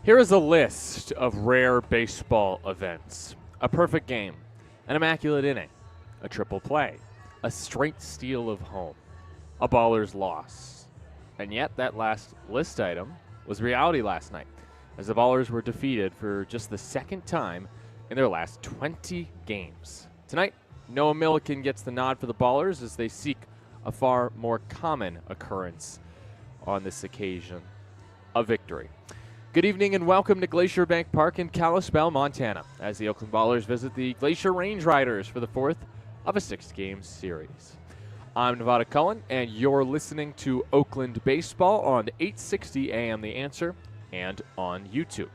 Here is a list of rare baseball events: a perfect game, an immaculate inning, a triple play, a straight steal of home, a baller's loss. And yet, that last list item was reality last night, as the Ballers were defeated for just the second time in their last 20 games. Tonight, Noah Milliken gets the nod for the Ballers as they seek a far more common occurrence on this occasion: a victory. Good evening and welcome to Glacier Bank Park in Kalispell, Montana, as the Oakland Ballers visit the Glacier Range Riders for the fourth of a six-game series. I'm Nevada Cullen, and you're listening to Oakland Baseball on 860 AM The Answer and on YouTube.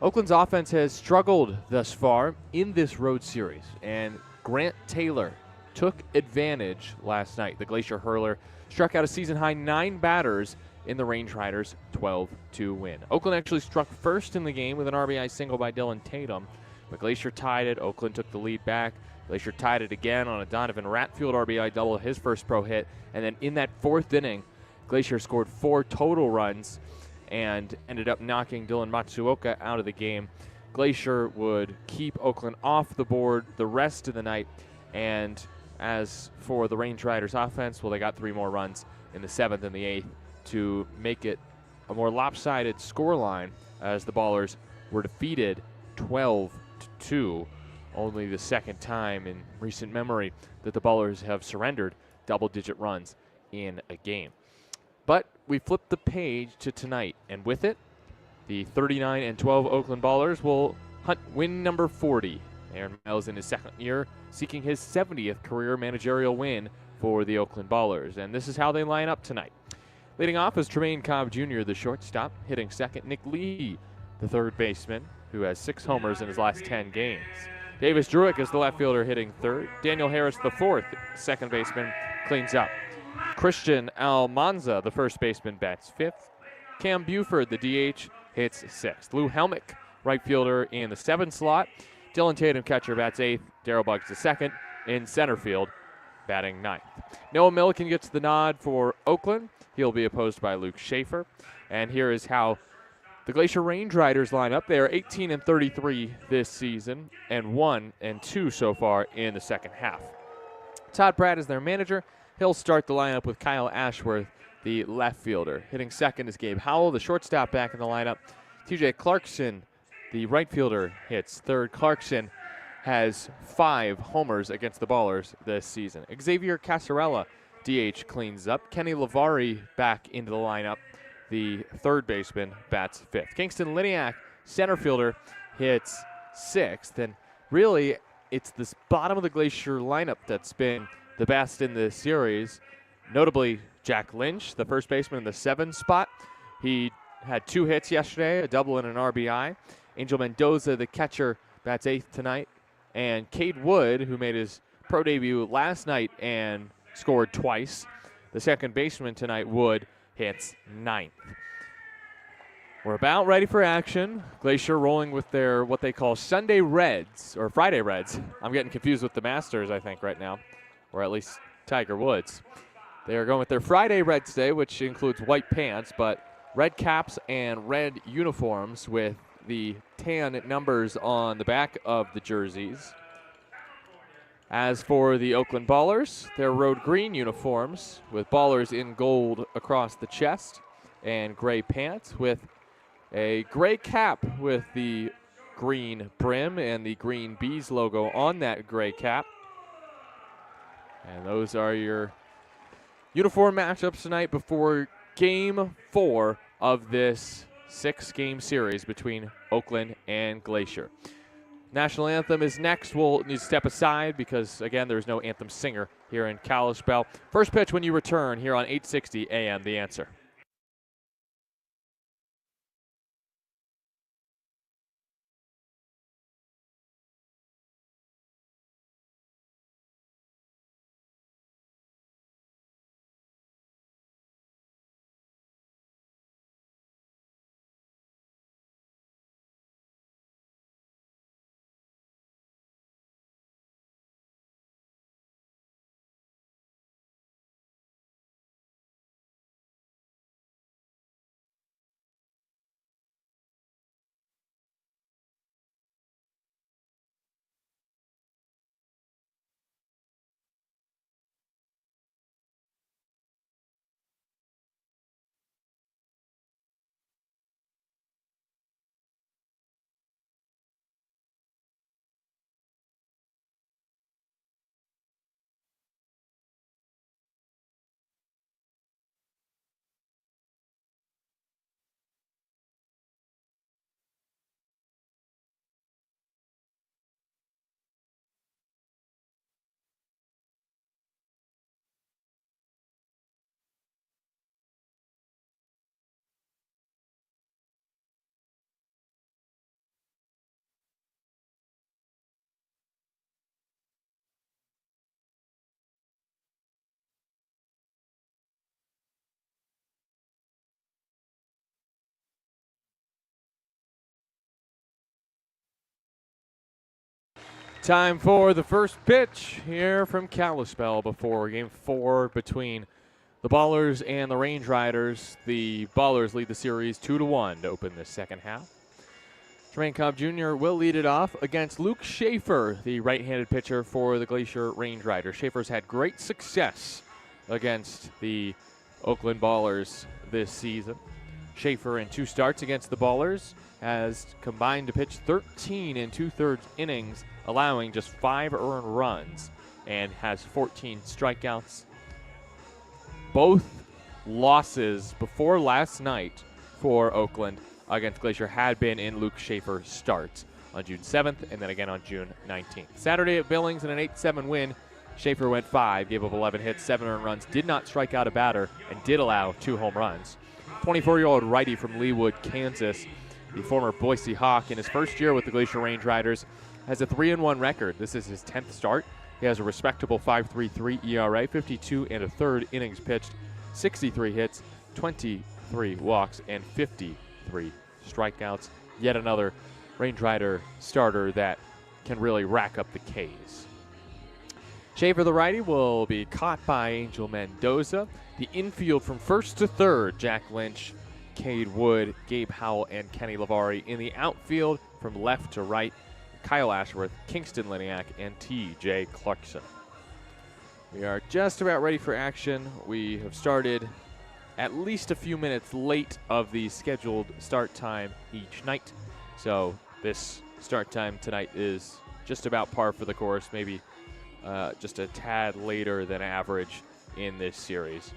Oakland's offense has struggled thus far in this road series, and Grant Taylor took advantage last night. The Glacier hurler struck out a season-high 9 batters in the Range Riders' 12-2 win. Oakland actually struck first in the game with an RBI single by Dylan Tatum, but Glacier tied it. Oakland took the lead back. Glacier tied it again on a Donovan Ratfield RBI double, his first pro hit, and then in that fourth inning, Glacier scored 4 total runs and ended up knocking Dylan Matsuoka out of the game. Glacier would keep Oakland off the board the rest of the night, and as for the Range Riders offense, well, they got 3 more runs in the 7th and the 8th to make it a more lopsided scoreline, as the Ballers were defeated 12-2, only the second time in recent memory that the Ballers have surrendered double-digit runs in a game. But we flipped the page to tonight, and with it, the 39-12 Oakland Ballers will hunt win number 40. Aaron Miles in his second year, seeking his 70th career managerial win for the Oakland Ballers, and this is how they line up tonight. Leading off is Tremaine Cobb Jr., the shortstop. Hitting second, Nick Lee, the third baseman, who has 6 homers in his last 10 games. Davis Druick is the left fielder, hitting third. Daniel Harris, the fourth second baseman, cleans up. Christian Almanza, the first baseman, bats fifth. Cam Buford, the DH, hits sixth. Lou Helmick, right fielder, in the 7th slot. Dylan Tatum, catcher, bats 8th. Darryl Buggs, the second, in center field, batting 9th. Noah Milliken gets the nod for Oakland. He'll be opposed by Luke Schaefer. And here is how the Glacier Range Riders line up. They are 18-33 this season, and 1-2 so far in the second half. Todd Pratt is their manager. He'll start the lineup with Kyle Ashworth, the left fielder. Hitting second is Gabe Howell, the shortstop, back in the lineup. TJ Clarkson, the right fielder, hits third. Clarkson has 5 homers against the Ballers this season. Xavier Casarella, DH, cleans up. Kenny Lavari back into the lineup. The third baseman bats 5th. Kingston Liniak, center fielder, hits 6th. And really, it's this bottom of the Glacier lineup that's been the best in this series. Notably, Jack Lynch, the first baseman in the 7 spot. He had 2 hits yesterday, a double and an RBI. Angel Mendoza, the catcher, bats 8th tonight. And Cade Wood, who made his pro debut last night and scored twice, the second baseman tonight, Wood, hits 9th. We're about ready for action. Glacier rolling with their what they call Sunday Reds, or Friday Reds. I'm getting confused with the Masters, I think, right now, or at least Tiger Woods. They are going with their Friday Reds today, which includes white pants, but red caps and red uniforms with the tan numbers on the back of the jerseys. As for the Oakland Ballers, their road green uniforms with Ballers in gold across the chest and gray pants with a gray cap with the green brim and the green bees logo on that gray cap. And those are your uniform matchups tonight before Game 4 of this 6-game series between Oakland and Glacier. National anthem is next. We'll need to step aside because, again, there's no anthem singer here in Kalispell. First pitch when you return here on 860 AM The Answer. Time for the first pitch here from Kalispell before Game 4 between the Ballers and the Range Riders. The Ballers lead the series 2-1 to open the second half. Tremaine Cobb Jr. will lead it off against Luke Schaefer, the right-handed pitcher for the Glacier Range Riders. Schaefer's had great success against the Oakland Ballers this season. Schaefer, in 2 starts against the Ballers, has combined to pitch 13 2/3 innings, allowing just 5 earned runs, and has 14 strikeouts. Both losses before last night for Oakland against Glacier had been in Luke Schaefer's starts on June 7th and then again on June 19th. Saturday at Billings in an 8-7 win, Schaefer went 5, gave up 11 hits, 7 earned runs, did not strike out a batter, and did allow 2 home runs. 24-year-old righty from Leawood, Kansas, the former Boise Hawk, in his first year with the Glacier Range Riders, has a 3-1 record. This is his 10th start. He has a respectable 5.33 ERA, 52 1/3 innings pitched, 63 hits, 23 walks, and 53 strikeouts. Yet another Range Rider starter that can really rack up the Ks. Schaefer, the righty, will be caught by Angel Mendoza. The infield from first to third, Jack Lynch, Cade Wood, Gabe Howell, and Kenny Lavari. In the outfield from left to right, Kyle Ashworth, Kingston Liniak, and T.J. Clarkson. We are just about ready for action. We have started at least a few minutes late of the scheduled start time each night. So this start time tonight is just about par for the course, maybe just a tad later than average in this series.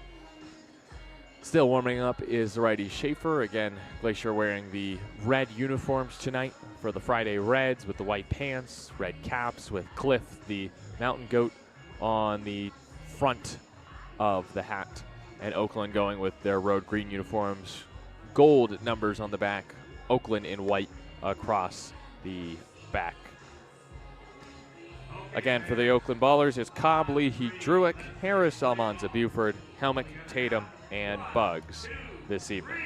Still warming up is the righty Schaefer. Again, Glacier wearing the red uniforms tonight for the Friday Reds with the white pants, red caps with Cliff, the mountain goat, on the front of the hat. And Oakland going with their road green uniforms, gold numbers on the back, Oakland in white across the back. Again, for the Oakland Ballers is Cobb, Leahy, Druick, Harris, Almanza, Buford, Helmick, Tatum, and Bugs this evening.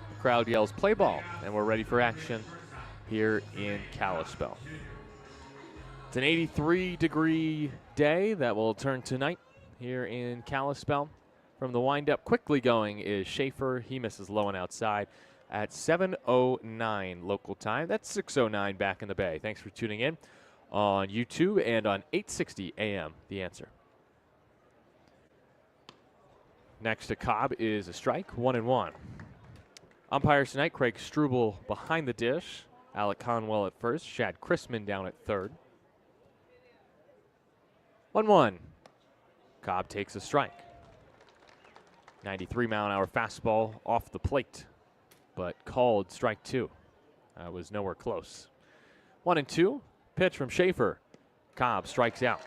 The crowd yells play ball, and we're ready for action here in Kalispell. It's an 83-degree day that will turn tonight here in Kalispell. From the windup, quickly going is Schaefer. He misses low and outside at 7:09 local time. That's 6:09 back in the Bay. Thanks for tuning in on YouTube and on 860 AM, The Answer. Next to Cobb is a strike, 1-1. Umpires tonight, Craig Struble behind the dish, Alec Conwell at first, Shad Chrisman down at third. 1-1. Cobb takes a strike. 93-mile-an-hour fastball off the plate, but called strike 2. Was nowhere close. 1-2. Pitch from Schaefer. Cobb strikes out.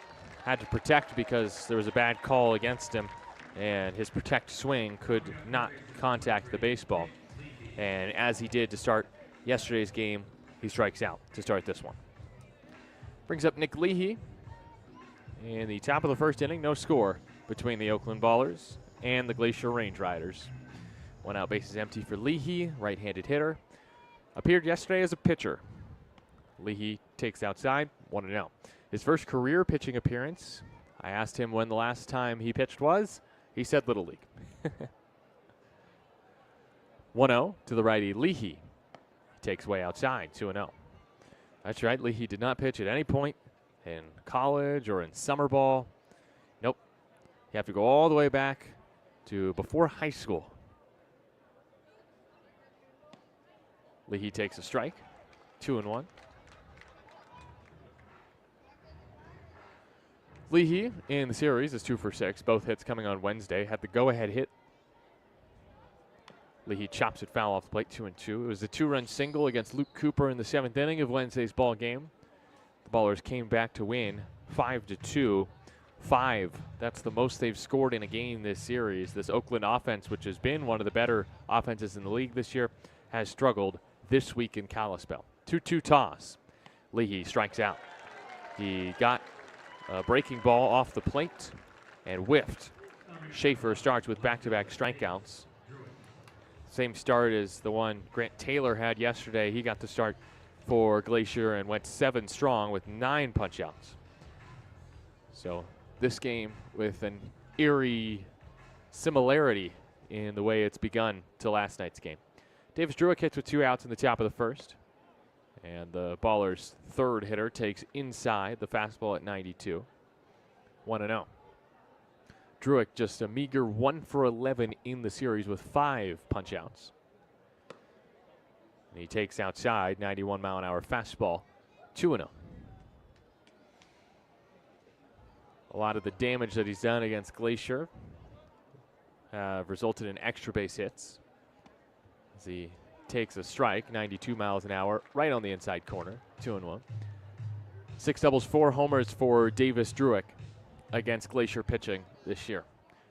Had to protect because there was a bad call against him, and his protect swing could not contact the baseball. And as he did to start yesterday's game, he strikes out to start this one. Brings up Nick Leahy. In the top of the first inning, no score between the Oakland Ballers and the Glacier Range Riders. 1 out, bases empty for Leahy, right-handed hitter. Appeared yesterday as a pitcher. Leahy takes outside, 1-0. His first career pitching appearance. I asked him when the last time he pitched was. He said Little League. 1-0 to the righty Leahy. He takes way outside, 2-0. That's right, Leahy did not pitch at any point in college or in summer ball. Nope. You have to go all the way back to before high school. Leahy takes a strike, 2-1. Leahy in the series is 2 for 6, both hits coming on Wednesday. Had the go-ahead hit. Leahy chops it foul off the plate, 2-2. It was a 2-run single against Luke Cooper in the 7th inning of Wednesday's ball game. The Ballers came back to win 5-2. 5, that's the most they've scored in a game this series. This Oakland offense, which has been one of the better offenses in the league this year, has struggled this week in Kalispell. 2-2 toss. Leahy strikes out. He got a breaking ball off the plate and whiffed. Schaefer starts with back-to-back strikeouts. Same start as the one Grant Taylor had yesterday. He got the start for Glacier and went 7 strong with 9 punch-outs. So this game with an eerie similarity in the way it's begun to last night's game. Davis Druick hits with 2 outs in the top of the first. And the Ballers' third hitter takes inside the fastball at 92. 1-0. Druick just a meager 1 for 11 in the series with 5 punch-outs. And he takes outside 91-mile-an-hour fastball, 2-0. A lot of the damage that he's done against Glacier resulted in extra base hits. As he takes a strike, 92 miles an hour, right on the inside corner, 2-1. 6 doubles, 4 homers for Davis Druick against Glacier pitching this year.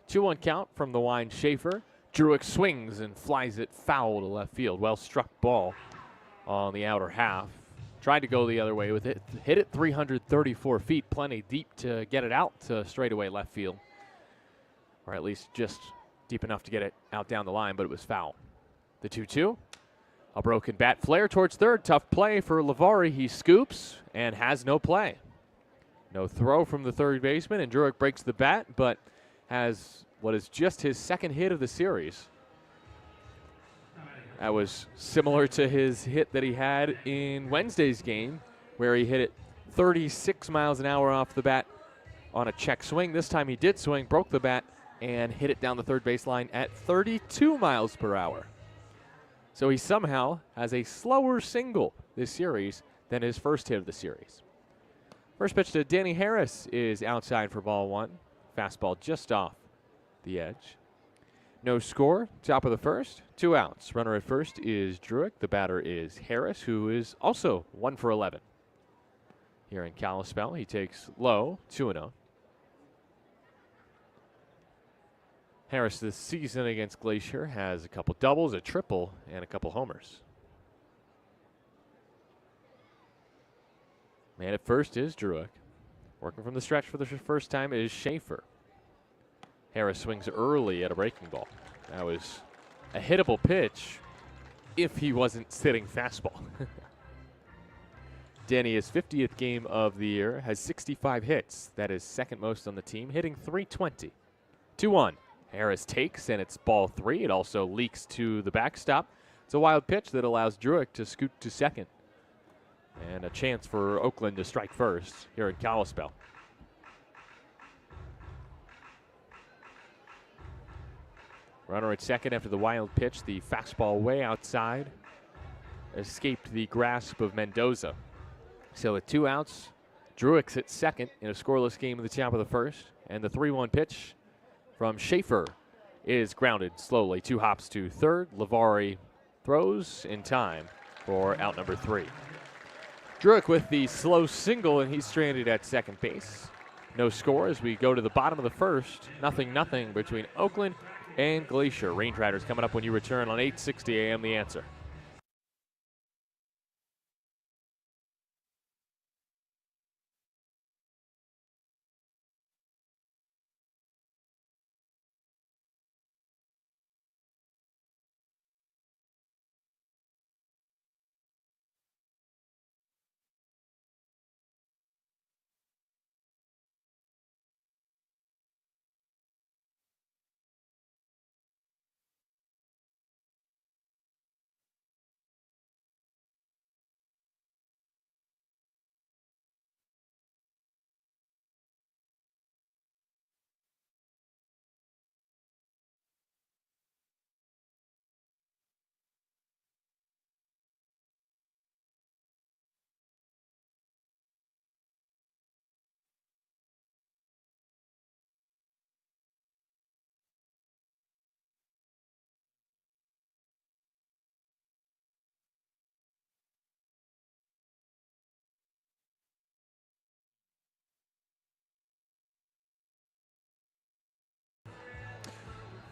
2-1 count from the line Schaefer. Druick swings and flies it foul to left field. Well struck ball on the outer half. Tried to go the other way with it. Hit it 334 feet, plenty deep to get it out to straightaway left field. Or at least just deep enough to get it out down the line, but it was foul. The 2-2. A broken bat flare towards third. Tough play for Lavari. He scoops and has no play. No throw from the third baseman, and Druick breaks the bat, but has what is just his second hit of the series. That was similar to his hit that he had in Wednesday's game, where he hit it 36 miles an hour off the bat on a check swing. This time he did swing, broke the bat, and hit it down the third baseline at 32 miles per hour. So he somehow has a slower single this series than his first hit of the series. First pitch to Danny Harris is outside for ball 1. Fastball just off the edge. No score, top of the first, 2 outs. Runner at first is Druick. The batter is Harris, who is also 1 for 11. Here in Kalispell, he takes low, 2-0. Harris this season against Glacier has a couple doubles, a triple, and a couple homers. Man at first is Druick. Working from the stretch for the first time is Schaefer. Harris swings early at a breaking ball. That was a hittable pitch if he wasn't sitting fastball. Danny, his 50th game of the year, has 65 hits. That is second most on the team, hitting .320. 2-1. Harris takes, and it's ball 3. It also leaks to the backstop. It's a wild pitch that allows Druick to scoot to second. And a chance for Oakland to strike first here in Kalispell. Runner at second after the wild pitch. The fastball way outside escaped the grasp of Mendoza. So with 2 outs, Druick's at second in a scoreless game at the top of the first. And the 3-1 pitch from Schaefer is grounded slowly. 2 hops to third. Lavari throws in time for out number 3. Druick with the slow single, and he's stranded at second base. No score as we go to the bottom of the first. 0-0 between Oakland and Glacier. Range Riders coming up when you return on 860 AM The Answer.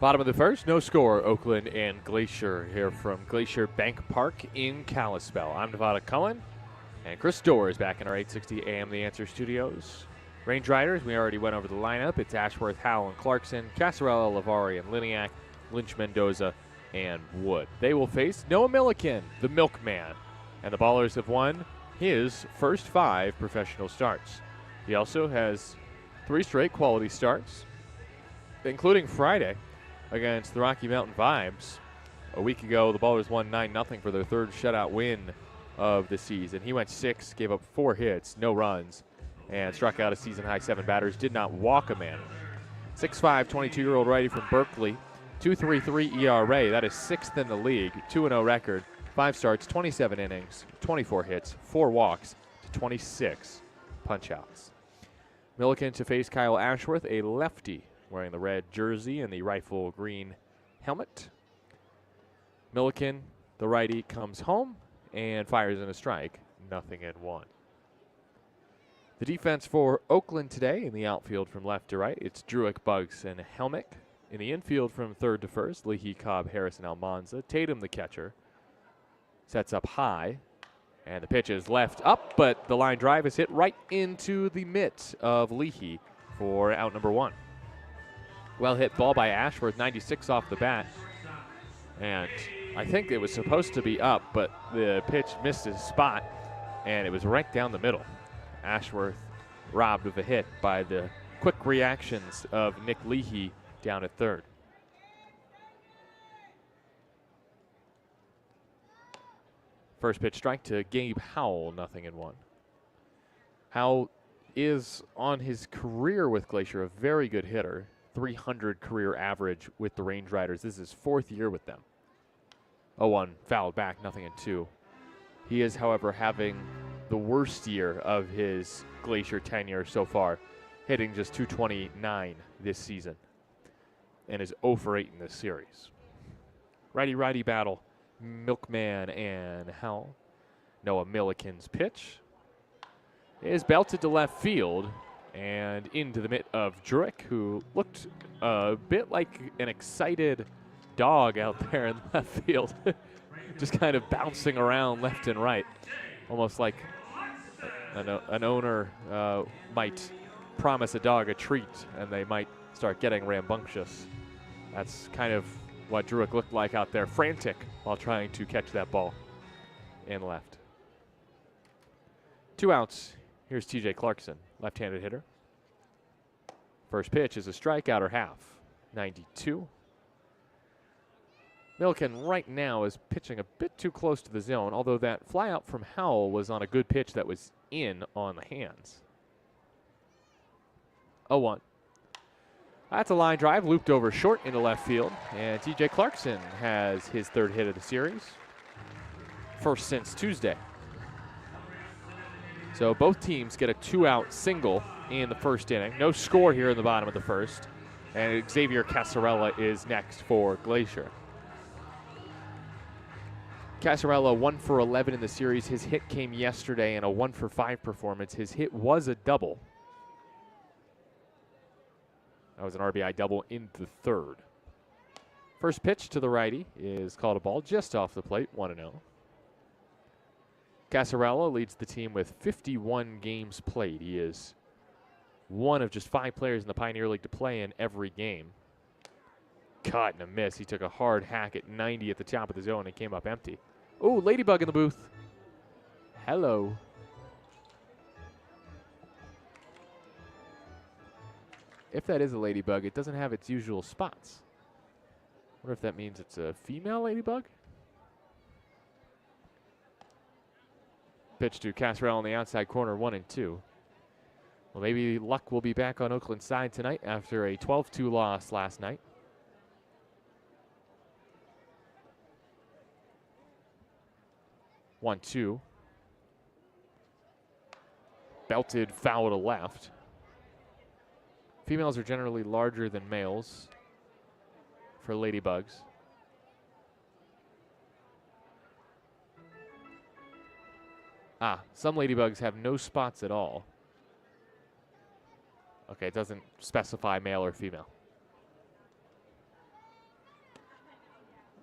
Bottom of the first, no score, Oakland and Glacier here from Glacier Bank Park in Kalispell. I'm Nevada Cullen, and Chris Dorr is back in our 860 AM The Answer studios. Range Riders, we already went over the lineup. It's Ashworth, Howell, and Clarkson, Casarella, Lavari, and Liniak, Lynch, Mendoza, and Wood. They will face Noah Milliken, the Milkman, And the Ballers have won his first 5 professional starts. He also has 3 straight quality starts, including Friday against the Rocky Mountain Vibes. A week ago, the Ballers won 9-0 for their 3rd shutout win of the season. He went 6, gave up 4 hits, no runs, and struck out a season-high 7 batters, did not walk a man. 6'5", 22-year-old righty from Berkeley, 2.33 ERA. That is 6th in the league, 2-0 record, 5 starts, 27 innings, 24 hits, 4 walks to 26 punch-outs. Milliken to face Kyle Ashworth, a lefty, wearing the red jersey and the rifle green helmet. Milliken, the righty, comes home and fires in a strike, 0-1. The defense for Oakland today in the outfield from left to right, it's Druick, Buggs, and Helmick. In the infield from 3rd to 1st, Leahy, Cobb, Harris, and Almanza. Tatum, the catcher, sets up high, and the pitch is left up, but the line drive is hit right into the mitt of Leahy for out number 1. Well hit ball by Ashworth, 96 off the bat, and I think it was supposed to be up, but the pitch missed his spot, and it was right down the middle. Ashworth robbed of a hit by the quick reactions of Nick Leahy down at 3rd. First pitch strike to Gabe Howell, 0-1. Howell is on his career with Glacier a very good hitter, 300 career average with the Range Riders. This is his 4th year with them. 0-1, fouled back, 0-2. He is, however, having the worst year of his Glacier tenure so far, hitting just .229 this season, and is 0 for 8 in this series. Righty-righty battle, Milkman and Howell. Noah Milliken's pitch is belted to left field and into the mitt of Druick, who looked a bit like an excited dog out there in left field, just kind of bouncing around left and right, almost like an owner might promise a dog a treat and they might start getting rambunctious. That's kind of what Druick looked like out there, frantic while trying to catch that ball in left. 2 outs. Here's TJ Clarkson, left-handed hitter. First pitch is a strikeout or half, 92. Milliken right now is pitching a bit too close to the zone, although that fly out from Howell was on a good pitch that was in on the hands. 0-1. That's a line drive, looped over short into left field, and TJ Clarkson has his 3rd hit of the series, first since Tuesday. So both teams get a 2-out single in the 1st inning. No score here in the bottom of the 1st, and Xavier Casarella is next for Glacier. Casarella 1 for 11 in the series. His hit came yesterday in a 1 for 5 performance. His hit was a double. That was an RBI double in the 3rd. First pitch to the righty is called a ball just off the plate, 1-0. Casarella leads the team with 51 games played. He is one of just 5 players in the Pioneer League to play in every game. Cut and a miss. He took a hard hack at 90 at the top of the zone and came up empty. Oh, Ladybug in the booth. Hello. If that is a ladybug, it doesn't have its usual spots. I wonder if that means it's a female ladybug? Pitch to Casarella on the outside corner, 1-2. Well, maybe luck will be back on Oakland's side tonight after a 12-2 loss last night. 1-2. Belted foul to left. Females are generally larger than males for ladybugs. Some ladybugs have no spots at all. Okay, it doesn't specify male or female.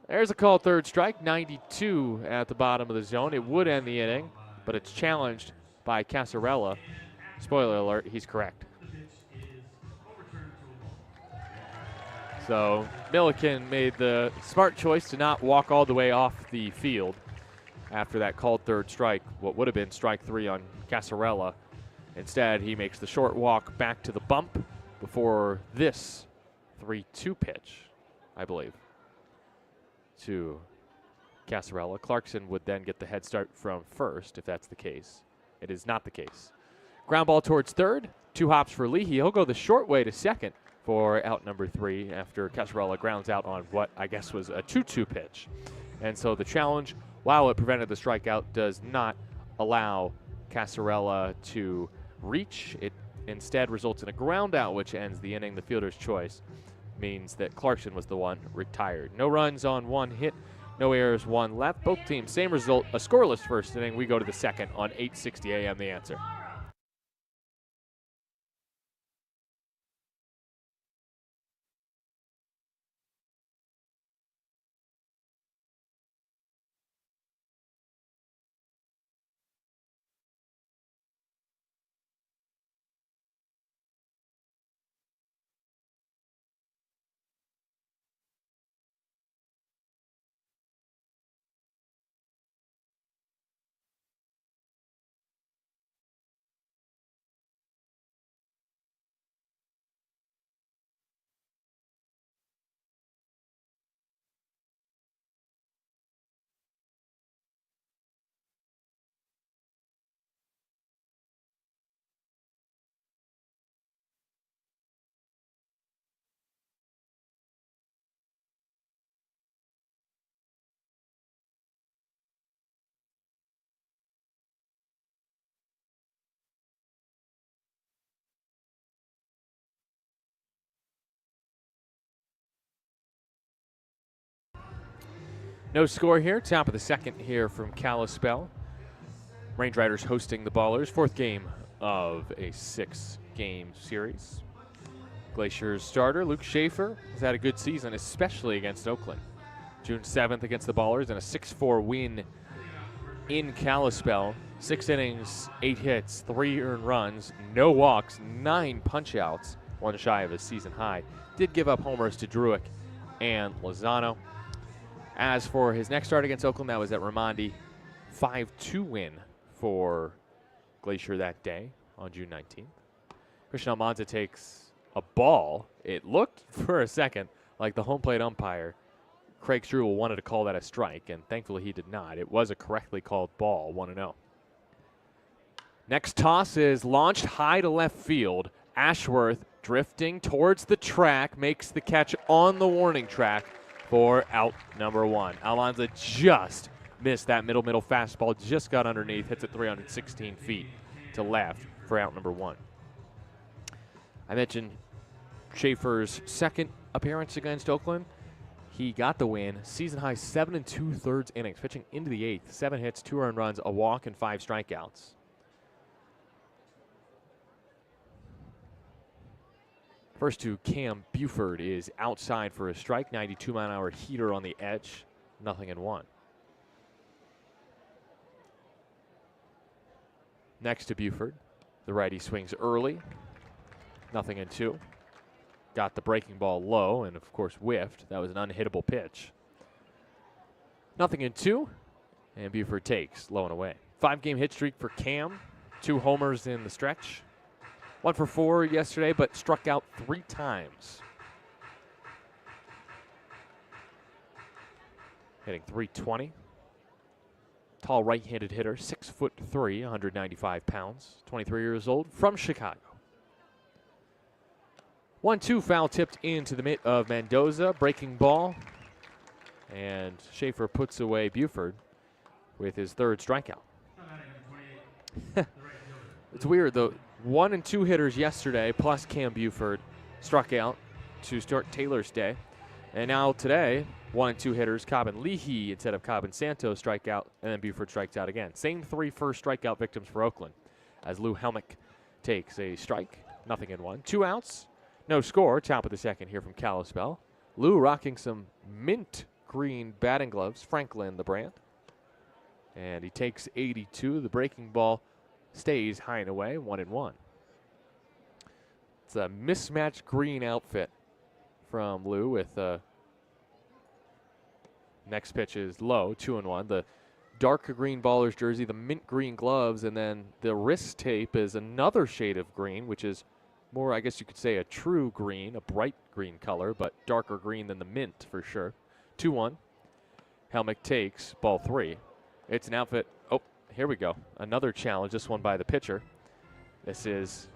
There's a called 3rd strike, 92 at the bottom of the zone. It would end the inning, but it's challenged by Casarella. Spoiler alert, he's correct. So Milliken made the smart choice to not walk all the way off the field after that called third strike, what would have been strike 3 on Casarella. Instead, he makes the short walk back to the bump before this 3-2 pitch, I believe, to Casarella. Clarkson would then get the head start from first, if that's the case. It is not the case. Ground ball towards third. 2 hops for Leahy. He'll go the short way to second for out number 3 after Casarella grounds out on what I guess was a 2-2 pitch. And so the challenge, while it prevented the strikeout, does not allow Casarella to reach. It instead results in a ground out, which ends the inning. The fielder's choice means that Clarkson was the one retired. No runs on 1 hit, no errors, 1 left. Both teams, same result, a scoreless first inning. We go to the second on 8:60 a.m. The Answer. No score here. Top of the second here from Kalispell. Range Riders hosting the Ballers. 4th game of a 6-game series. Glacier's starter, Luke Schaefer, has had a good season, especially against Oakland. June 7th against the Ballers and a 6-4 win in Kalispell. 6 innings, 8 hits, 3 earned runs, no walks, 9 punch-outs, 1 shy of his season high. Did give up homers to Druick and Lozano. As for his next start against Oakland, that was at Raimondi. 5-2 win for Glacier that day on June 19th. Christian Almanza takes a ball. It looked for a second like the home plate umpire, Craig Struble, wanted to call that a strike, and thankfully he did not. It was a correctly called ball, 1-0. Next toss is launched high to left field. Ashworth drifting towards the track, makes the catch on the warning track for out number 1. Almanza just missed that middle fastball, just got underneath, hits it 316 feet to left for out number 1. I mentioned Schaefer's second appearance against Oakland. He got the win, season high 7 2/3 innings, pitching into the 8th, 7 hits, 2 earned runs, a walk, and 5 strikeouts. First to Cam Buford is outside for a strike, 92-mile-an-hour heater on the edge, 0-1. Next to Buford, the righty swings early, 0-2. Got the breaking ball low and, of course, whiffed. That was an unhittable pitch. 0-2, and Buford takes low and away. 5-game hit streak for Cam, 2 homers in the stretch. 1 for 4 yesterday, but struck out 3 times. Hitting .320. Tall right-handed hitter, 6'3", 195 pounds, 23 years old, from Chicago. 1-2 foul tipped into the mitt of Mendoza, breaking ball. And Schaefer puts away Buford with his 3rd strikeout. It's weird, though. 1 and 2 hitters yesterday, plus Cam Buford, struck out to start Taylor's day. And now today, 1 and 2 hitters, Cobb and Leahy instead of Cobb and Santos strike out, and then Buford strikes out again. Same 3 first strikeout victims for Oakland, as Lou Helmick takes a strike, 0-1. 2 outs, no score, top of the second here from Kalispell. Lou rocking some mint green batting gloves, Franklin the brand. And he takes 82, the breaking ball stays high and away, 1-1. It's a mismatched green outfit from Lou with next pitch is low, 2-1. The darker green Ballers jersey, the mint green gloves, and then the wrist tape is another shade of green, which is more, I guess you could say, a true green, a bright green color, but darker green than the mint for sure. 2-1. Helmick takes ball 3. It's an outfit. Oh, here we go. Another challenge, this one by the pitcher. This is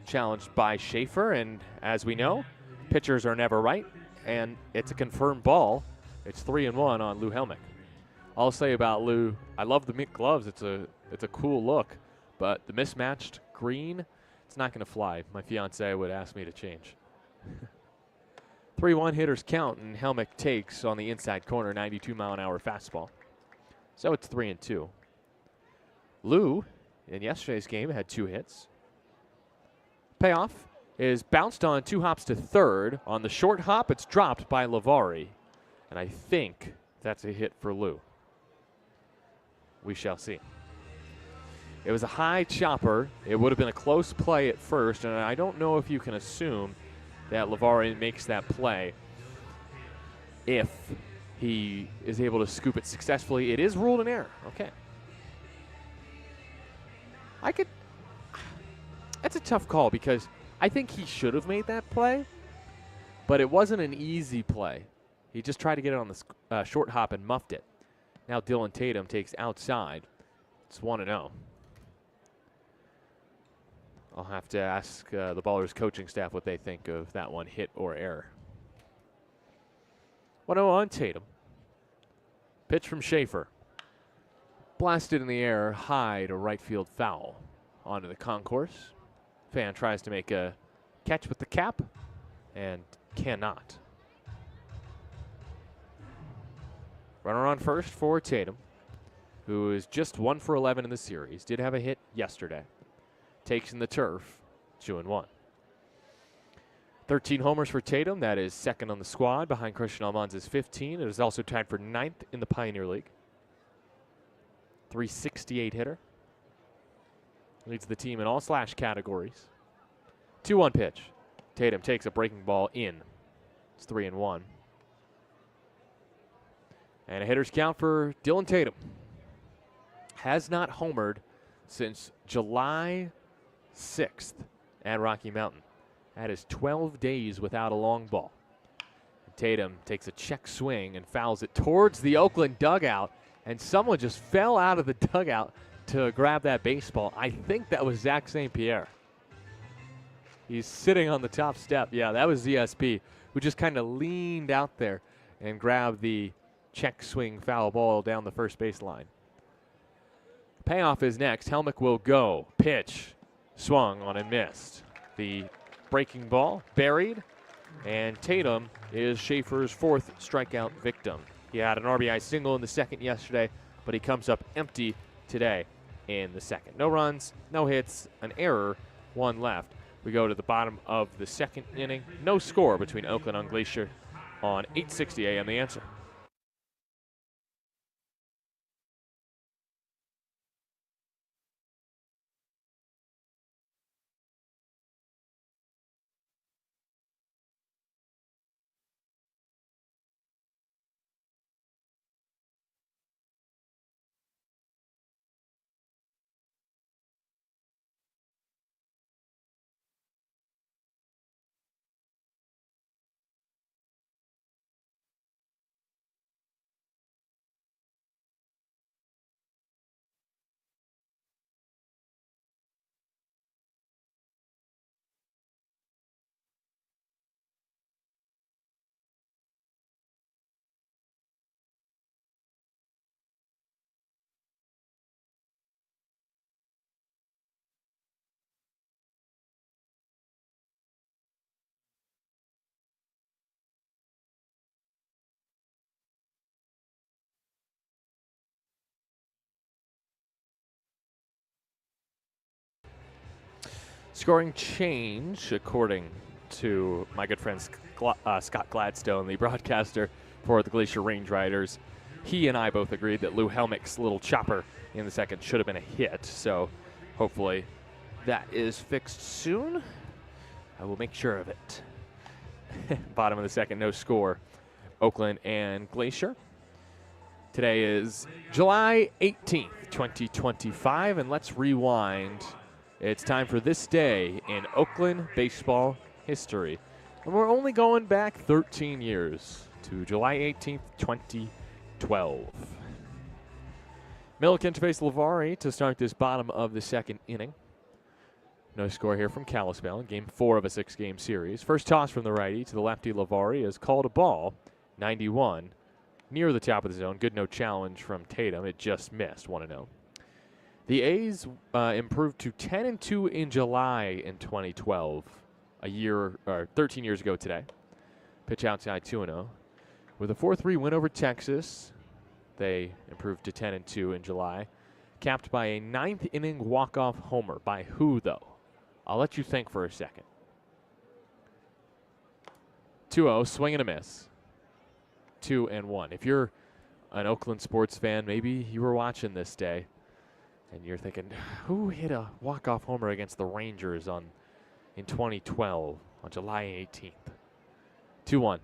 challenged by Schaefer, and as we know, pitchers are never right, and it's a confirmed ball. It's 3-1 on Lou Helmick. I'll say about Lou, I love the mint gloves. It's a cool look, but the mismatched green, it's not going to fly. My fiance would ask me to change. 3-1 hitters count, and Helmick takes on the inside corner, 92-mile-an-hour fastball. So it's 3-2. Lou, in yesterday's game, had 2 hits. Payoff is bounced on 2 hops to third. On the short hop, it's dropped by Lavari, and I think that's a hit for Lou. We shall see. It was a high chopper. It would have been a close play at first, and I don't know if you can assume that Lavari makes that play if he is able to scoop it successfully. It is ruled an error. Okay. That's a tough call because I think he should have made that play, but it wasn't an easy play. He just tried to get it on the short hop and muffed it. Now Dylan Tatum takes outside. It's 1-0. I'll have to ask the Ballers coaching staff what they think of that one, hit or error. 1-0 on Tatum. Pitch from Schaefer. Blasted in the air, high to right field foul. Onto the concourse. Fan tries to make a catch with the cap and cannot. Runner on first for Tatum, who is just 1 for 11 in the series. Did have a hit yesterday. Takes in the turf, 2-1. 13 homers for Tatum. That is second on the squad behind Christian Almanza's 15. It is also tied for 9th in the Pioneer League. 368 hitter. Leads the team in all slash categories. 2-1 pitch. Tatum takes a breaking ball in. It's 3-1. And a hitter's count for Dylan Tatum. Has not homered since July 6th at Rocky Mountain. That is 12 days without a long ball. Tatum takes a check swing and fouls it towards the Oakland dugout, and someone just fell out of the dugout to grab that baseball. I think that was Zach St. Pierre. He's sitting on the top step. Yeah, that was ZSP, who just kind of leaned out there and grabbed the check swing foul ball down the first baseline. Payoff is next. Helmick will go. Pitch. Swung on and missed. The breaking ball buried, and Tatum is Schaefer's 4th strikeout victim. He had an RBI single in the second yesterday, but he comes up empty today in the second. No runs, no hits, an error, 1 left. We go to the bottom of the second inning. No score between Oakland and Glacier on 860 AM The Answer. Scoring change, according to my good friend Scott Gladstone, the broadcaster for the Glacier Range Riders. He and I both agreed that Lou Helmick's little chopper in the second should have been a hit, so hopefully that is fixed soon. I will make sure of it. Bottom of the second, no score. Oakland and Glacier. Today is July 18th, 2025, and let's rewind. It's time for this day in Oakland baseball history. And we're only going back 13 years to July 18th, 2012. Milliken to face Lavari to start this bottom of the second inning. No score here from Kalispell in game 4 of a 6-game series. First toss from the righty to the lefty. Lavari is called a ball, 91. Near the top of the zone. Good no challenge from Tatum. It just missed, 1-0. The A's improved to 10-2 in July in 2012, 13 years ago today. Pitch outside 2-0. With a 4-3 win over Texas, they improved to 10-2 in July. Capped by a 9th inning walk-off homer. By who, though? I'll let you think for a second. 2-0, swing and a miss. 2-1. If you're an Oakland sports fan, maybe you were watching this day, and you're thinking, who hit a walk-off homer against the Rangers in 2012 on July 18th? 2-1.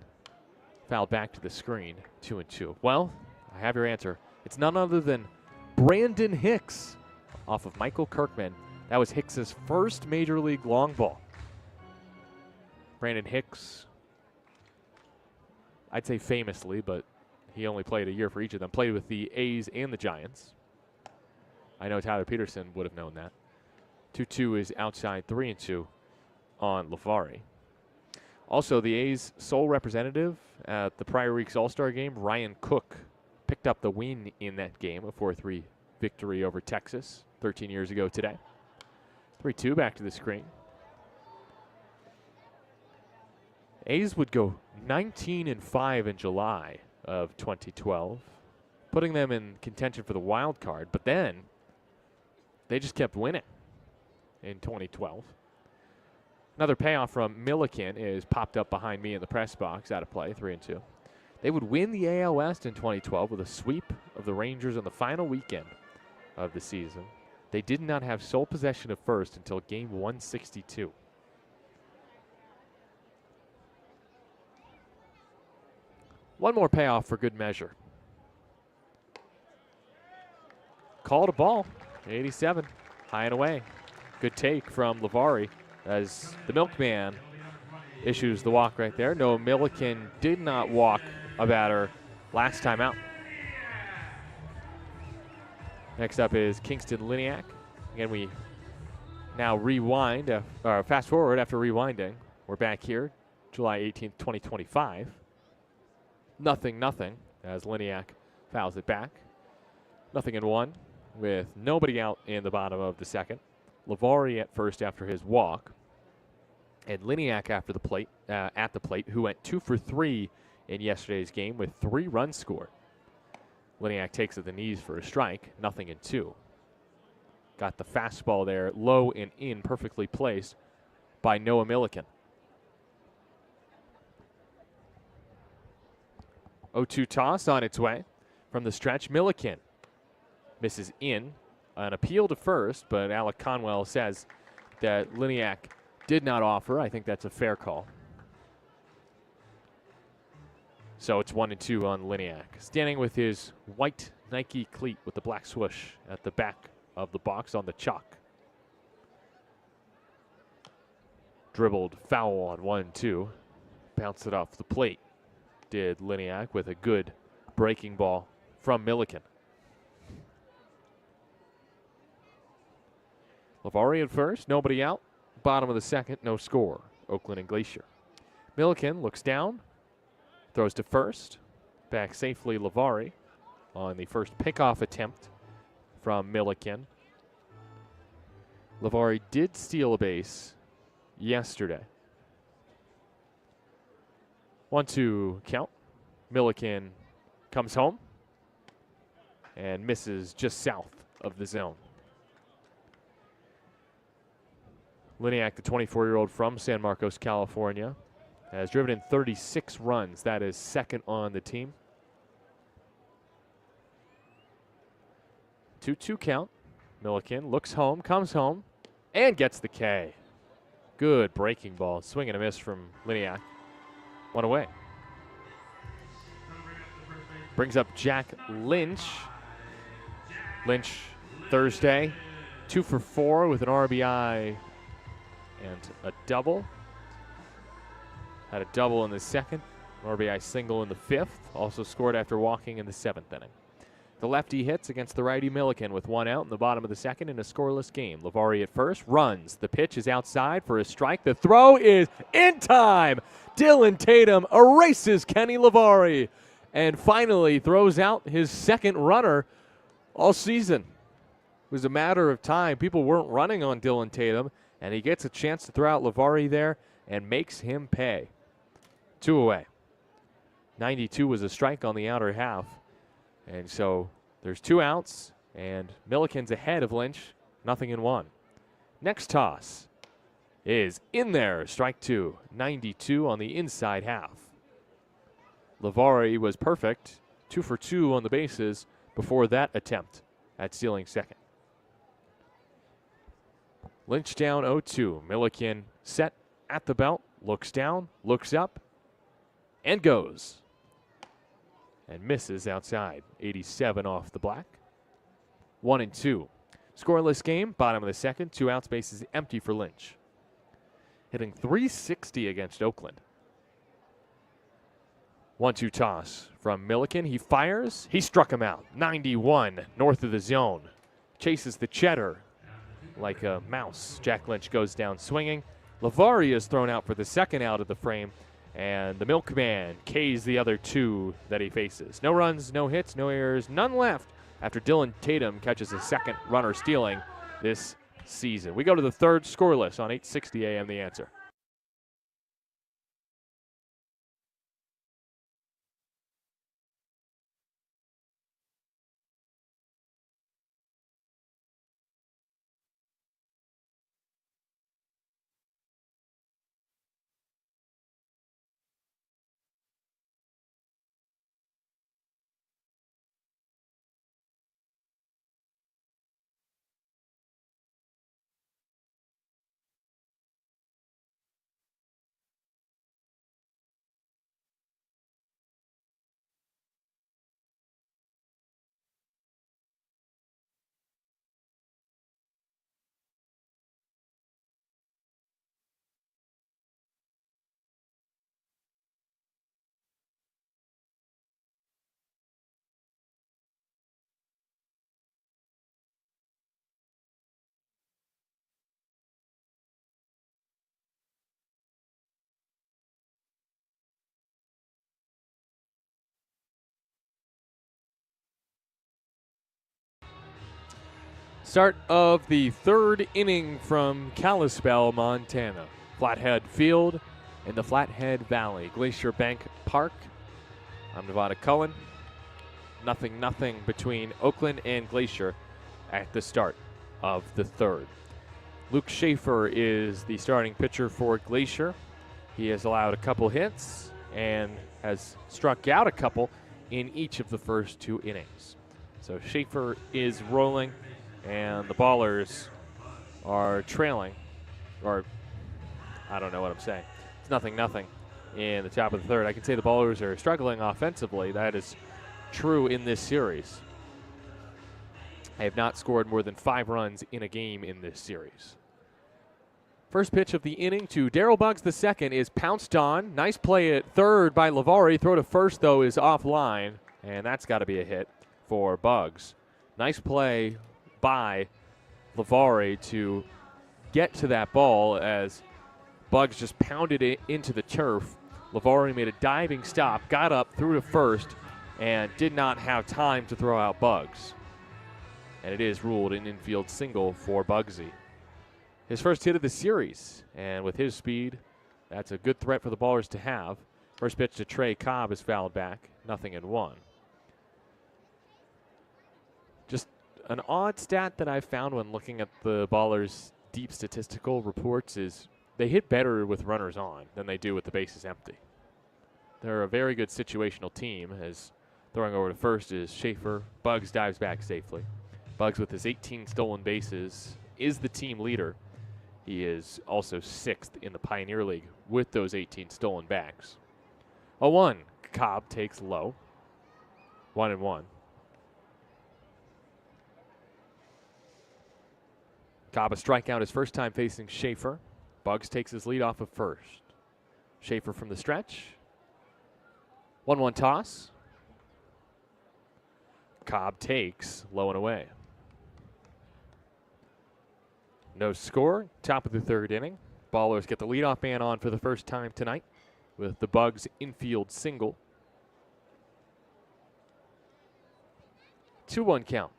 Fouled back to the screen, 2-2. Well, I have your answer. It's none other than Brandon Hicks off of Michael Kirkman. That was Hicks's first major league long ball. Brandon Hicks, I'd say famously, but he only played a year for each of them. Played with the A's and the Giants. I know Tyler Peterson would have known that. 2-2 is outside, 3-2 on Lavari. Also, the A's sole representative at the prior week's All-Star game, Ryan Cook, picked up the win in that game, a 4-3 victory over Texas 13 years ago today. 3-2 back to the screen. A's would go 19-5 in July of 2012, putting them in contention for the wild card, but then they just kept winning in 2012. Another payoff from Milliken is popped up behind me in the press box, out of play, 3-2. They would win the AL West in 2012 with a sweep of the Rangers on the final weekend of the season. They did not have sole possession of first until game 162. One more payoff for good measure. Called a ball, 87, high and away. Good take from Lavari as the milkman issues the walk right there. No, Milliken did not walk a batter last time out. Next up is Kingston Liniak. Again, we now rewind, or fast forward after rewinding. We're back here, July 18th, 2025. 0-0 as Liniak fouls it back. 0-1 with nobody out in the bottom of the second. Lavari at first after his walk. And Liniak after the plate, at the plate, who went 2 for 3 in yesterday's game with 3 runs scored. Liniak takes at the knees for a strike, 0-2. Got the fastball there, low and in, perfectly placed by Noah Milliken. 0-2 toss on its way from the stretch. Milliken misses in. An appeal to first, but Alec Conwell says that Liniak did not offer. I think that's a fair call. So it's 1-2 on Liniak. Standing with his white Nike cleat with the black swoosh at the back of the box on the chalk. Dribbled foul on 1-2. Bounced it off the plate. Did Liniak with a good breaking ball from Milliken. Lavari at first, nobody out. Bottom of the second, no score. Oakland and Glacier. Milliken looks down, throws to first. Back safely Lavari on the first pickoff attempt from Milliken. Lavari did steal a base yesterday. 1-2 count. Milliken comes home and misses just south of the zone. Liniak, the 24-year-old from San Marcos, California, has driven in 36 runs. That is second on the team. 2-2 count. Milliken looks home, comes home, and gets the K. Good breaking ball. Swing and a miss from Liniak. One away. brings up Jack Lynch. Lynch Thursday, 2 for 4 with an RBI and a double. Had a double in the second, an RBI single in the fifth. Also scored after walking in the seventh inning. The lefty hits against the righty Milliken with 1 out in the bottom of the second in a scoreless game. Lavari at first, runs. The pitch is outside for a strike. The throw is in time. Dylan Tatum erases Kenny Lavari and finally throws out his second runner all season. It was a matter of time. People weren't running on Dylan Tatum, and he gets a chance to throw out Lavari there and makes him pay. 2 away. 92 was a strike on the outer half. And so there's 2 outs, and Milliken's ahead of Lynch, 0-1. Next toss is in there, strike 2, 92 on the inside half. Lavari was perfect, 2 for 2 on the bases before that attempt at stealing second. Lynch down 0-2. Milliken set at the belt, looks down, looks up, and goes. And misses outside. 87 off the black. 1-2. Scoreless game, bottom of the second. 2 outs, bases empty for Lynch. Hitting .360 against Oakland. 1-2 toss from Milliken. He fires. He struck him out. 91 north of the zone. Chases the cheddar like a mouse. Jack Lynch goes down swinging. Lavari is thrown out for the second out of the frame. And the Milkman K's the other 2 that he faces. No runs, no hits, no errors, none left after Dylan Tatum catches his second runner stealing this season. We go to the third, scoreless on 8:60 a.m. The Answer. Start of the third inning from Kalispell, Montana. Flathead Field in the Flathead Valley. Glacier Bank Park. I'm Nevada Cullen. 0-0 between Oakland and Glacier at the start of the third. Luke Schaefer is the starting pitcher for Glacier. He has allowed a couple hits and has struck out a couple in each of the first 2 innings. So Schaefer is rolling. And the Ballers are trailing, or I don't know what I'm saying. It's 0-0 in the top of the third. I can say the Ballers are struggling offensively. That is true in this series. They have not scored more than 5 runs in a game in this series. First pitch of the inning to Darryl Buggs II is pounced on. Nice play at third by Lavari. Throw to first, though, is offline, and that's got to be a hit for Buggs. Nice play by Lavari to get to that ball as Buggs just pounded it into the turf. Lavari made a diving stop, got up, threw to first, and did not have time to throw out Buggs. And it is ruled an infield single for Buggsy. His first hit of the series, and with his speed, that's a good threat for the Ballers to have. First pitch to Trey Cobb is fouled back, 0-1. Just an odd stat that I found when looking at the Ballers' deep statistical reports is they hit better with runners on than they do with the bases empty. They're a very good situational team, as throwing over to first is Schaefer. Buggs dives back safely. Buggs, with his 18 stolen bases, is the team leader. He is also 6th in the Pioneer League with those 18 stolen bags. 0-1. Cobb takes low. 1-1. Cobb a strikeout his first time facing Schaefer. Bugs takes his lead off of first. Schaefer from the stretch. 1-1 toss. Cobb takes low and away. No score. Top of the third inning. Ballers get the leadoff man on for the first time tonight with the Bugs infield single. 2-1 count.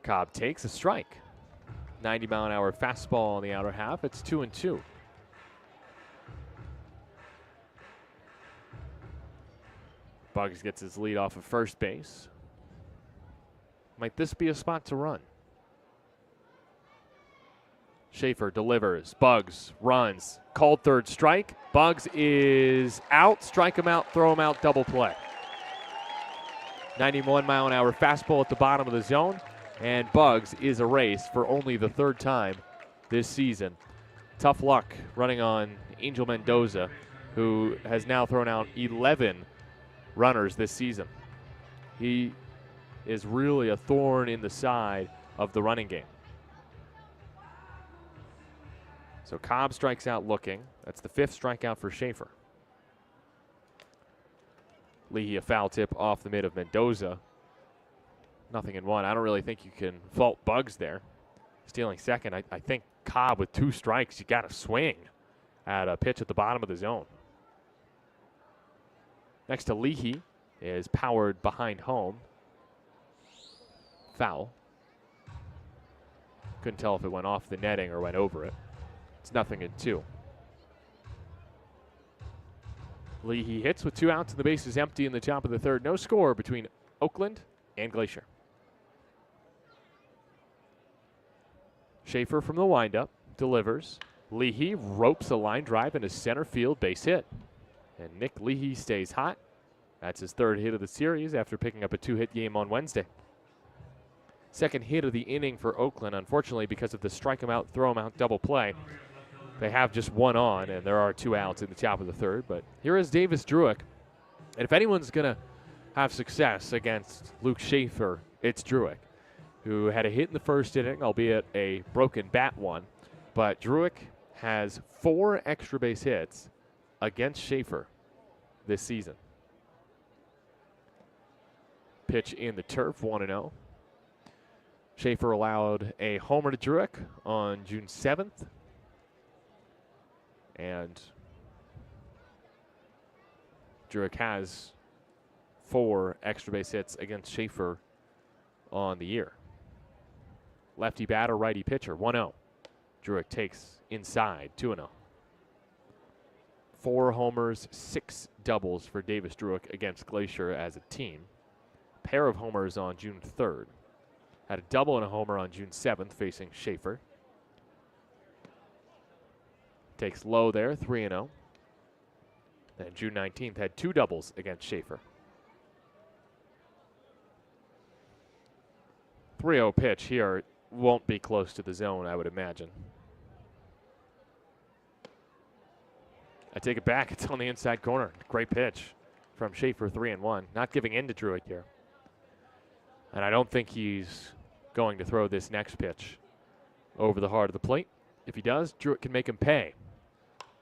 Cobb takes a strike. 90-mile-an-hour fastball on the outer half. It's 2-2. Bugs gets his lead off of first base. Might this be a spot to run? Schaefer delivers. Bugs runs. Called third strike. Bugs is out. Strike him out, throw him out, double play. 91-mile-an-hour fastball at the bottom of the zone. And Bugs is erased for only the third time this season. Tough luck running on Angel Mendoza, who has now thrown out 11 runners this season. He is really a thorn in the side of the running game. So Cobb strikes out looking. That's the 5th strikeout for Schaefer. Leahy a foul tip off the mid of Mendoza. 0-1. I don't really think you can fault Bugs there. Stealing second. I think Cobb with 2 strikes, you got to swing at a pitch at the bottom of the zone. Next to Leahy is powered behind home. Foul. Couldn't tell if it went off the netting or went over it. It's 0-2. Leahy hits with 2 outs and the base is empty in the top of the third. No score between Oakland and Glacier. Schaefer from the windup delivers. Leahy ropes a line drive into center field, base hit. And Nick Leahy stays hot. That's his 3rd hit of the series after picking up a 2-hit game on Wednesday. 2nd hit of the inning for Oakland. Unfortunately, because of the strike him out, throw him out double play, they have just 1 on, and there are 2 outs in the top of the third. But here is Davis Druick. And if anyone's going to have success against Luke Schaefer, it's Druick, who had a hit in the first inning, albeit a broken bat one. But Druick has 4 extra base hits against Schaefer this season. Pitch in the turf, 1-0. Schaefer allowed a homer to Druick on June 7th. And Druick has 4 extra base hits against Schaefer on the year. Lefty batter, righty pitcher, 1-0. Druick takes inside, 2-0. 4 homers, 6 doubles for Davis Druick against Glacier as a team. Pair of homers on June 3rd. Had a double and a homer on June 7th facing Schaefer. Takes low there, 3-0. Then June 19th had 2 doubles against Schaefer. 3-0 pitch here won't be close to the zone, I would imagine. I take it back. It's on the inside corner. Great pitch from Schaefer, 3-1. Not giving in to Druick here. And I don't think he's going to throw this next pitch over the heart of the plate. If he does, Druick can make him pay.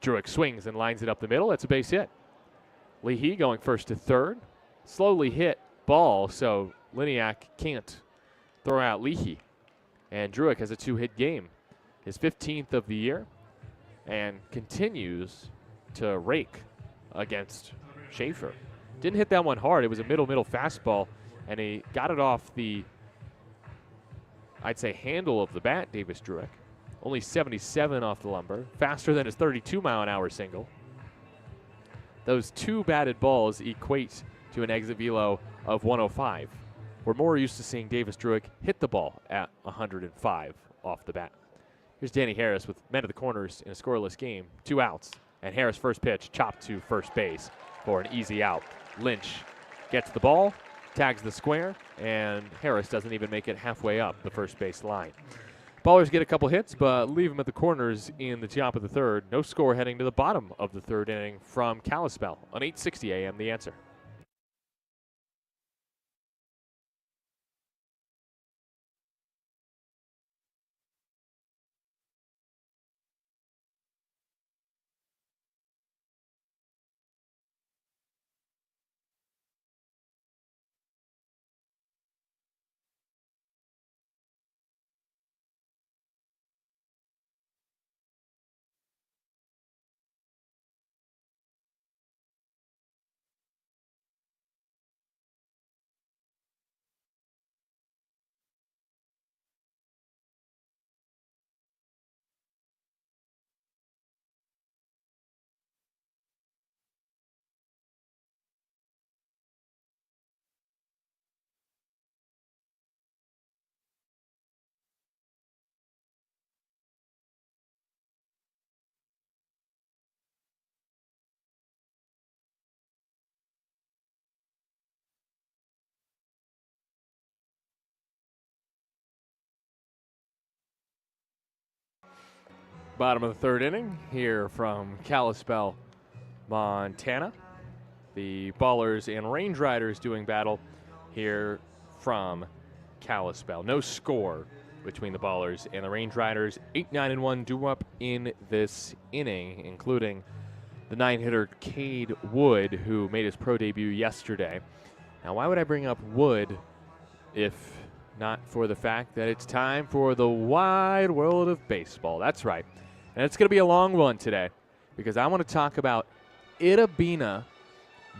Druick swings and lines it up the middle. That's a base hit. Leahy going first to third. Slowly hit ball, so Liniak can't throw out Leahy. And Druick has a 2-hit game, his 15th of the year, and continues to rake against Schaefer. Didn't hit that one hard. It was a middle fastball, and he got it off the, I'd say, handle of the bat, Davis Druick. Only 77 off the lumber, faster than his 32-mile-an-hour single. Those 2 batted balls equate to an exit velo of 105. We're more used to seeing Davis Druick hit the ball at 105 off the bat. Here's Danny Harris with men at the corners in a scoreless game. 2 outs, and Harris' first pitch chopped to first base for an easy out. Lynch gets the ball, tags the square, and Harris doesn't even make it halfway up the first base line. Ballers get a couple hits, but leave them at the corners in the top of the third. No score heading to the bottom of the third inning from Kalispell on 860 AM The Answer. Bottom of the third inning here from Kalispell, Montana. The Ballers and Range Riders doing battle here from Kalispell. No score between the Ballers and the Range Riders. 8-9-1 due up in this inning, including the 9-hitter Cade Wood, who made his pro debut yesterday. Now, why would I bring up Wood if not for the fact that it's time for the wide world of baseball? That's right. And it's going to be a long one today because I want to talk about Itta Bena,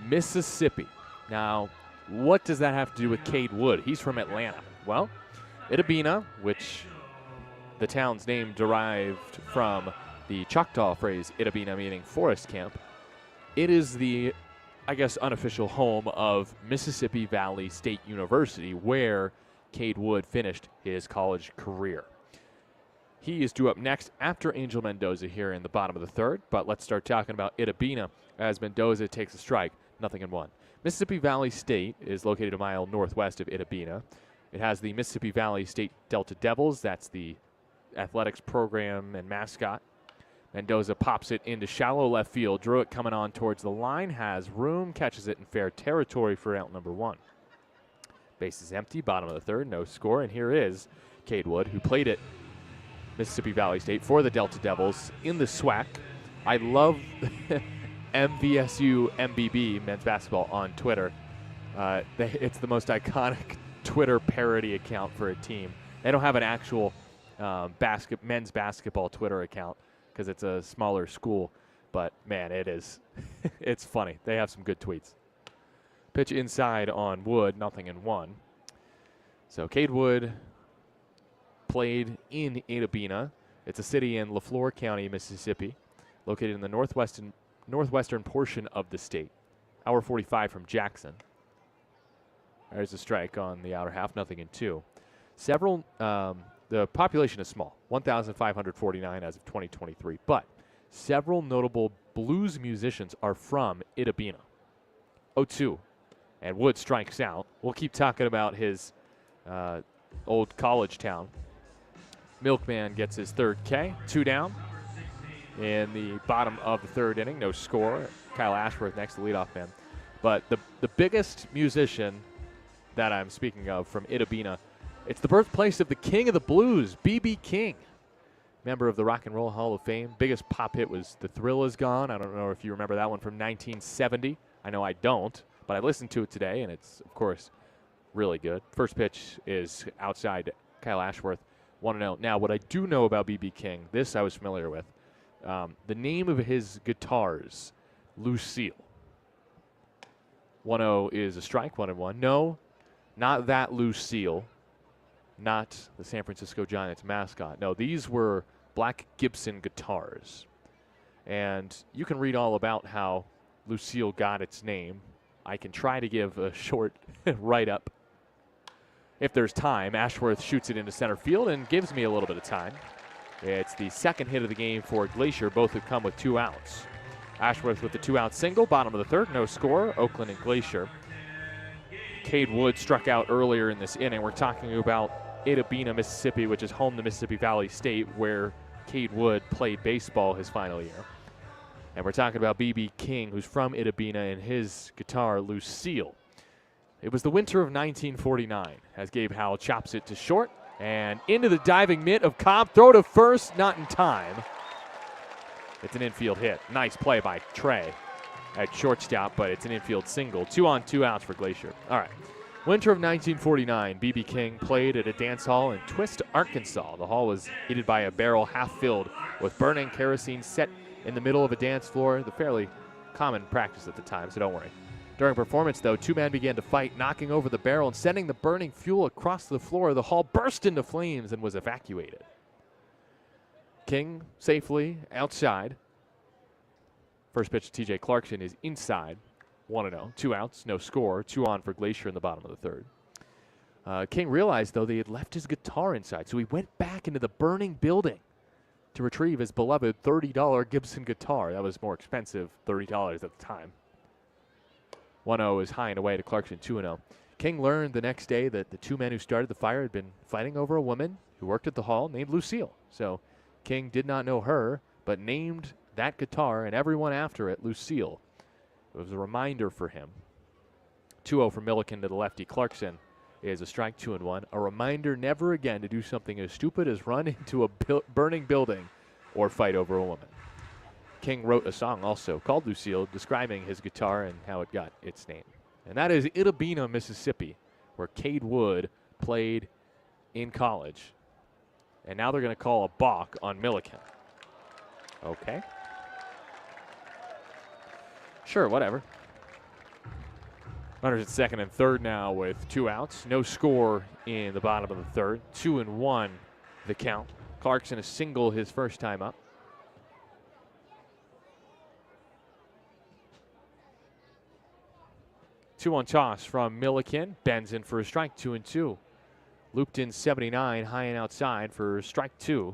Mississippi. Now, what does that have to do with Cade Wood? He's from Atlanta. Well, Itta Bena, which the town's name derived from the Choctaw phrase Itta Bena, meaning forest camp, it is the, I guess, unofficial home of Mississippi Valley State University, where Cade Wood finished his college career. He is due up next after Angel Mendoza here in the bottom of the third, but let's start talking about Itta Bena as Mendoza takes a strike, 0-1. Mississippi Valley State is located a mile northwest of Itta Bena. It has the Mississippi Valley State Delta Devils. That's the athletics program and mascot. Mendoza pops it into shallow left field. Drew it coming on towards the line, has room, catches it in fair territory for out number 1. Base is empty, bottom of the third, no score, and here is Cade Wood, who played at Mississippi Valley State for the Delta Devils in the SWAC. I love MVSU MBB, men's basketball, on Twitter. It's the most iconic Twitter parody account for a team. They don't have an actual men's basketball Twitter account because it's a smaller school, but man, it is. It's funny. They have some good tweets. Pitch inside on Wood, 0-1. So Cade Wood played in Itta Bena. It's a city in LaFleur County, Mississippi, located in the northwestern portion of the state. Hour 45 from Jackson. There's a strike on the outer half, 0-2. The population is small, 1,549 as of 2023, but several notable blues musicians are from Itta Bena. 0-2, and Wood strikes out. We'll keep talking about his old college town. Milkman gets his third K, 2 down in the bottom of the third inning. No score. Kyle Ashworth next, the leadoff man. But the biggest musician that I'm speaking of from Itta Bena, it's the birthplace of the king of the blues, B.B. King, member of the Rock and Roll Hall of Fame. Biggest pop hit was The Thrill Is Gone. I don't know if you remember that one from 1970. I know I don't, but I listened to it today, and it's, of course, really good. First pitch is outside Kyle Ashworth, 1-0. Now, what I do know about B.B. King, this I was familiar with, the name of his guitars, Lucille. 1-0 is a strike, 1-1. No, not that Lucille. Not the San Francisco Giants mascot. No, these were Black Gibson guitars. And you can read all about how Lucille got its name. I can try to give a short write-up if there's time. Ashworth shoots it into center field and gives me a little bit of time. It's the second hit of the game for Glacier. Both have come with 2 outs. Ashworth with the 2-out single, bottom of the third, no score. Oakland and Glacier. Cade Wood struck out earlier in this inning. We're talking about Itta Bena, Mississippi, which is home to Mississippi Valley State, where Cade Wood played baseball his final year. And we're talking about B.B. King, who's from Itta Bena, and his guitar, Lucille. It was the winter of 1949 as Gabe Howell chops it to short and into the diving mitt of Cobb. Throw to first, not in time. It's an infield hit. Nice play by Trey at shortstop, but it's an infield single. 2 on, 2 outs for Glacier. All right. Winter of 1949, B.B. King played at a dance hall in Twist, Arkansas. The hall was heated by a barrel half filled with burning kerosene set in the middle of a dance floor, the fairly common practice at the time, so don't worry. During performance, though, 2 men began to fight, knocking over the barrel and sending the burning fuel across the floor. The hall burst into flames and was evacuated. King safely outside. First pitch to T.J. Clarkson is inside. 1-0, 2 outs, no score, 2 on for Glacier in the bottom of the third. King realized, though, they had left his guitar inside, so he went back into the burning building to retrieve his beloved $30 Gibson guitar. That was more expensive, $30 at the time. 1-0 is high and away to Clarkson, 2-0. King learned the next day that the 2 men who started the fire had been fighting over a woman who worked at the hall named Lucille. So King did not know her, but named that guitar and everyone after it Lucille. It was a reminder for him. 2-0 from Milliken to the lefty. Clarkson is a strike, 2-1. A reminder never again to do something as stupid as run into a burning building or fight over a woman. King wrote a song also called Lucille, describing his guitar and how it got its name. And that is Itta Bena, Mississippi, where Cade Wood played in college. And now they're going to call a balk on Milliken. Okay. Sure, whatever. Runners at second and third now with 2 outs. No score in the bottom of the third. 2-1 the count. Clarkson a single his first time up. 2-1 toss from Milliken. Bends in for a strike, 2-2. Looped in 79, high and outside for strike 2.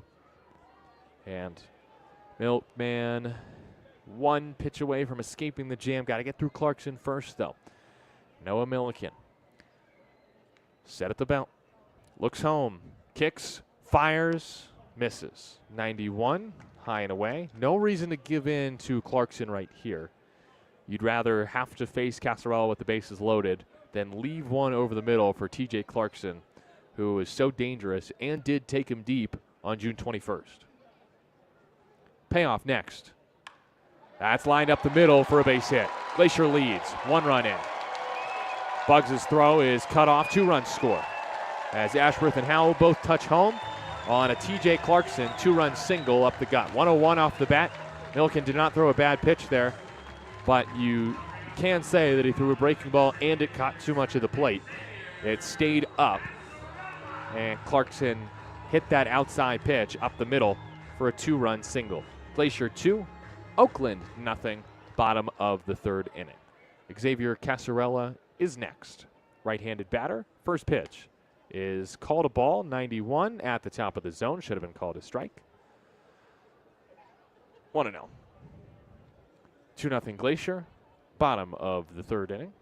And Milkman 1 pitch away from escaping the jam. Got to get through Clarkson first, though. Noah Milliken. Set at the belt. Looks home. Kicks. Fires. Misses. 91. High and away. No reason to give in to Clarkson right here. You'd rather have to face Casarella with the bases loaded than leave one over the middle for TJ Clarkson, who is so dangerous and did take him deep on June 21st. Payoff next. That's lined up the middle for a base hit. Glacier leads. 1 run in. Buggs' throw is cut off. 2-run score. As Ashworth and Howell both touch home on a TJ Clarkson 2-run single up the gut. 101 off the bat. Milliken did not throw a bad pitch there, but you can say that he threw a breaking ball and it caught too much of the plate. It stayed up, and Clarkson hit that outside pitch up the middle for a 2-run single. Glacier 2, Oakland nothing, bottom of the third inning. Xavier Casarella is next. Right-handed batter, first pitch is called a ball, 91 at the top of the zone. Should have been called a strike. 1-0. 2-0 Glacier, bottom of the third inning.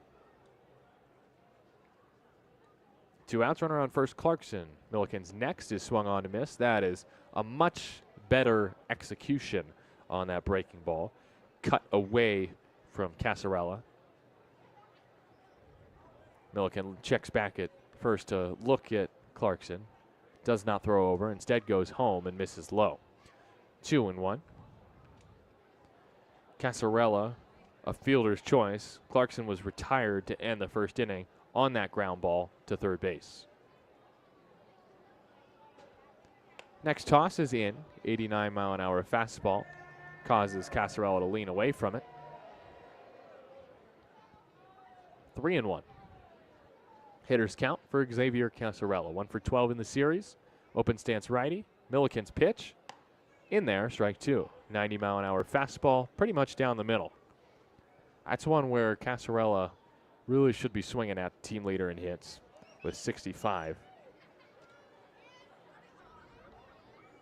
2 outs, runner on first, Clarkson. Milliken's next is swung on to miss. That is a much better execution on that breaking ball. Cut away from Casarella. Milliken checks back at first to look at Clarkson. Does not throw over, instead goes home and misses low. 2-1. Casarella, a fielder's choice. Clarkson was retired to end the first inning on that ground ball to third base. Next toss is in. 89-mile-an-hour fastball causes Casarella to lean away from it. 3-1. Hitters count for Xavier Casarella. 1 for 12 in the series. Open stance righty. Milliken's pitch. In there, strike 2. 90-mile-an-hour fastball, pretty much down the middle. That's one where Casarella really should be swinging at team leader in hits with 65.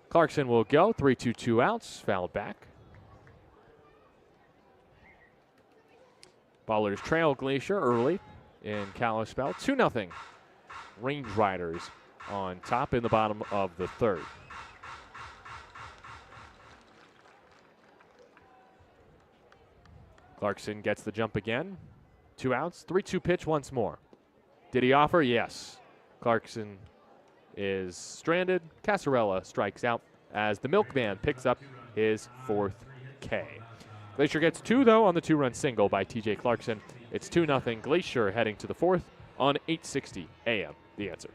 Clarkson will go. 3-2, 2 outs. Fouled back. Ballers trail Glacier early in Kalispell. 2-0. Range Riders on top in the bottom of the third. Clarkson gets the jump again. 2 outs. 3-2 pitch once more. Did he offer? Yes. Clarkson is stranded. Casarella strikes out as the Milkman picks up his 4th K. Glacier gets 2, though, on the 2-run single by TJ Clarkson. It's 2-0 Glacier heading to the 4th on 8:60 a.m. The Answer.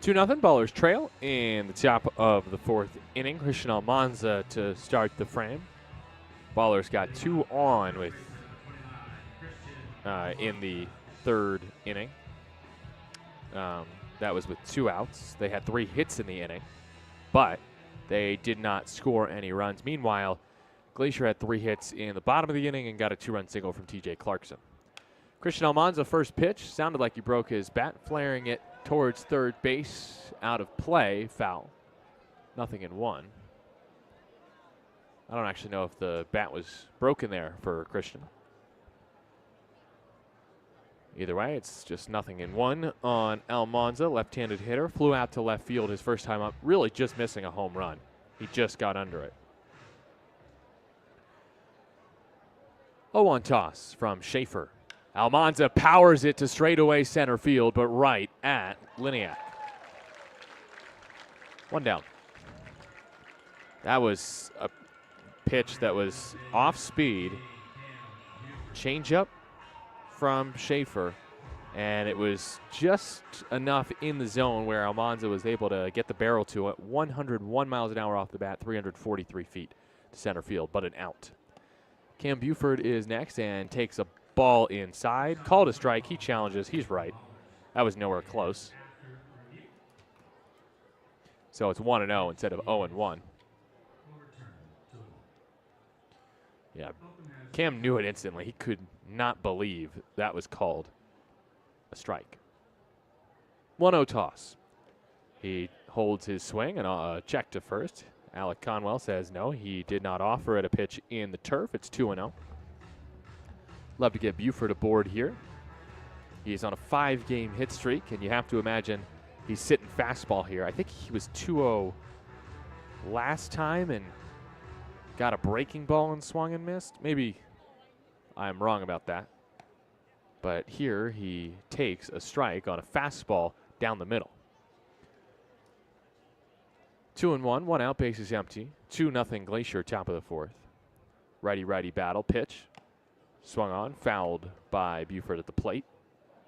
2-0, Ballers trail in the top of the fourth inning. Christian Almanza to start the frame. Ballers got 2 on with in the third inning. That was with 2 outs. They had 3 hits in the inning, but they did not score any runs. Meanwhile, Glacier had 3 hits in the bottom of the inning and got a 2-run single from T.J. Clarkson. Christian Almanza, first pitch, sounded like he broke his bat, flaring it towards third base, out of play, foul. 0-1. I don't actually know if the bat was broken there for Christian. Either way, it's just 0-1 on Almanza, left-handed hitter. Flew out to left field his first time up, really just missing a home run. He just got under it. 0-1 toss from Schaefer. Almanza powers it to straightaway center field, but right at Liniak. 1 down. That was a pitch that was off speed. Changeup from Schaefer, and it was just enough in the zone where Almanza was able to get the barrel to it. 101 miles an hour off the bat, 343 feet to center field, but an out. Cam Buford is next and takes a ball inside. Called a strike. He challenges. He's right. That was nowhere close. So it's 1-0 instead of 0-1. Yeah, Cam knew it instantly. He could not believe that was called a strike. 1-0 toss. He holds his swing and a check to first. Alec Conwell says no, he did not offer at a pitch in the turf. It's 2-0. Love to get Buford aboard here. He's on a 5-game hit streak, and you have to imagine he's sitting fastball here. I think he was 2-0 last time and got a breaking ball and swung and missed. Maybe I'm wrong about that. But here he takes a strike on a fastball down the middle. 2-1, 1 out, bases empty. 2-0 Glacier, top of the fourth. Righty-righty battle, pitch. Swung on, fouled by Buford at the plate.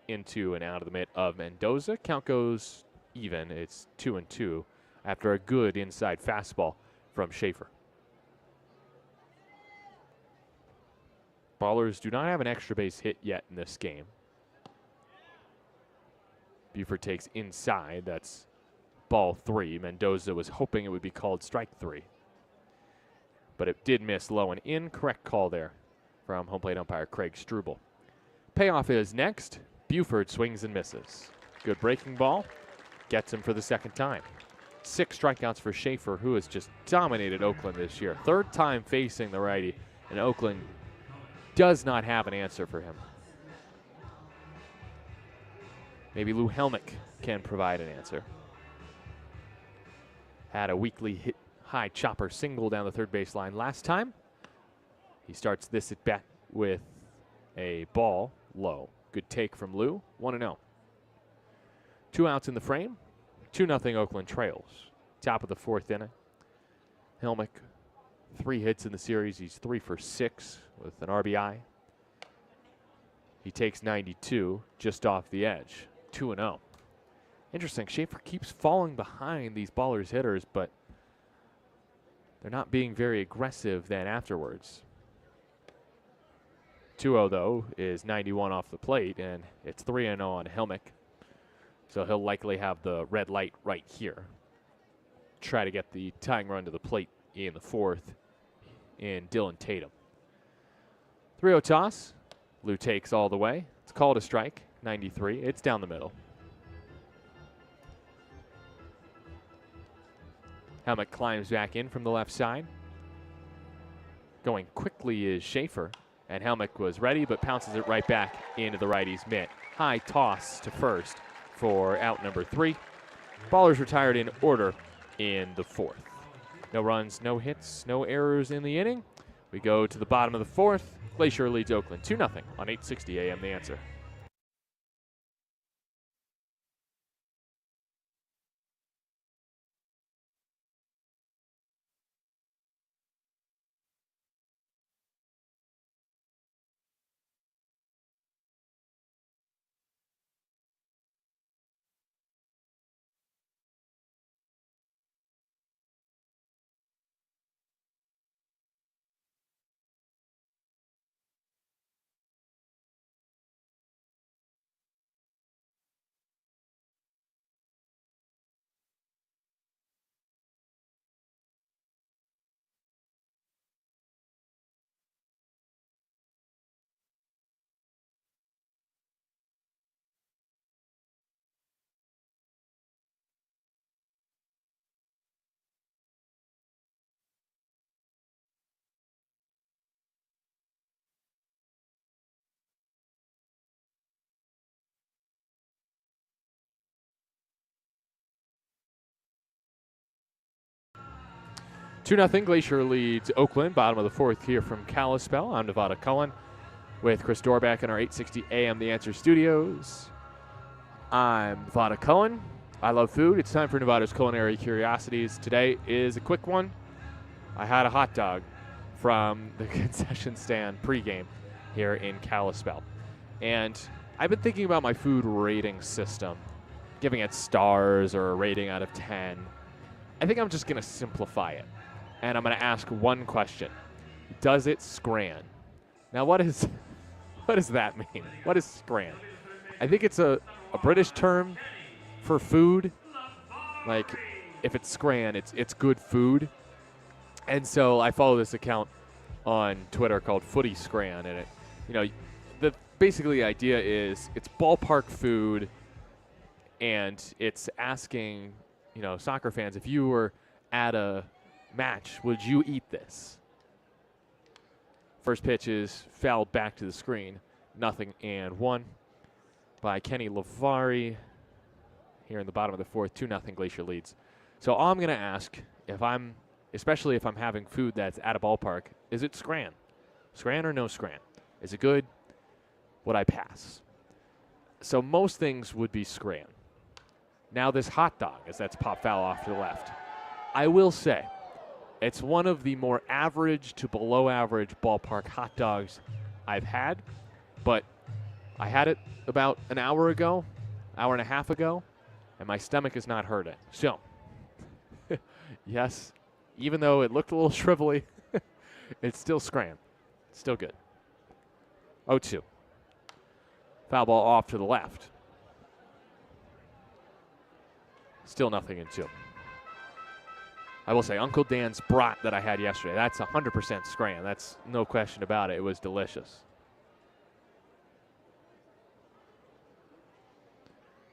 Into and out of the mitt of Mendoza. Count goes even. It's 2-2 after a good inside fastball from Schaefer. Ballers do not have an extra base hit yet in this game. Buford takes inside. That's ball 3. Mendoza was hoping it would be called strike 3. But it did miss low and in. Correct call there from home plate umpire Craig Struble. Payoff is next. Buford swings and misses. Good breaking ball. Gets him for the second time. 6 strikeouts for Schaefer, who has just dominated Oakland this year. 3rd time facing the righty, and Oakland does not have an answer for him. Maybe Lou Helmick can provide an answer. Had a weekly hit high chopper single down the third baseline last time. He starts this at bat with a ball low. Good take from Lou. 1-0. 2 outs in the frame. 2-0 Oakland trails. Top of the fourth inning. Helmick, 3 hits in the series. He's 3 for 6 with an RBI. He takes 92 just off the edge. 2-0. Interesting. Schaefer keeps falling behind these Ballers hitters, but they're not being very aggressive then afterwards. 2-0, though, is 91 off the plate, and it's 3-0 on Helmick. So he'll likely have the red light right here. Try to get the tying run to the plate in the fourth in Dylan Tatum. 3-0 toss. Lou takes all the way. It's called a strike. 93. It's down the middle. Helmick climbs back in from the left side. Going quickly is Schaefer. And Helmick was ready, but pounces it right back into the righty's mitt. High toss to first for out number 3. Ballers retired in order in the fourth. No runs, no hits, no errors in the inning. We go to the bottom of the fourth. Glacier leads Oakland 2-0 on 860 AM The Answer. 2-0 Glacier leads Oakland, bottom of the fourth here from Kalispell. I'm Nevada Cullen with Chris Dorback in our 860 AM The Answer studios. I'm Nevada Cullen. I love food. It's time for Nevada's Culinary Curiosities. Today is a quick one. I had a hot dog from the concession stand pregame here in Kalispell. And I've been thinking about my food rating system, giving it stars or a rating out of 10. I think I'm just going to simplify it. And I'm going to ask one question. Does it scran? Now, what does that mean? What is scran? I think it's a British term for food. Like, if it's scran, it's good food. And so I follow this account on Twitter called Footy Scran. And basically the idea is it's ballpark food, and it's asking, soccer fans, if you were at a match, would you eat this? First pitch is fouled back to the screen. 0-1 by Kenny Lavari here in the bottom of the fourth. 2-0 Glacier leads. So all I'm going to ask, especially if I'm having food that's at a ballpark, is it scran? Scran or no scran? Is it good? Would I pass? So most things would be scran. Now this hot dog, as that's pop foul off to the left, I will say it's one of the more average to below average ballpark hot dogs I've had, but I had it about an hour and a half ago, and my stomach has not hurt it. So, yes, even though it looked a little shrivelly, it's still scran. It's still good. 0-2. Foul ball off to the left. Still 0-2. I will say, Uncle Dan's brat that I had yesterday, that's 100% scran. That's no question about it. It was delicious.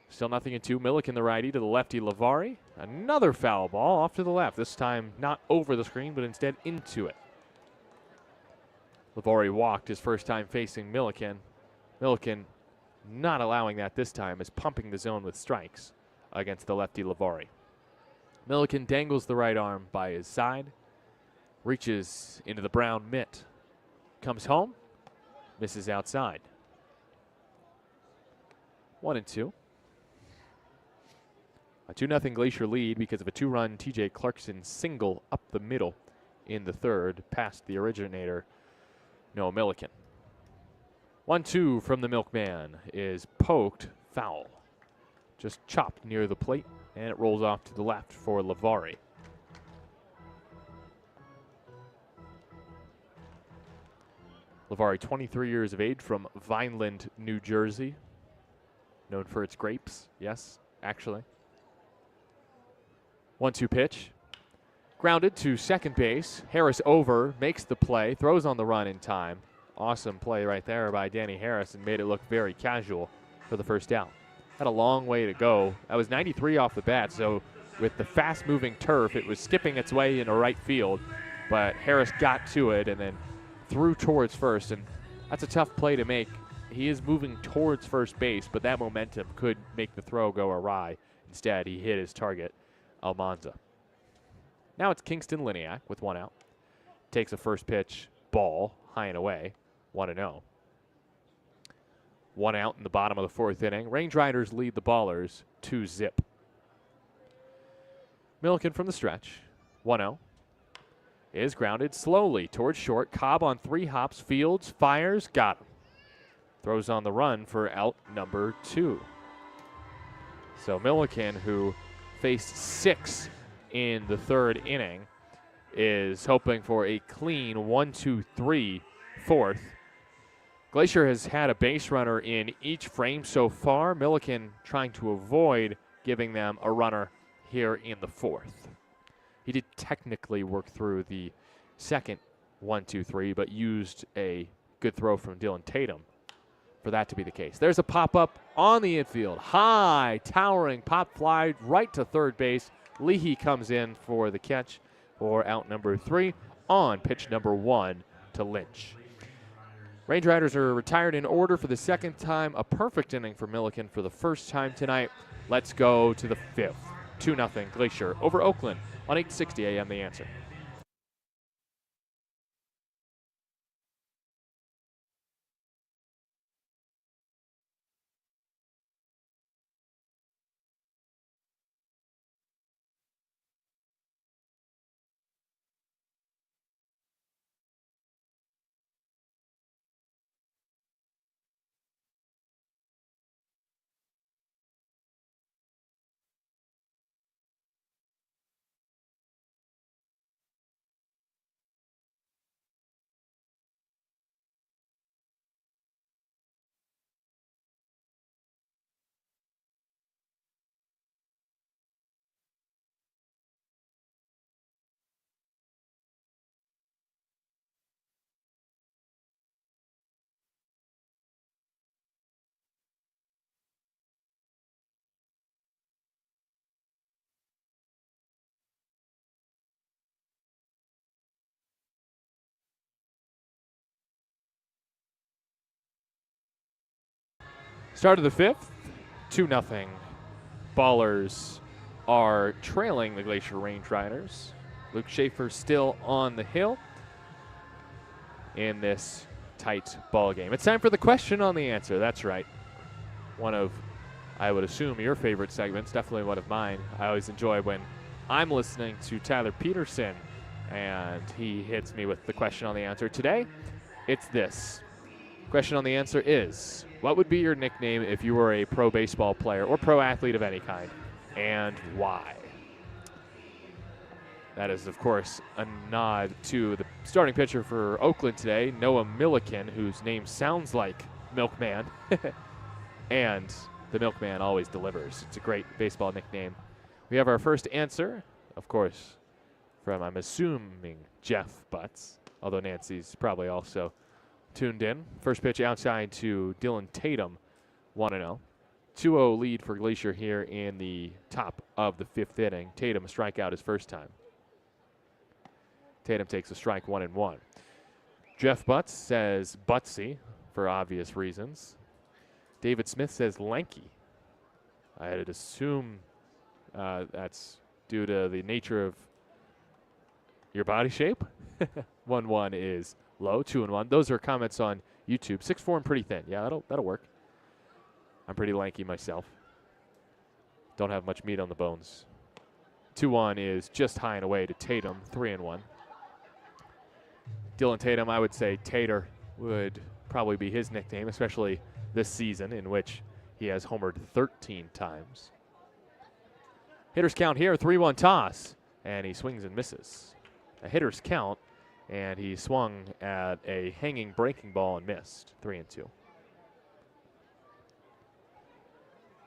Still 0-2. Milliken, the righty, to the lefty, Lavari. Another foul ball off to the left. This time not over the screen, but instead into it. Lavari walked his first time facing Milliken. Milliken not allowing that this time, is pumping the zone with strikes against the lefty Lavari. Milliken dangles the right arm by his side, reaches into the brown mitt, comes home, misses outside. 1-2. A 2-0 Glacier lead because of a two-run TJ Clarkson single up the middle in the third, past the originator, Noah Milliken. 1-2 from the Milkman is poked foul. Just chopped near the plate, and it rolls off to the left for Lavari. Lavari, 23 years of age, from Vineland, New Jersey. Known for its grapes. Yes, actually. 1-2 pitch. Grounded to second base. Harris over, makes the play, throws on the run in time. Awesome play right there by Danny Harris, and made it look very casual for the first down. Had a long way to go. That was 93 off the bat, so with the fast-moving turf, it was skipping its way into right field, but Harris got to it and then threw towards first, and that's a tough play to make. He is moving towards first base, but that momentum could make the throw go awry. Instead, he hit his target, Almanza. Now it's Kingston Liniak with one out. Takes a first pitch ball, high and away, 1-0. One out in the bottom of the fourth inning. Range Riders lead the Ballers 2-0. Milliken from the stretch, 1-0. Is grounded slowly towards short. Cobb on 3 hops. Fields fires, got him. Throws on the run for out number 2. So Milliken, who faced 6 in the third inning, is hoping for a clean 1-2-3 fourth. Glacier has had a base runner in each frame so far. Milliken trying to avoid giving them a runner here in the fourth. He did technically work through the second 1-2-3, but used a good throw from Dylan Tatum for that to be the case. There's a pop-up on the infield. High, towering pop fly right to third base. Leahy comes in for the catch for out number 3 on pitch number 1 to Lynch. Range Riders are retired in order for the second time. A perfect inning for Milliken for the first time tonight. Let's go to the 5th. 2-0 Glacier over Oakland on 860 AM The Answer. Start of the fifth, 2-0. Ballers are trailing the Glacier Range Riders. Luke Schaefer still on the hill in this tight ball game. It's time for the question on the answer. That's right. One of, I would assume, your favorite segments, definitely one of mine. I always enjoy when I'm listening to Tyler Peterson and he hits me with the question on the answer. Today, it's this. Question on the answer is, what would be your nickname if you were a pro baseball player or pro athlete of any kind, and why? That is, of course, a nod to the starting pitcher for Oakland today, Noah Milliken, whose name sounds like Milkman. And the Milkman always delivers. It's a great baseball nickname. We have our first answer, of course, from, I'm assuming, Jeff Butts, although Nancy's probably also tuned in. First pitch outside to Dylan Tatum, 1-0. 2-0 lead for Glacier here in the top of the fifth inning. Tatum a strikeout his first time. Tatum takes a strike, 1-1. Jeff Butts says Butsy for obvious reasons. David Smith says lanky. I'd assume that's due to the nature of your body shape. 1-1 is low, 2-1. Those are comments on YouTube. 6'4" and pretty thin. Yeah, that'll work. I'm pretty lanky myself. Don't have much meat on the bones. 2-1 is just high and away to Tatum, 3-1. Dylan Tatum, I would say Tater would probably be his nickname, especially this season in which he has homered 13 times. Hitters count here, 3-1 toss, and he swings and misses. A hitter's count, and he swung at a hanging breaking ball and missed, 3-2.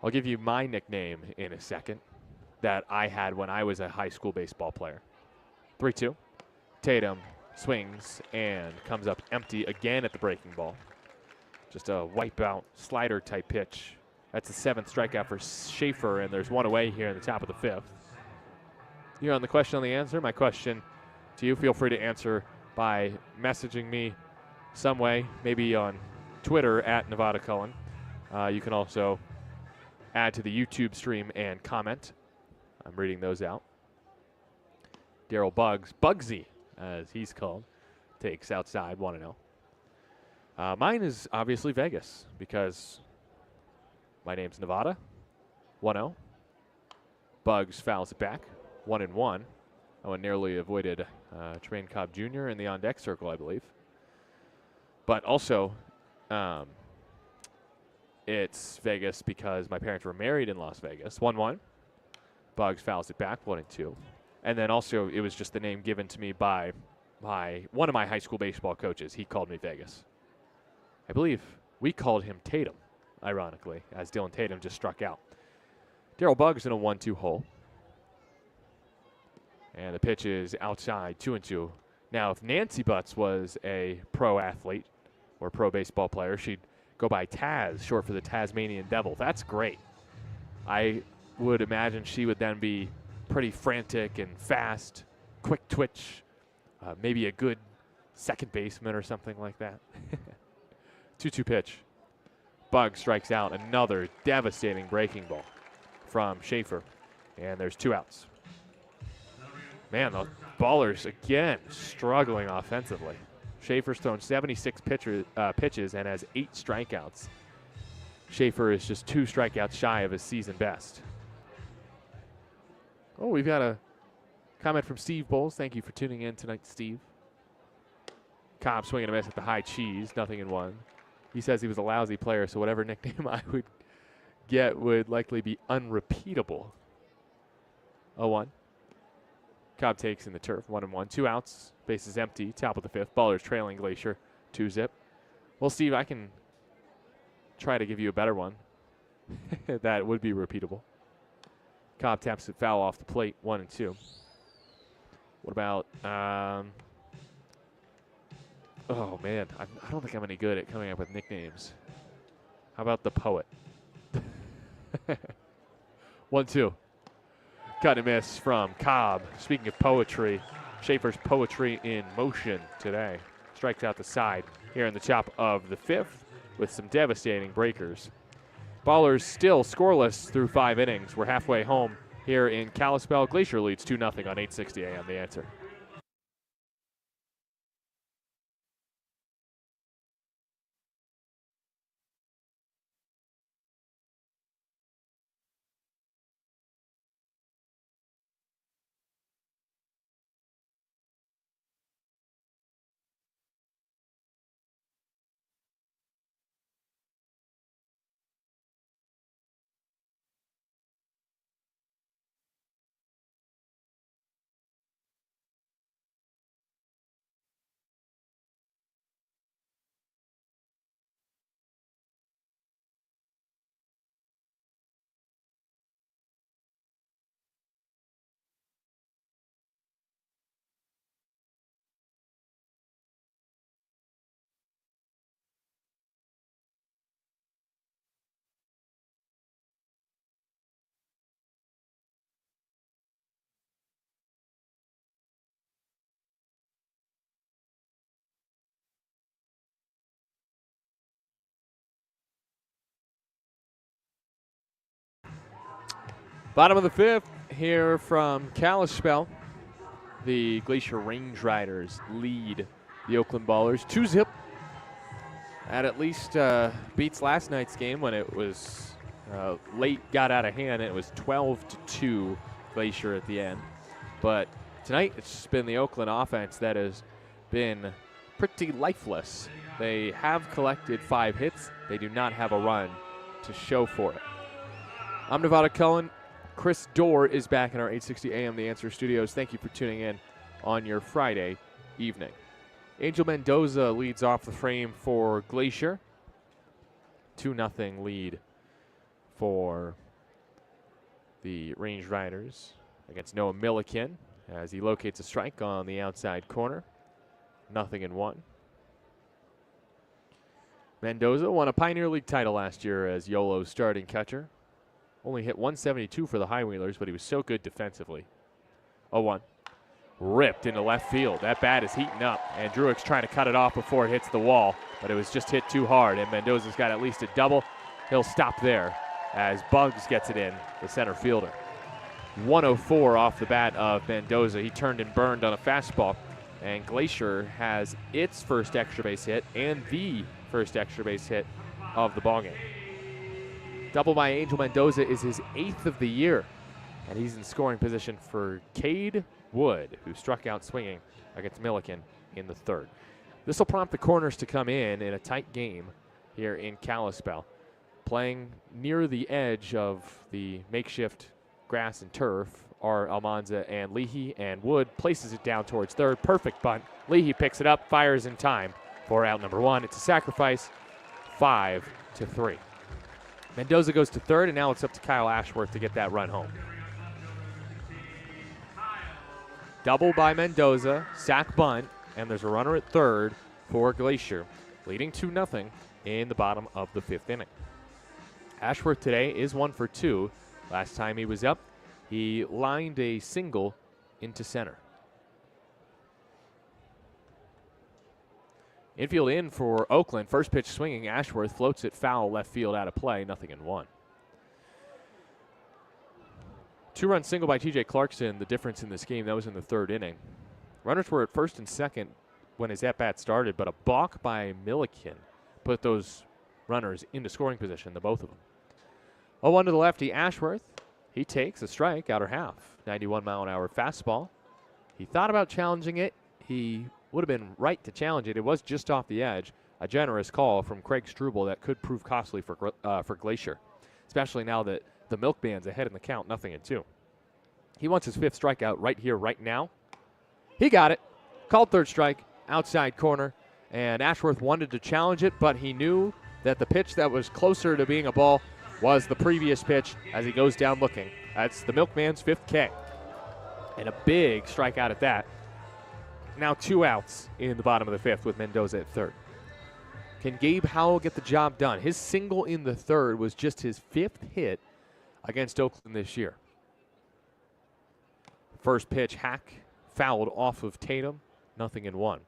I'll give you my nickname in a second that I had when I was a high school baseball player. 3-2. Tatum swings and comes up empty again at the breaking ball. Just a wipeout slider type pitch. That's the seventh strikeout for Schaefer, and there's one away here in the top of the fifth. You're on the question on the answer. My question to you, feel free to answer by messaging me some way, maybe on Twitter at Nevada Cullen. You can also add to the YouTube stream and comment. I'm reading those out. Daryl Bugsy, as he's called, takes outside, 1-0. Mine is obviously Vegas because my name's Nevada, 1-0. Bugs fouls it back, 1-1. That one nearly avoided Tremaine Cobb Jr. in the on-deck circle, I believe. But also, it's Vegas because my parents were married in Las Vegas, 1-1. Bugs fouls it back, 1-2. And then also, it was just the name given to me by one of my high school baseball coaches. He called me Vegas. I believe we called him Tatum, ironically, as Dylan Tatum just struck out. Daryl Bugs in a 1-2 hole. And the pitch is outside, 2-2. Now, if Nancy Butts was a pro athlete or pro baseball player, she'd go by Taz, short for the Tasmanian Devil. That's great. I would imagine she would then be pretty frantic and fast, quick twitch, maybe a good second baseman or something like that. 2-2 pitch. Bug strikes out. Another devastating breaking ball from Schaefer. And there's 2 outs. Man, the Ballers again struggling offensively. Schaefer's thrown 76 pitches and has 8 strikeouts. Schaefer is just 2 strikeouts shy of his season best. Oh, we've got a comment from Steve Bowles. Thank you for tuning in tonight, Steve. Cobb swinging a miss at the high cheese, 0-1. He says he was a lousy player, so whatever nickname I would get would likely be unrepeatable. 0-1. Cobb takes in the turf, 1-1. 2 outs, bases empty, top of the fifth. Ballers trailing Glacier, 2-0. Well, Steve, I can try to give you a better one that would be repeatable. Cobb taps it foul off the plate, 1-2. What about, oh man, I don't think I'm any good at coming up with nicknames. How about the Poet? 1-2. Cut and miss from Cobb. Speaking of poetry, Schaefer's poetry in motion today. Strikes out the side here in the top of the fifth with some devastating breakers. Ballers still scoreless through 5 innings. We're halfway home here in Kalispell. Glacier leads 2-0 on 860 AM. The Answer. Bottom of the 5th here from Kalispell. The Glacier Range Riders lead the Oakland Ballers 2-0. That at least beats last night's game when it was late, got out of hand. It was 12-2 Glacier at the end. But tonight it's just been the Oakland offense that has been pretty lifeless. They have collected 5 hits. They do not have a run to show for it. I'm Nevada Cullen. Chris Dorr is back in our 860 AM The Answer studios. Thank you for tuning in on your Friday evening. Angel Mendoza leads off the frame for Glacier. 2-0 lead for the Range Riders against Noah Milliken as he locates a strike on the outside corner. 0-1. Mendoza won a Pioneer League title last year as YOLO's starting catcher. Only hit 172 for the High Wheelers, but he was so good defensively. 0-1. Ripped into left field. That bat is heating up, and Druick's trying to cut it off before it hits the wall, but it was just hit too hard, and Mendoza's got at least a double. He'll stop there as Bugs gets it in, the center fielder. 104 off the bat of Mendoza. He turned and burned on a fastball, and Glacier has its first extra base hit and the first extra base hit of the ballgame. Double by Angel Mendoza is his 8th of the year, and he's in scoring position for Cade Wood, who struck out swinging against Milliken in the 3rd. This will prompt the corners to come in a tight game here in Kalispell. Playing near the edge of the makeshift grass and turf are Almanza and Leahy, and Wood places it down towards 3rd. Perfect bunt. Leahy picks it up, fires in time for out number 1. It's a sacrifice, 5-3. Mendoza goes to 3rd, and now it's up to Kyle Ashworth to get that run home. Double by Mendoza, sac bunt, and there's a runner at 3rd for Glacier, leading 2-0 in the bottom of the 5th inning. Ashworth today is 1 for 2. Last time he was up, he lined a single into center. Infield in for Oakland. First pitch swinging. Ashworth floats it foul left field out of play. 0-1. 2-run single by TJ Clarkson. The difference in this game. That was in the 3rd inning. Runners were at 1st and 2nd when his at-bat started, but a balk by Milliken put those runners into scoring position, the both of them. 0-1 to the lefty. Ashworth. He takes a strike, outer half. 91-mile-an-hour fastball. He thought about challenging it. He would have been right to challenge it. It was just off the edge. A generous call from Craig Struble that could prove costly for Glacier, especially now that the Milkman's ahead in the count, 0-2. He wants his 5th strikeout right here, right now. He got it. Called 3rd strike, outside corner, and Ashworth wanted to challenge it, but he knew that the pitch that was closer to being a ball was the previous pitch as he goes down looking. That's the Milkman's 5th K. And a big strikeout at that. Now 2 outs in the bottom of the 5th with Mendoza at 3rd. Can Gabe Howell get the job done? His single in the 3rd was just his 5th hit against Oakland this year. First pitch, hack, fouled off of Tatum, 0-1.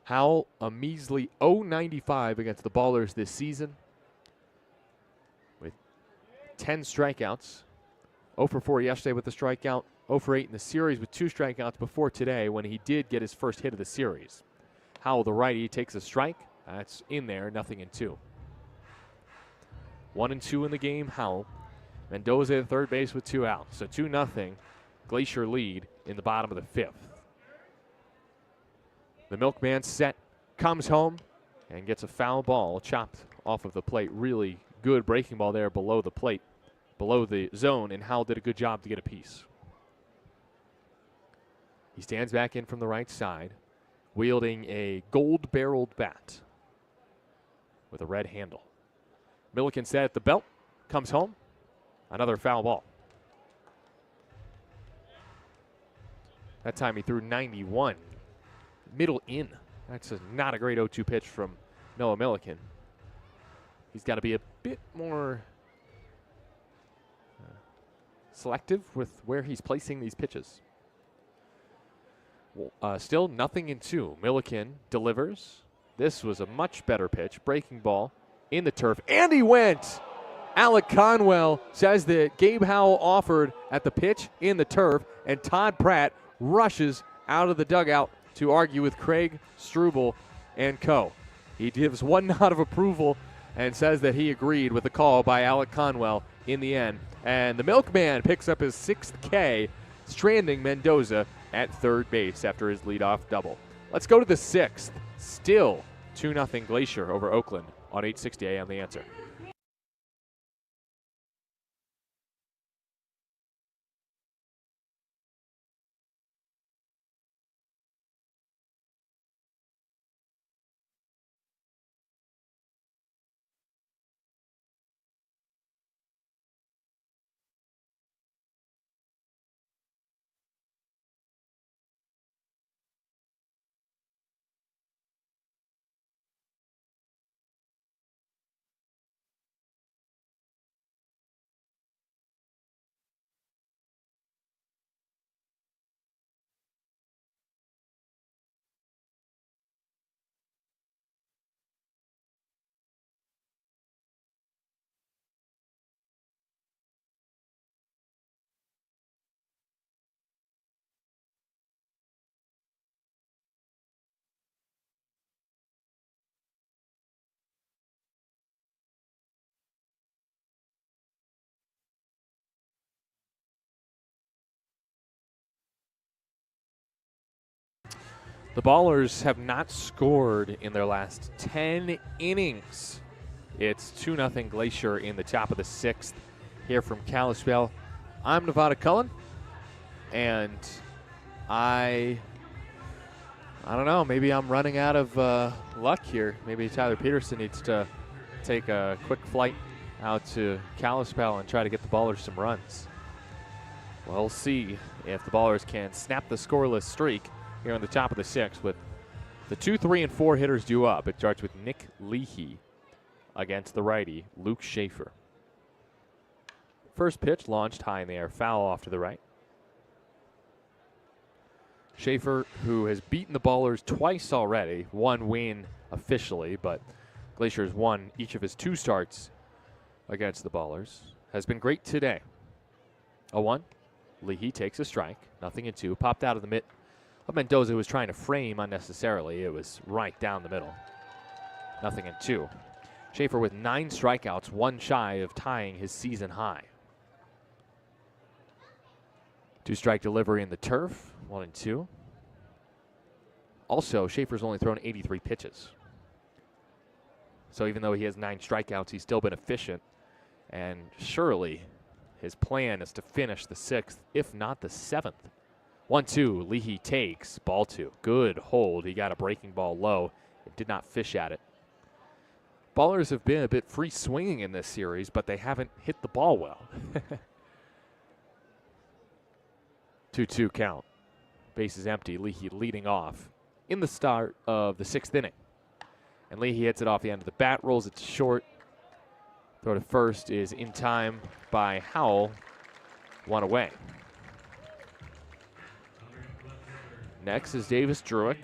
Howell, a measly .095 against the Ballers this season with 10 strikeouts. 0 for 4 yesterday with the strikeout. 0 for 8 in the series with 2 strikeouts before today when he did get his first hit of the series. Howell, the righty, takes a strike. That's in there, 0-2. 1-2 in the game, Howell. Mendoza at third base with 2 outs. So 2-0, Glacier lead in the bottom of the 5th. The milkman set, comes home, and gets a foul ball chopped off of the plate. Really good breaking ball there below the plate, below the zone, and Howell did a good job to get a piece. He stands back in from the right side, wielding a gold-barreled bat with a red handle. Milliken set at the belt, comes home, another foul ball. That time he threw 91, middle in. That's not a great 0-2 pitch from Noah Milliken. He's got to be a bit more selective with where he's placing these pitches. Still 0-2. Milliken delivers. This was a much better pitch. Breaking ball in the turf. And he went! Alec Conwell says that Gabe Howell offered at the pitch in the turf, and Todd Pratt rushes out of the dugout to argue with Craig Struble and co. He gives one nod of approval and says that he agreed with the call by Alec Conwell in the end. And the milkman picks up his 6th K, stranding Mendoza at third base after his leadoff double. Let's go to the 6th. Still 2-0 Glacier over Oakland on 860 AM The Answer. The Ballers have not scored in their last 10 innings. It's 2-0 Glacier in the top of the 6th here from Kalispell. I'm Nevada Cullen, and I don't know, maybe I'm running out of luck here. Maybe Tyler Peterson needs to take a quick flight out to Kalispell and try to get the Ballers some runs. We'll see if the Ballers can snap the scoreless streak here on the top of the 6th with the 2, 3, and 4 hitters due up. It starts with Nick Leahy against the righty, Luke Schaefer. First pitch launched high in the air, foul off to the right. Schaefer, who has beaten the Ballers twice already, one win officially, but Glacier's won each of his 2 starts against the Ballers, has been great today. 0-1. Leahy takes a strike, 0-2. Popped out of the mitt of Mendoza, who was trying to frame unnecessarily. It was right down the middle. 0-2. Schaefer with 9 strikeouts, 1 shy of tying his season high. 2-strike delivery in the turf, 1-2. Also, Schaefer's only thrown 83 pitches. So even though he has 9 strikeouts, he's still been efficient. And surely his plan is to finish the 6th, if not the 7th. 1-2, Leahy takes, ball 2. Good hold. He got a breaking ball low. It did not fish at it. Ballers have been a bit free swinging in this series, but they haven't hit the ball well. 2-2 count. Base is empty. Leahy leading off in the start of the 6th inning. And Leahy hits it off the end of the bat, rolls it to short. Throw to first is in time by Howell. 1 away. Next is Davis Druick.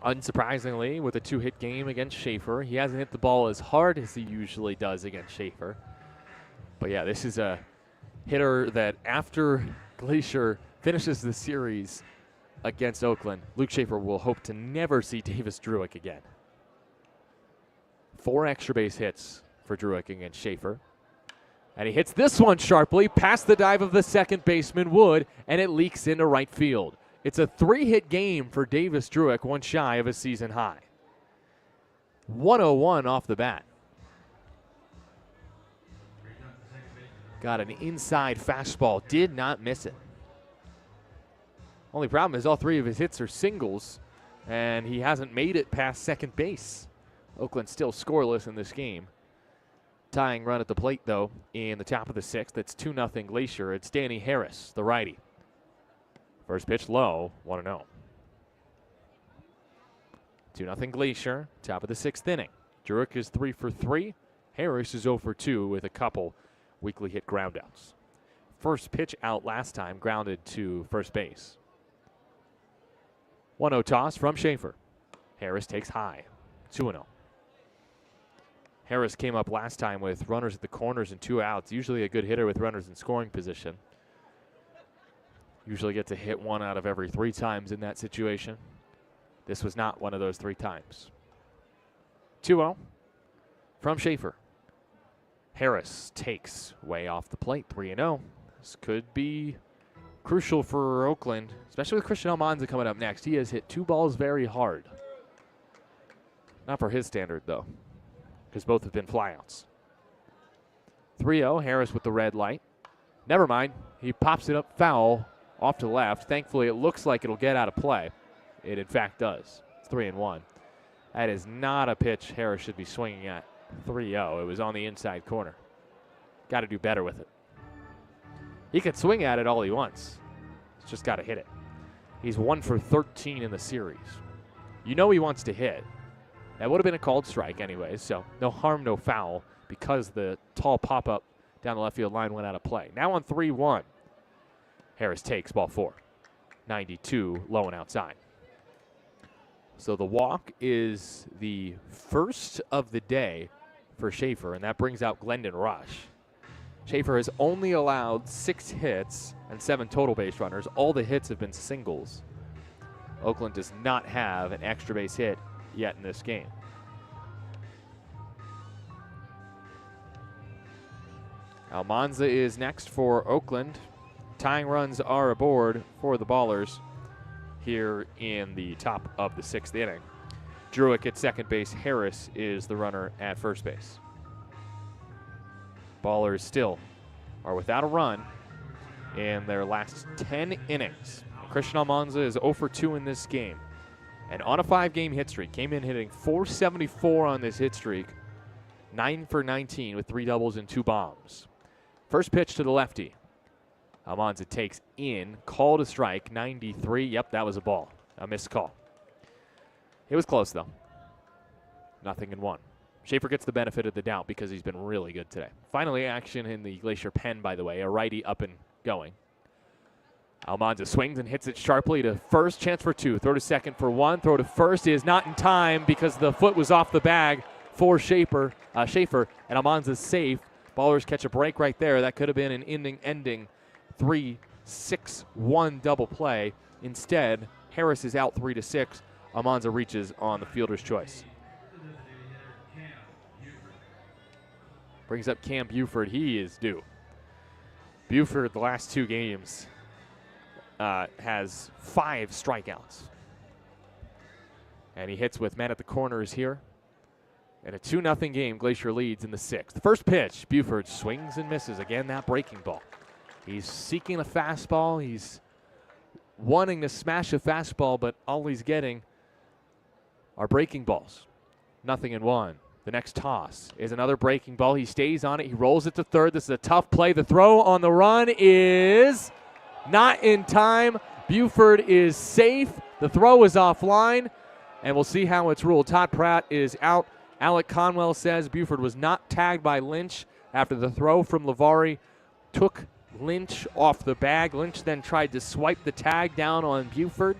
Unsurprisingly, with a 2-hit game against Schaefer. He hasn't hit the ball as hard as he usually does against Schaefer. But yeah, this is a hitter that after Glacier finishes the series against Oakland, Luke Schaefer will hope to never see Davis Druick again. 4 extra base hits for Druick against Schaefer. And he hits this one sharply past the dive of the second baseman Wood, and it leaks into right field. It's a 3-hit game for Davis Druick, one shy of a season high. 101 off the bat. Got an inside fastball, did not miss it. Only problem is all 3 of his hits are singles, and he hasn't made it past second base. Oakland still scoreless in this game. Tying run at the plate, though, in the top of the 6th. It's 2-0 Glacier. It's Danny Harris, the righty. First pitch low, 1-0. 2-0 Glacier, top of the 6th inning. Druick is 3 for 3. Harris is 0 for 2 with a couple weekly hit groundouts. First pitch out last time, grounded to first base. 1-0 toss from Schaefer. Harris takes high, 2-0. Harris came up last time with runners at the corners and 2 outs. Usually a good hitter with runners in scoring position. Usually gets a hit 1 out of every 3 times in that situation. This was not one of those 3 times. 2-0 from Schaefer. Harris takes way off the plate, 3-0. This could be crucial for Oakland, especially with Christian Almanza coming up next. He has hit 2 balls very hard. Not for his standard, though, because both have been flyouts. 3-0, Harris with the red light. Never mind, he pops it up foul off to the left. Thankfully, it looks like it'll get out of play. It, in fact, does. It's 3-1. That is not a pitch Harris should be swinging at. 3-0. It was on the inside corner. Got to do better with it. He can swing at it all he wants. He's just got to hit it. He's 1 for 13 in the series. You know he wants to hit. That would have been a called strike anyways, so no harm, no foul, because the tall pop-up down the left field line went out of play. Now on 3-1. Harris takes ball 4. 92, low and outside. So the walk is the first of the day for Schaefer, and that brings out Glendon Rush. Schaefer has only allowed 6 hits and 7 total base runners. All the hits have been singles. Oakland does not have an extra base hit yet in this game. Almanza is next for Oakland. Tying runs are aboard for the Ballers here in the top of the 6th inning. Druick at second base. Harris is the runner at first base. Ballers still are without a run in their last 10 innings. Christian Almanza is 0 for 2 in this game. And on a 5-game hit streak, came in hitting .474 on this hit streak, 9 for 19 with 3 doubles and 2 bombs. First pitch to the lefty. Almanza takes in, call to strike, 93. Yep, that was a ball, a missed call. It was close, though. 0-1. Schaefer gets the benefit of the doubt because he's been really good today. Finally, action in the Glacier pen, by the way, a righty up and going. Almanza swings and hits it sharply to first, chance for 2. Throw to second for 1, throw to first is not in time because the foot was off the bag for Schaefer, and Almanza's safe. Ballers catch a break right there. That could have been an ending 3-6-1 double play. Instead, Harris is out 3-6. Almanza reaches on the fielder's choice. Brings up Cam Buford. He is due. Buford, the last 2 games, has 5 strikeouts. And he hits with men at the corners here. In a 2-0 game, Glacier leads in the 6th. The first pitch, Buford swings and misses. Again, that breaking ball. He's seeking a fastball. He's wanting to smash a fastball, but all he's getting are breaking balls. 0-1. The next toss is another breaking ball. He stays on it. He rolls it to third. This is a tough play. The throw on the run is not in time. Buford is safe. The throw is offline, and we'll see how it's ruled. Todd Pratt is out. Alec Conwell says Buford was not tagged by Lynch after the throw from Lavari took Lynch off the bag. Lynch then tried to swipe the tag down on Buford,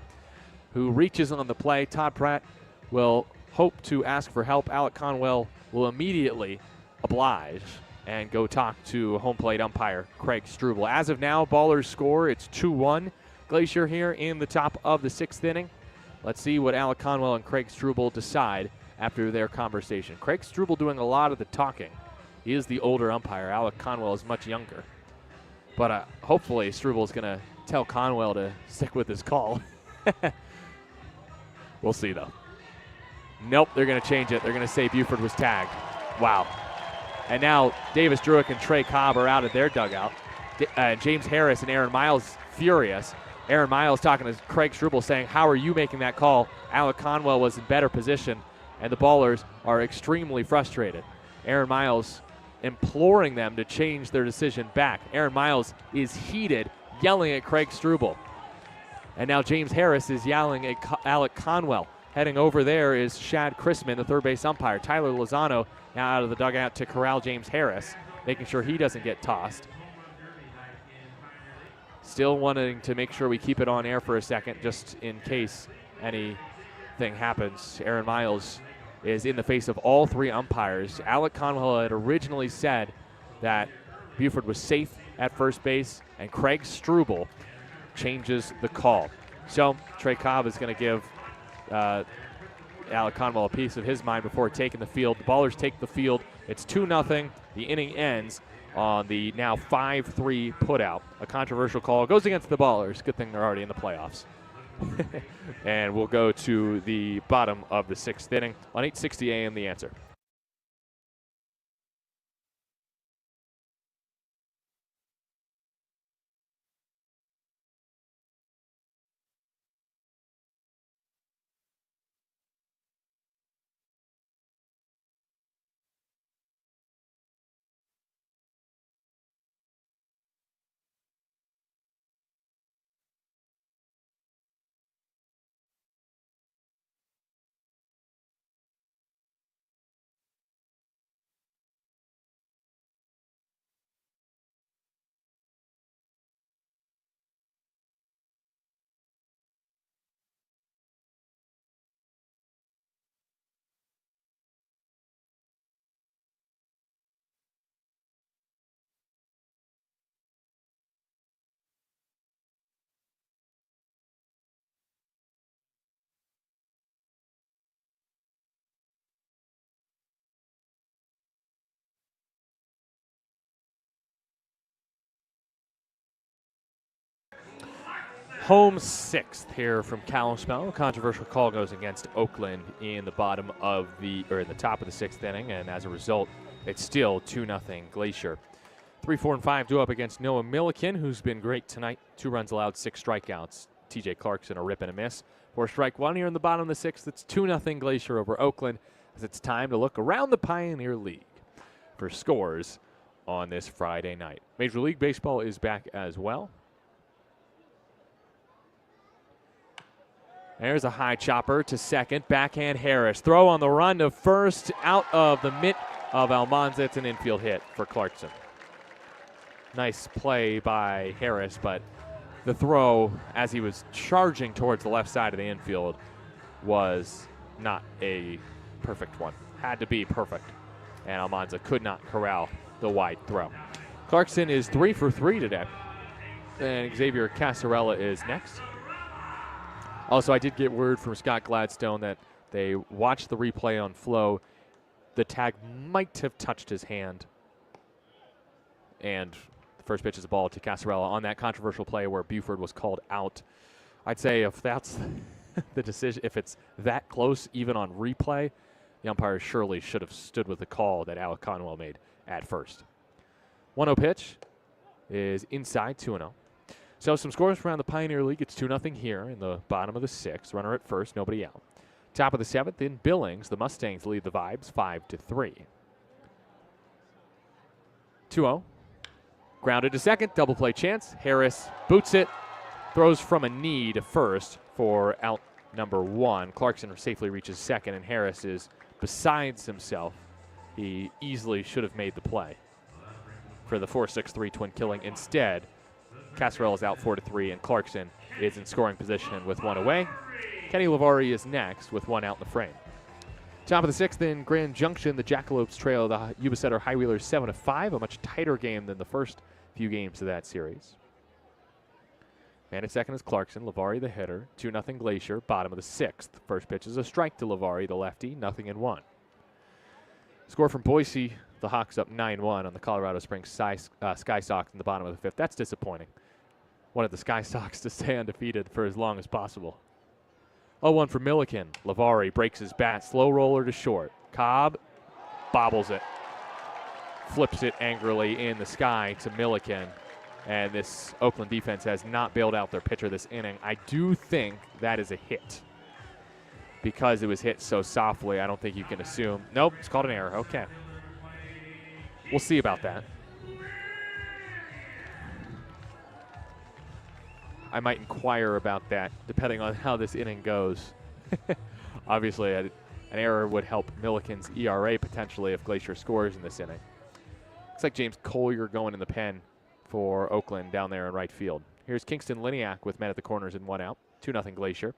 who reaches on the play. Todd Pratt will hope to ask for help. Alec Conwell will immediately oblige and go talk to home plate umpire Craig Struble. As of now, Ballers score. It's 2-1 Glacier here in the top of the 6th inning. Let's see what Alec Conwell and Craig Struble decide after their conversation. Craig Struble doing a lot of the talking. He is the older umpire. Alec Conwell is much younger. But hopefully Struble is going to tell Conwell to stick with his call. We'll see, though. Nope, they're going to change it. They're going to say Buford was tagged. Wow. And now Davis Druick and Trey Cobb are out at their dugout. James Harris and Aaron Miles furious. Aaron Miles talking to Craig Struble saying, how are you making that call? Alec Conwell was in better position, and the Ballers are extremely frustrated. Aaron Miles imploring them to change their decision back. Aaron Miles is heated, yelling at Craig Struble. And now James Harris is yelling at Alec Conwell. Heading over there is Shad Chrisman, the third base umpire. Tyler Lozano now out of the dugout to corral James Harris, making sure he doesn't get tossed. Still wanting to make sure we keep it on air for a second, just in case anything happens. Aaron Miles is in the face of all 3 umpires. Alec Conwell had originally said that Buford was safe at first base, and Craig Struble changes the call. So Trey Cobb is going to give Alec Conwell a piece of his mind before taking the field. The Ballers take the field. It's 2-0. The inning ends on the now 5-3 putout. A controversial call goes against the Ballers. Good thing they're already in the playoffs. And we'll go to the bottom of the 6th inning on 8:60 a.m. The Answer. Home 6th here from Kalispell. A controversial call goes against Oakland in the top of the 6th inning, and as a result, it's still 2-0 Glacier. 3, 4, and 5 do up against Noah Milliken, who's been great tonight. 2 runs allowed, 6 strikeouts. TJ Clarkson a rip and a miss. 4 strike 1 here in the bottom of the 6th. It's 2-0 Glacier over Oakland, as it's time to look around the Pioneer League for scores on this Friday night. Major League Baseball is back as well. There's a high chopper to second. Backhand Harris. Throw on the run to first. Out of the mitt of Almanza. It's an infield hit for Clarkson. Nice play by Harris, but the throw as he was charging towards the left side of the infield was not a perfect one. Had to be perfect. And Almanza could not corral the wide throw. Clarkson is 3 for 3 today. And Xavier Casarella is next. Also, I did get word from Scott Gladstone that they watched the replay on Flow. The tag might have touched his hand. And the first pitch is a ball to Casarella on that controversial play where Buford was called out. I'd say if that's the decision, if it's that close, even on replay, the umpire surely should have stood with the call that Alec Conwell made at first. 1-0 pitch is inside, 2-0. So some scores around the Pioneer League. It's 2-0 here in the bottom of the 6th. Runner at first, nobody out. Top of the 7th in Billings, the Mustangs lead the Vibes 5-3. 2-0. Grounded to second, double play chance. Harris boots it, throws from a knee to first for out number 1. Clarkson safely reaches second, and Harris is besides himself. He easily should have made the play for the 4-6-3 twin killing. Instead, Casarella is out 4-3, and Clarkson is in scoring position with 1 away. Kenny Lavari is next with 1 out in the frame. Top of the sixth in Grand Junction, the Jackalopes trail the Yuba Setter High Wheelers 7-5, a much tighter game than the first few games of that series. Man at second is Clarkson, Lavari the hitter, 2-0 Glacier, bottom of the sixth. First pitch is a strike to Lavari, the lefty, 0-1. Score from Boise, the Hawks up 9-1 on the Colorado Springs Sky Sox in the bottom of the fifth. That's disappointing. Wanted the Sky Sox to stay undefeated for as long as possible. 0-1 for Milliken. Lavari breaks his bat, slow roller to short. Cobb bobbles it, flips it angrily in the sky to Milliken. And this Oakland defense has not bailed out their pitcher this inning. I do think that is a hit. Because it was hit so softly, I don't think you can assume. Nope, it's called an error. Okay. We'll see about that. I might inquire about that depending on how this inning goes. Obviously, an error would help Milliken's ERA potentially if Glacier scores in this inning. Looks like James Collier going in the pen for Oakland down there in right field. Here's Kingston Liniak with men at the corners and 1 out. 2-0 Glacier.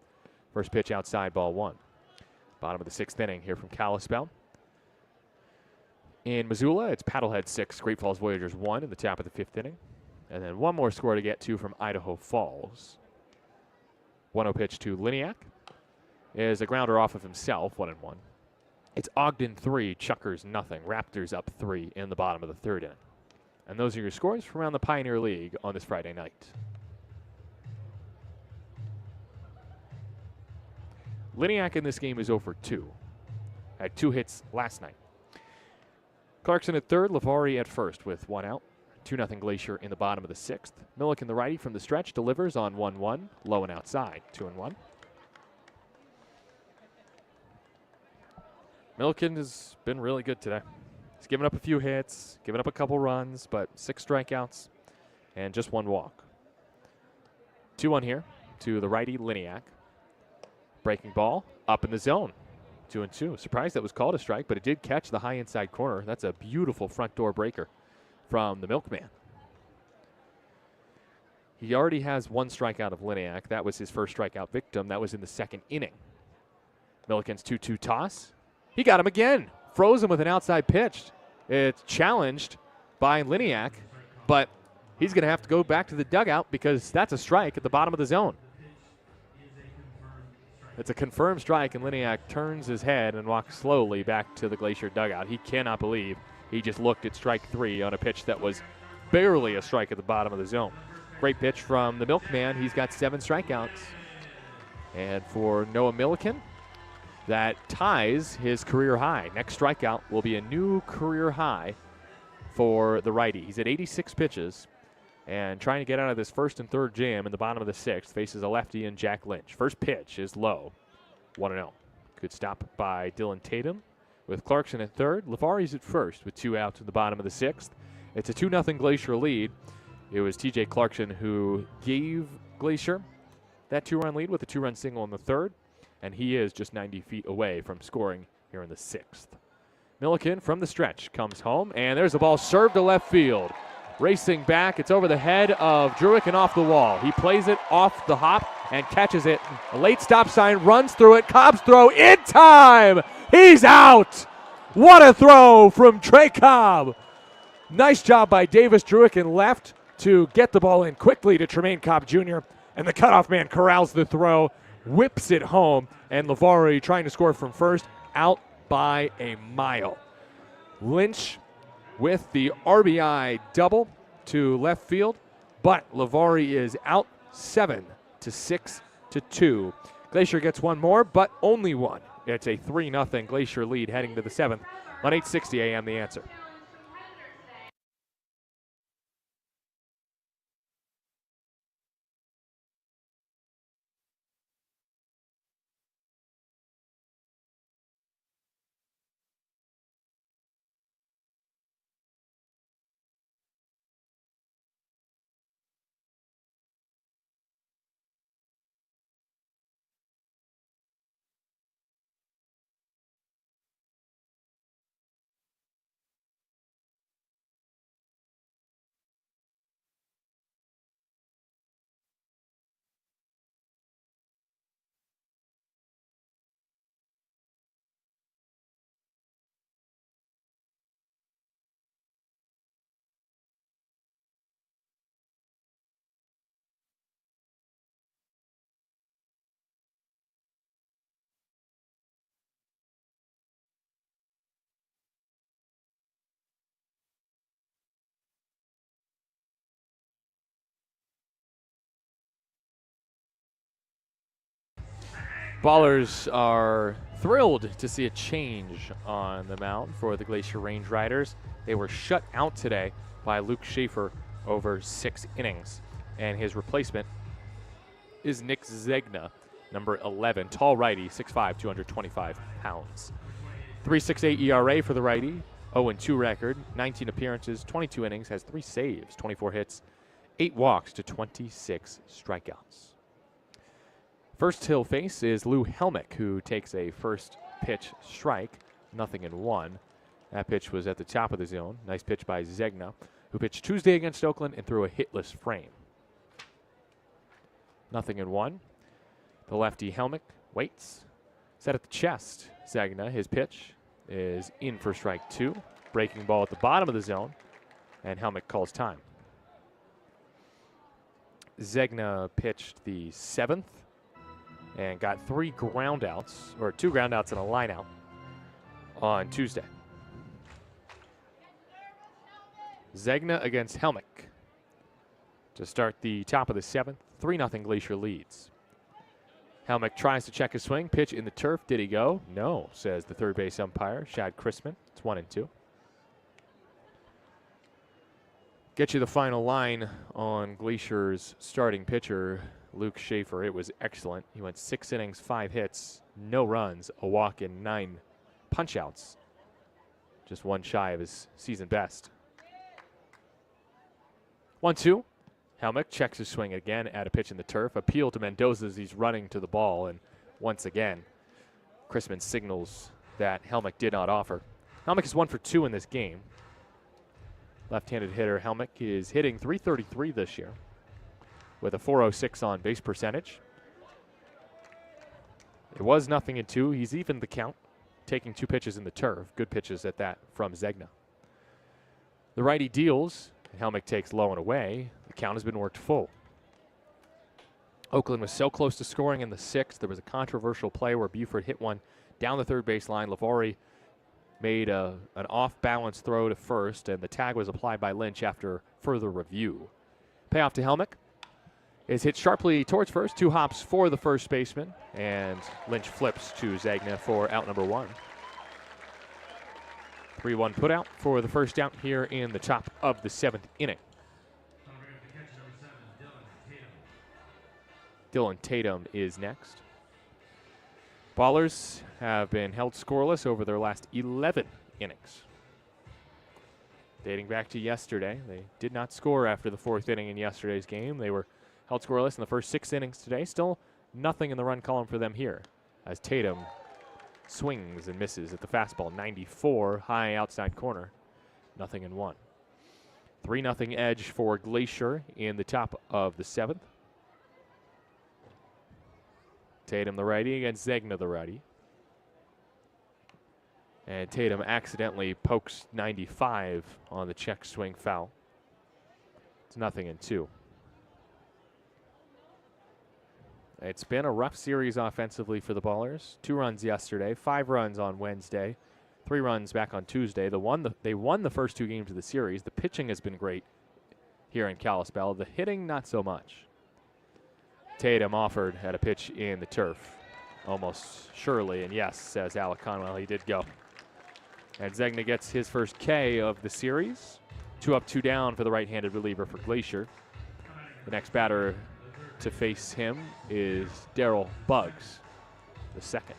First pitch outside, ball 1. Bottom of the sixth inning here from Kalispell. In Missoula, it's Paddlehead 6, Great Falls Voyagers 1 in the top of the fifth inning. And then one more score to get to from Idaho Falls. 1-0 pitch to Liniak is a grounder off of himself, 1-1. It's Ogden 3, Chuckers nothing. Raptors up 3 in the bottom of the third inning. And those are your scores from around the Pioneer League on this Friday night. Liniak in this game is 0 for 2. Had 2 hits last night. Clarkson at third, Lavari at first with 1 out. 2-0 Glacier in the bottom of the sixth. Milliken, the righty from the stretch, delivers on 1-1, low and outside, 2-1. Milliken has been really good today. He's given up a few hits, given up a couple runs, but 6 strikeouts and just 1 walk. 2-1 here to the righty Liniak. Breaking ball up in the zone. 2-2. Surprised that was called a strike, but it did catch the high inside corner. That's a beautiful front door breaker from the Milkman. He already has 1 strikeout of Liniak. That was his first strikeout victim. That was in the second inning. Milliken's 2-2 toss. He got him again. Froze him with an outside pitch. It's challenged by Liniak, but he's going to have to go back to the dugout because that's a strike at the bottom of the zone. It's a confirmed strike, and Liniak turns his head and walks slowly back to the Glacier dugout. He cannot believe he just looked at strike 3 on a pitch that was barely a strike at the bottom of the zone. Great pitch from the Milkman. He's got 7 strikeouts. And for Noah Milliken, that ties his career high. Next strikeout will be a new career high for the righty. He's at 86 pitches and trying to get out of this first and third jam in the bottom of the sixth. Faces a lefty and Jack Lynch. First pitch is low, 1-0. Good stop by Dylan Tatum with Clarkson at third. Lavari's at first with 2 outs in the bottom of the sixth. It's a 2-0 Glacier lead. It was TJ Clarkson who gave Glacier that 2-run lead with a 2-run single in the third, and he is just 90 feet away from scoring here in the sixth. Milliken from the stretch comes home, and there's a ball served to left field. Racing back, it's over the head of Druick and off the wall. He plays it off the hop and catches it. A late stop sign, runs through it. Cobb's throw in time. He's out. What a throw from Trey Cobb. Nice job by Davis Druick and left to get the ball in quickly to Tremaine Cobb Jr. And the cutoff man corrals the throw, whips it home, and Lavari trying to score from first, out by a mile. Lynch with the RBI double to left field, but Lavari is out 7-6-2. Glacier gets 1 more, but only 1. It's a 3-0 Glacier lead heading to the 7th on 860 AM The Answer. Ballers are thrilled to see a change on the mound for the Glacier Range Riders. They were shut out today by Luke Schaefer over 6 innings. And his replacement is Nick Zegna, number 11, tall righty, 6'5", 225 pounds. 3.68 ERA for the righty, 0-2 record, 19 appearances, 22 innings, has 3 saves, 24 hits, 8 walks to 26 strikeouts. First he'll face is Lou Helmick, who takes a first pitch strike, 0-1. That pitch was at the top of the zone. Nice pitch by Zegna, who pitched Tuesday against Oakland and threw a hitless frame. 0-1. The lefty Helmick waits. Set at the chest. Zegna, his pitch is in for strike 2. Breaking ball at the bottom of the zone, and Helmick calls time. Zegna pitched the 7th and got 3 groundouts, or 2 groundouts and a lineout on Tuesday. Zegna against Helmick to start the top of the 7th. 3-0 Glacier leads. Helmick tries to check his swing. Pitch in the turf. Did he go? No, says the third base umpire, Shad Chrisman. It's 1-2. Get you the final line on Glacier's starting pitcher, Luke Schaefer. It was excellent. He went 6 innings, 5 hits, no runs, a walk, and 9 punch-outs. Just one shy of his season best. 1-2. Helmick checks his swing again at a pitch in the turf. Appeal to Mendoza as he's running to the ball, and once again, Chrisman signals that Helmick did not offer. Helmick is 1 for 2 in this game. Left-handed hitter Helmick is hitting .333 this year with a .406 on base percentage. It was 0-2. He's evened the count, taking 2 pitches in the turf. Good pitches at that from Zegna. The righty deals. Helmick takes low and away. The count has been worked full. Oakland was so close to scoring in the 6th. There was a controversial play where Buford hit one down the third baseline. Lavari made an off-balance throw to first, and the tag was applied by Lynch after further review. Payoff to Helmick is hit sharply towards first. 2 hops for the first baseman, and Lynch flips to Zegna for out number 1. 3-1 put out for the first out here in the top of the 7th inning. Dylan Tatum is next. Ballers have been held scoreless over their last 11 innings. Dating back to yesterday, they did not score after the 4th inning in yesterday's game. They were held scoreless in the first 6 innings today. Still nothing in the run column for them here, as Tatum swings and misses at the fastball. 94, high outside corner. 0-1. 3-0 edge for Glacier in the top of the 7th. Tatum the righty against Zegna the righty. And Tatum accidentally pokes 95 on the check swing foul. It's 0-2. It's been a rough series offensively for the Ballers. 2 runs yesterday, 5 runs on Wednesday, 3 runs back on Tuesday. They won the first 2 games of the series. The pitching has been great here in Kalispell. The hitting, not so much. Tatum offered at a pitch in the turf, almost surely, and yes, says Alec Conwell, he did go. And Zegna gets his first K of the series. 2 up, 2 down for the right-handed reliever for Glacier. The next batter to face him is Darryl Buggs, the second.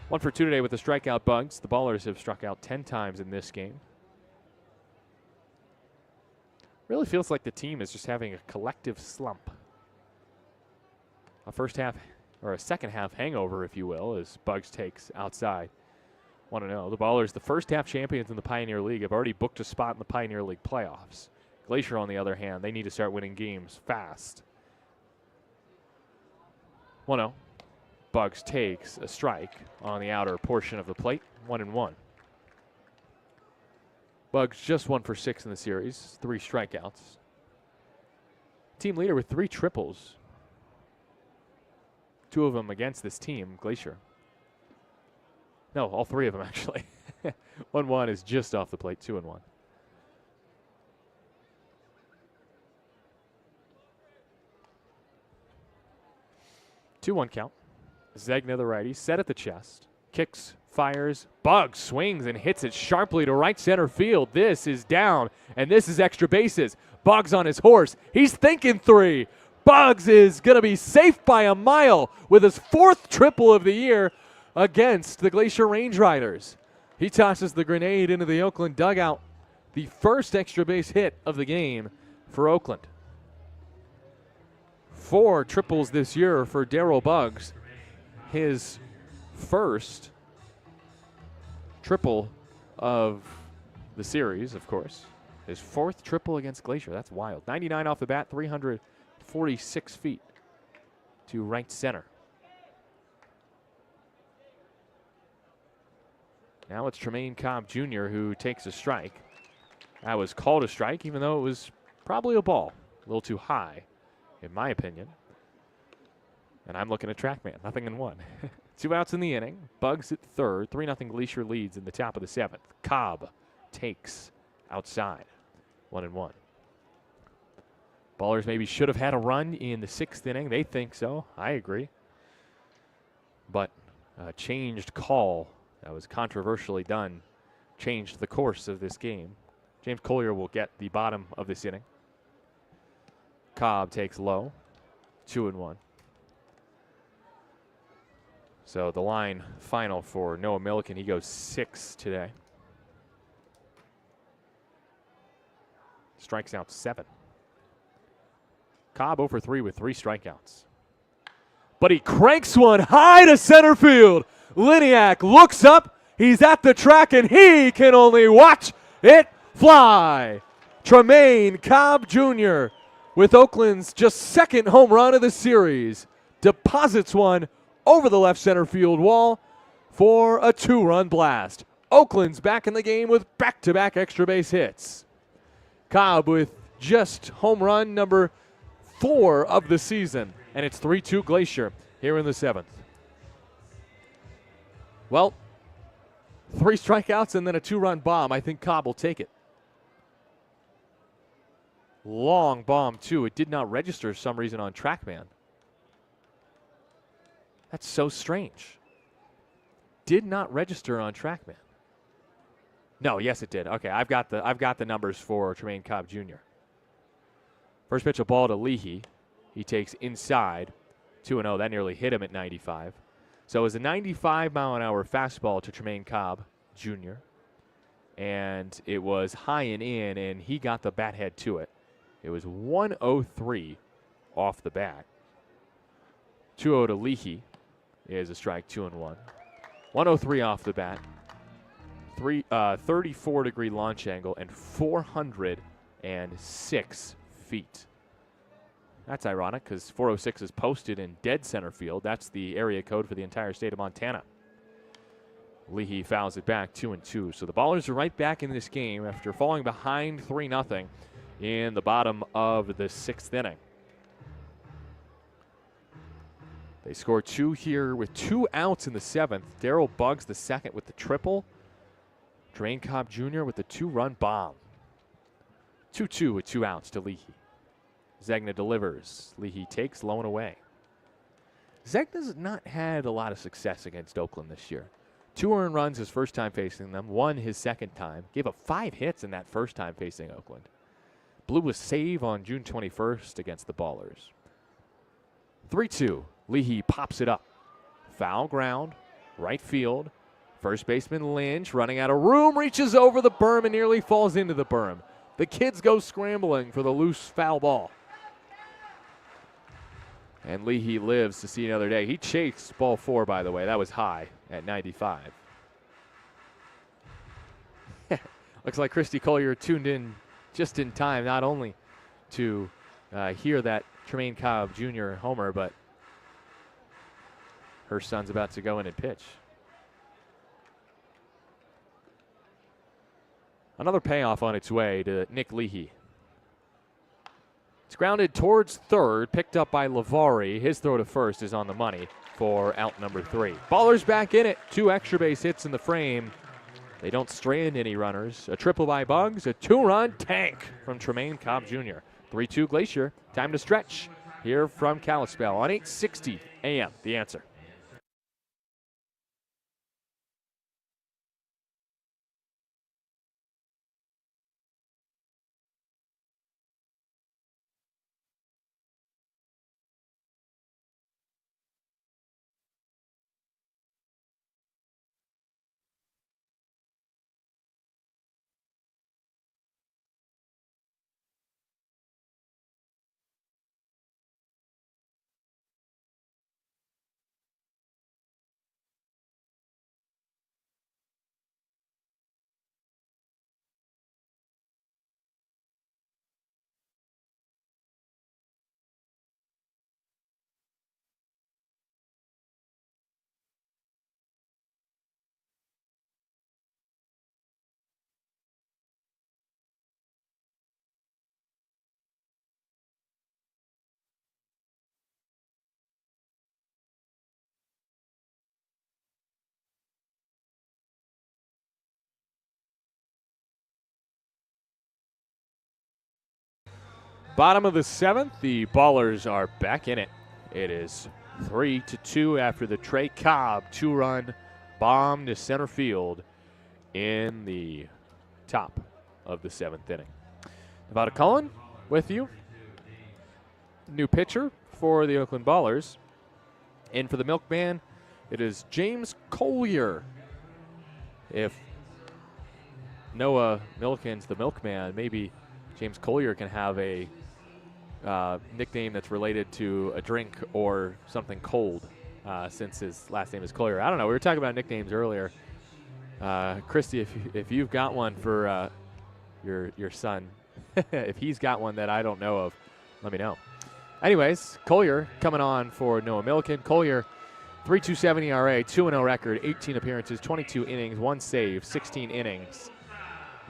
1 for 2 today with the strikeout. Buggs. The Ballers have struck out 10 times in this game. Really feels like the team is just having a collective slump. A first half, or a second half hangover, if you will, as Buggs takes outside. 1-0. The Ballers, the first half champions in the Pioneer League, have already booked a spot in the Pioneer League playoffs. Glacier, on the other hand, they need to start winning games fast. 1-0. Buggs takes a strike on the outer portion of the plate. 1-1. Buggs just 1 for 6 in the series, 3 strikeouts. Team leader with 3 triples. 2 of them against this team, Glacier. No, all 3 of them actually. 1-1 is just off the plate, 2-1. 2-1 count. Zegna, the righty, set at the chest. Kicks, fires, Buggs swings and hits it sharply to right center field. This is down, and this is extra bases. Buggs on his horse. He's thinking 3. Buggs is going to be safe by a mile with his 4th triple of the year against the Glacier Range Riders. He tosses the grenade into the Oakland dugout. The first extra base hit of the game for Oakland. 4 triples this year for Darryl Buggs. His first triple of the series, of course. His 4th triple against Glacier. That's wild. 99 off the bat, 346 feet to right center. Now it's Tremaine Cobb Jr. who takes a strike. That was called a strike, even though it was probably a ball. A little too high, in my opinion. And I'm looking at TrackMan, nothing in 1. 2 outs in the inning. Buggs at third. 3-0 Glacier leads in the top of the 7th. Cobb takes outside. 1-1. Ballers maybe should have had a run in the 6th inning. They think so. I agree. But a changed call that was controversially done changed the course of this game. James Collier will get the bottom of this inning. Cobb takes low. 2-1. So the line final for Noah Milliken, he goes 6 today. Strikes out 7. Cobb 0 for 3 with 3 strikeouts. But he cranks one high to center field. Liniak looks up. He's at the track, and he can only watch it fly. Tremaine Cobb Jr. with Oakland's just 2nd home run of the series deposits one over the left center field wall for a 2-run blast. Oakland's back in the game with back-to-back extra base hits. Cobb with just home run number 4 of the season, and it's 3-2 Glacier here in the 7th. Well, 3 strikeouts and then a 2-run bomb. I think Cobb will take it. Long bomb, too. It did not register for some reason on TrackMan. That's so strange. Did not register on TrackMan. No, yes it did. Okay, I've got the numbers for Tremaine Cobb Jr. First pitch, a ball to Leahy. He takes inside. 2-0. That nearly hit him at 95. So it was a 95-mile-an-hour fastball to Tremaine Cobb Jr. And it was high and in, and he got the bat head to it. It was 103 off the bat. 2-0 to Leahy is a strike, 2-1. 103 off the bat. 34-degree launch angle and 406 feet. That's ironic because 406 is posted in dead center field. That's the area code for the entire state of Montana. Leahy fouls it back 2-2. So the Ballers are right back in this game after falling behind 3-0 in the bottom of the 6th inning. They score 2 here with 2 outs in the 7th. Darryl Buggs the 2nd with the triple. Tremaine Cobb Jr. with the 2-run bomb. 2-2 with 2 outs to Leahy. Zegna delivers. Leahy takes low and away. Zegna's not had a lot of success against Oakland this year. 2 earned runs his first time facing them, 1 his second time. Gave up 5 hits in that first time facing Oakland. Blew a save on June 21st against the Ballers. 3-2. Leahy pops it up. Foul ground, right field. First baseman Lynch running out of room, reaches over the berm and nearly falls into the berm. The kids go scrambling for the loose foul ball. And Leahy lives to see another day. He chased ball 4, by the way. That was high at 95. Looks like Christy Collier tuned in just in time, not only to hear that Tremaine Cobb Jr. homer, but her son's about to go in and pitch. Another payoff on its way to Nick Leahy. It's grounded towards third, picked up by Lavari. His throw to first is on the money for out number 3. Ballers back in it. 2 extra base hits in the frame. They don't strand any runners. A triple by Buggs, a 2-run tank from Tremaine Cobb Jr. 3-2 Glacier. Time to stretch here from Kalispell on 860 AM. The Answer. Bottom of the 7th, the Ballers are back in it. It is 3-2 after the Trey Cobb 2-run bomb to center field in the top of the 7th inning. Nevada Cullen with you. New pitcher for the Oakland Ballers. And for the Milkman, it is James Collier. If Noah Milliken's the Milkman, maybe James Collier can have a nickname that's related to a drink or something cold, since his last name is Collier. I don't know. We were talking about nicknames earlier. Christy, if you've got one for your son, if he's got one that I don't know of, let me know. Anyways, Collier coming on for Noah Milliken. Collier, 3.27 ERA, 2-0 record, 18 appearances, 22 innings, 1 save, 16 innings,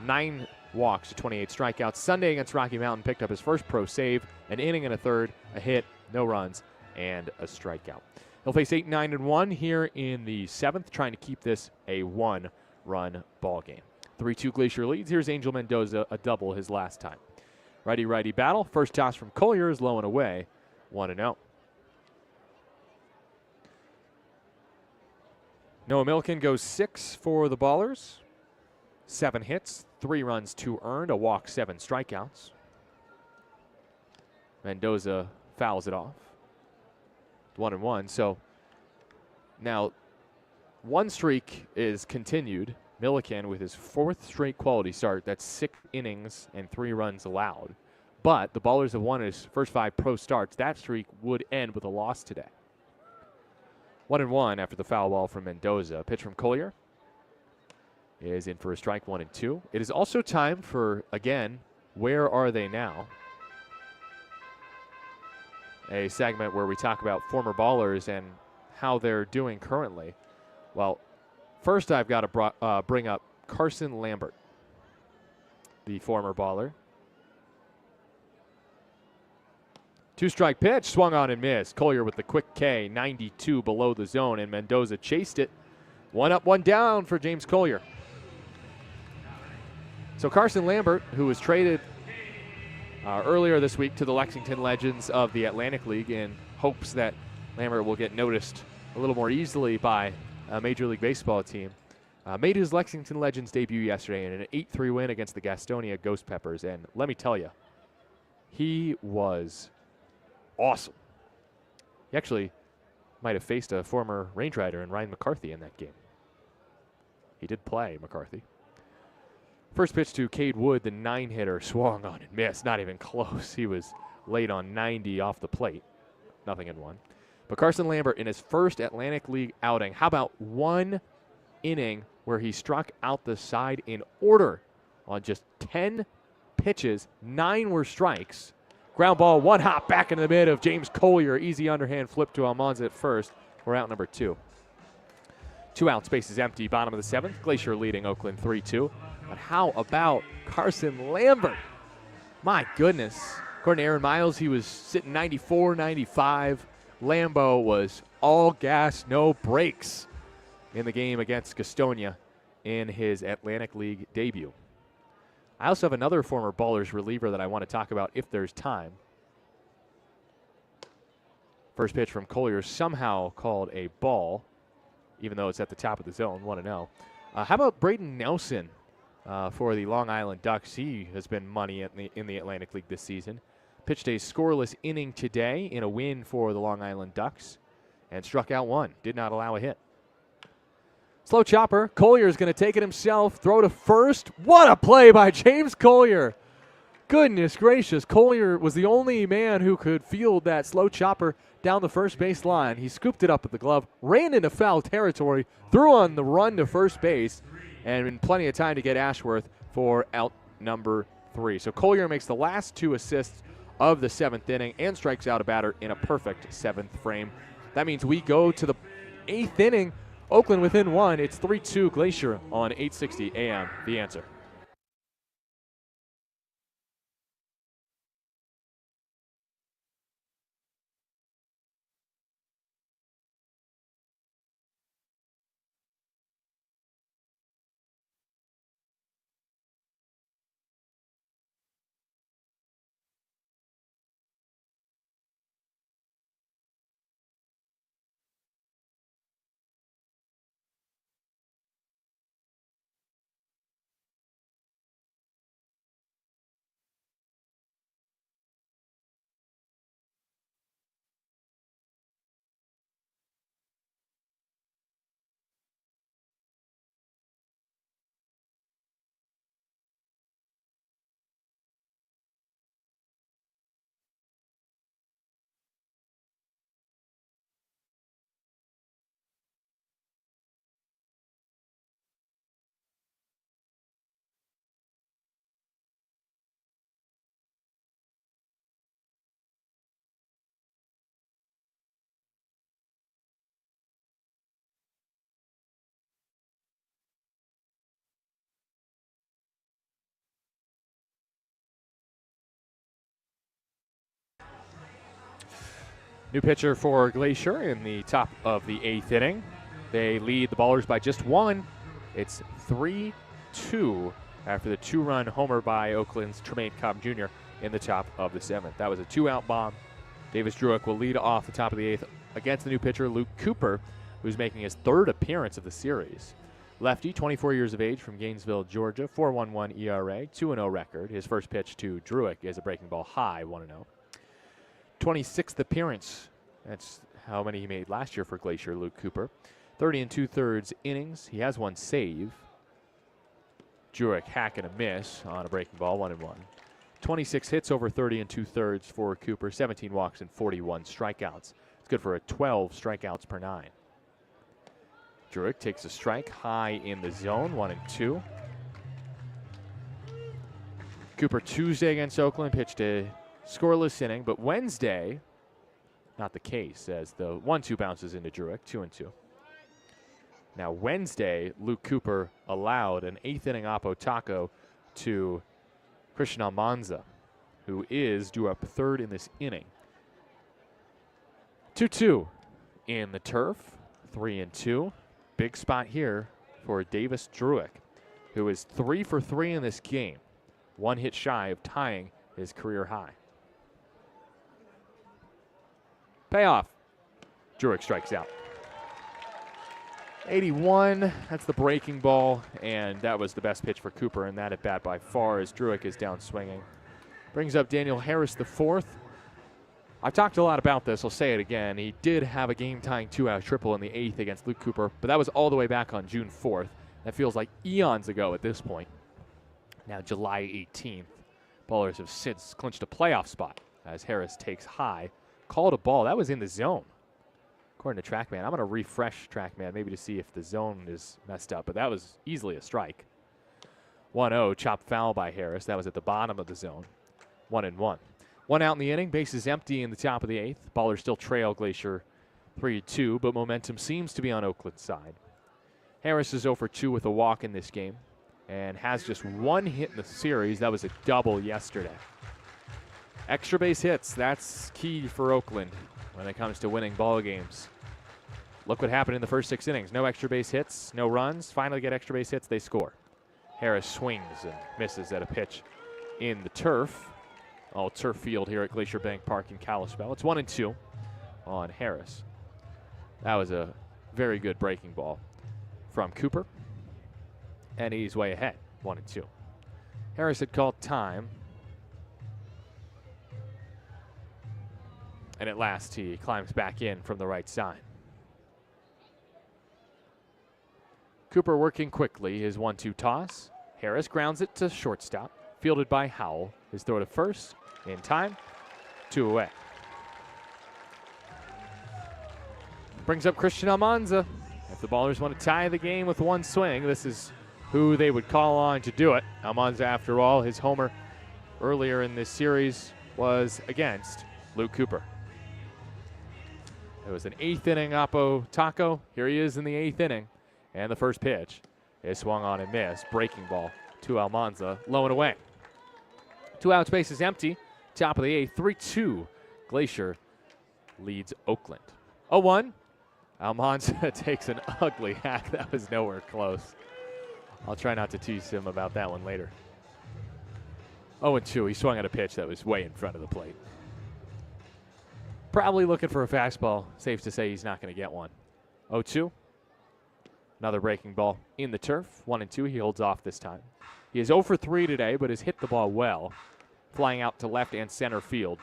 9 walks to 28 strikeouts. Sunday against Rocky Mountain picked up his first pro save, an inning and a third, a hit, no runs, and a strikeout. He'll face 8-9-1 here in the 7th, trying to keep this a 1-run ball game. 3-2 Glacier leads. Here's Angel Mendoza, a double his last time. Righty-righty battle. First toss from Collier is low and away, 1-0. Noah Milliken goes 6 for the Ballers. 7 hits, 3 runs, 2 earned, a walk, 7 strikeouts. Mendoza fouls it off. 1-1. So now 1 streak is continued. Milliken with his 4th straight quality start. That's 6 innings and 3 runs allowed. But the Ballers have won his first 5 pro starts. That streak would end with a loss today. 1-1 after the foul ball from Mendoza. Pitch from Collier is in for a strike, 1-2. It is also time for, again, Where Are They Now? A segment where we talk about former Ballers and how they're doing currently. Well, first I've got to bring up Carson Lambert, the former Baller. 2-strike pitch, swung on and missed. Collier with the quick K, 92 below the zone, and Mendoza chased it. 1 up, 1 down for James Collier. So Carson Lambert, who was traded earlier this week to the Lexington Legends of the Atlantic League in hopes that Lambert will get noticed a little more easily by a Major League Baseball team, made his Lexington Legends debut yesterday in an 8-3 win against the Gastonia Ghost Peppers. And let me tell you, he was awesome. He actually might have faced a former Range Rider in Ryan McCarthy in that game. He did play McCarthy. First pitch to Cade Wood, the 9-hitter, swung on and missed. Not even close. He was late on 90 off the plate. 0-1. But Carson Lambert in his first Atlantic League outing, how about 1 inning where he struck out the side in order on just 10 pitches. 9 were strikes. Ground ball, 1 hop back into the mid of James Collier. Easy underhand flip to Almanza at first. We're out number 2. 2 out, space is empty. Bottom of the 7th. Glacier leading Oakland 3-2. But how about Carson Lambert? My goodness. According to Aaron Miles, he was sitting 94, 95. Lambo was all gas, no brakes in the game against Gastonia in his Atlantic League debut. I also have another former Ballers reliever that I want to talk about if there's time. First pitch from Collier somehow called a ball, even though it's at the top of the zone, 1-0. How about Braden Nelson for the Long Island Ducks? He has been money in the Atlantic League this season. Pitched a scoreless inning today in a win for the Long Island Ducks and struck out one. Did not allow a hit. Slow chopper. Collier is going to take it himself. Throw to first. What a play by James Collier. Goodness gracious. Collier was the only man who could field that slow chopper down the first base line. He scooped it up with the glove, ran into foul territory, threw on the run to first base, and in plenty of time to get Ashworth for out number 3. So Collier makes the last 2 assists of the 7th inning and strikes out a batter in a perfect 7th frame. That means we go to the 8th inning. Oakland within 1. It's 3-2 Glacier on 860 AM. The Answer. New pitcher for Glacier in the top of the 8th inning. They lead the Ballers by just 1. It's 3-2 after the 2-run homer by Oakland's Tremaine Cobb Jr. in the top of the 7th. That was a 2-out bomb. Davis Druick will lead off the top of the 8th against the new pitcher, Luke Cooper, who's making his 3rd appearance of the series. Lefty, 24 years of age from Gainesville, Georgia, 4.11 ERA, 2-0 record. His first pitch to Druick is a breaking ball high, 1-0. 26th appearance. That's how many he made last year for Glacier, Luke Cooper. 30 2/3 innings. He has 1 save. Druick hack and a miss on a breaking ball, 1-1. 26 hits over 30 2/3 for Cooper, 17 walks and 41 strikeouts. It's good for a 12 strikeouts per 9. Druick takes a strike high in the zone, 1-2. Cooper Tuesday against Oakland pitched a scoreless inning, but Wednesday, not the case, as the 1-2 bounces into Druick, 2-2. Now Wednesday, Luke Cooper allowed an 8th inning oppo taco to Christian Almanza, who is due up 3rd in this inning. 2-2 in the turf, 3-2. Big spot here for Davis Druick, who is 3 for 3 in this game. 1 hit shy of tying his career high. Payoff. Druick strikes out. 81, that's the breaking ball, and that was the best pitch for Cooper in that at bat by far as Druick is down swinging. Brings up Daniel Harris the 4th. I've talked a lot about this. I'll say it again. He did have a game-tying 2-out triple in the 8th against Luke Cooper, but that was all the way back on June 4th. That feels like eons ago at this point. Now July 18th. Ballers have since clinched a playoff spot as Harris takes high. Called a ball. That was in the zone, according to TrackMan. I'm going to refresh TrackMan maybe to see if the zone is messed up, but that was easily a strike. 1-0, chopped foul by Harris. That was at the bottom of the zone. 1-1. 1 out in the inning. Bases empty in the top of the 8th. Ballers still trail Glacier 3-2, but momentum seems to be on Oakland's side. Harris is 0 for 2 with a walk in this game and has just 1 hit in the series. That was a double yesterday. Extra base hits, that's key for Oakland when it comes to winning ball games. Look what happened in the first 6 innings. No extra base hits, no runs. Finally get extra base hits, they score. Harris swings and misses at a pitch in the turf. All turf field here at Glacier Bank Park in Kalispell. It's 1-2 on Harris. That was a very good breaking ball from Cooper. And he's way ahead, 1-2. Harris had called time. And at last, he climbs back in from the right side. Cooper working quickly, his 1-2 toss. Harris grounds it to shortstop, fielded by Howell. His throw to first, in time, 2 away. Brings up Christian Almanza. If the Ballers want to tie the game with one swing, this is who they would call on to do it. Almanza, after all, his homer earlier in this series was against Luke Cooper. It was an 8th inning Oppo Taco. Here he is in the 8th inning. And the first pitch is swung on and missed. Breaking ball to Almanza, low and away. 2 outs, bases empty. Top of the 8th, 3-2. Glacier leads Oakland. 0-1. Almanza takes an ugly hack. That was nowhere close. I'll try not to tease him about that one later. 0-2. He swung at a pitch that was way in front of the plate. Probably looking for a fastball. Safe to say he's not going to get one. 0-2. Another breaking ball in the turf. 1-2. He holds off this time. He is 0 for 3 today, but has hit the ball well, flying out to left and center field,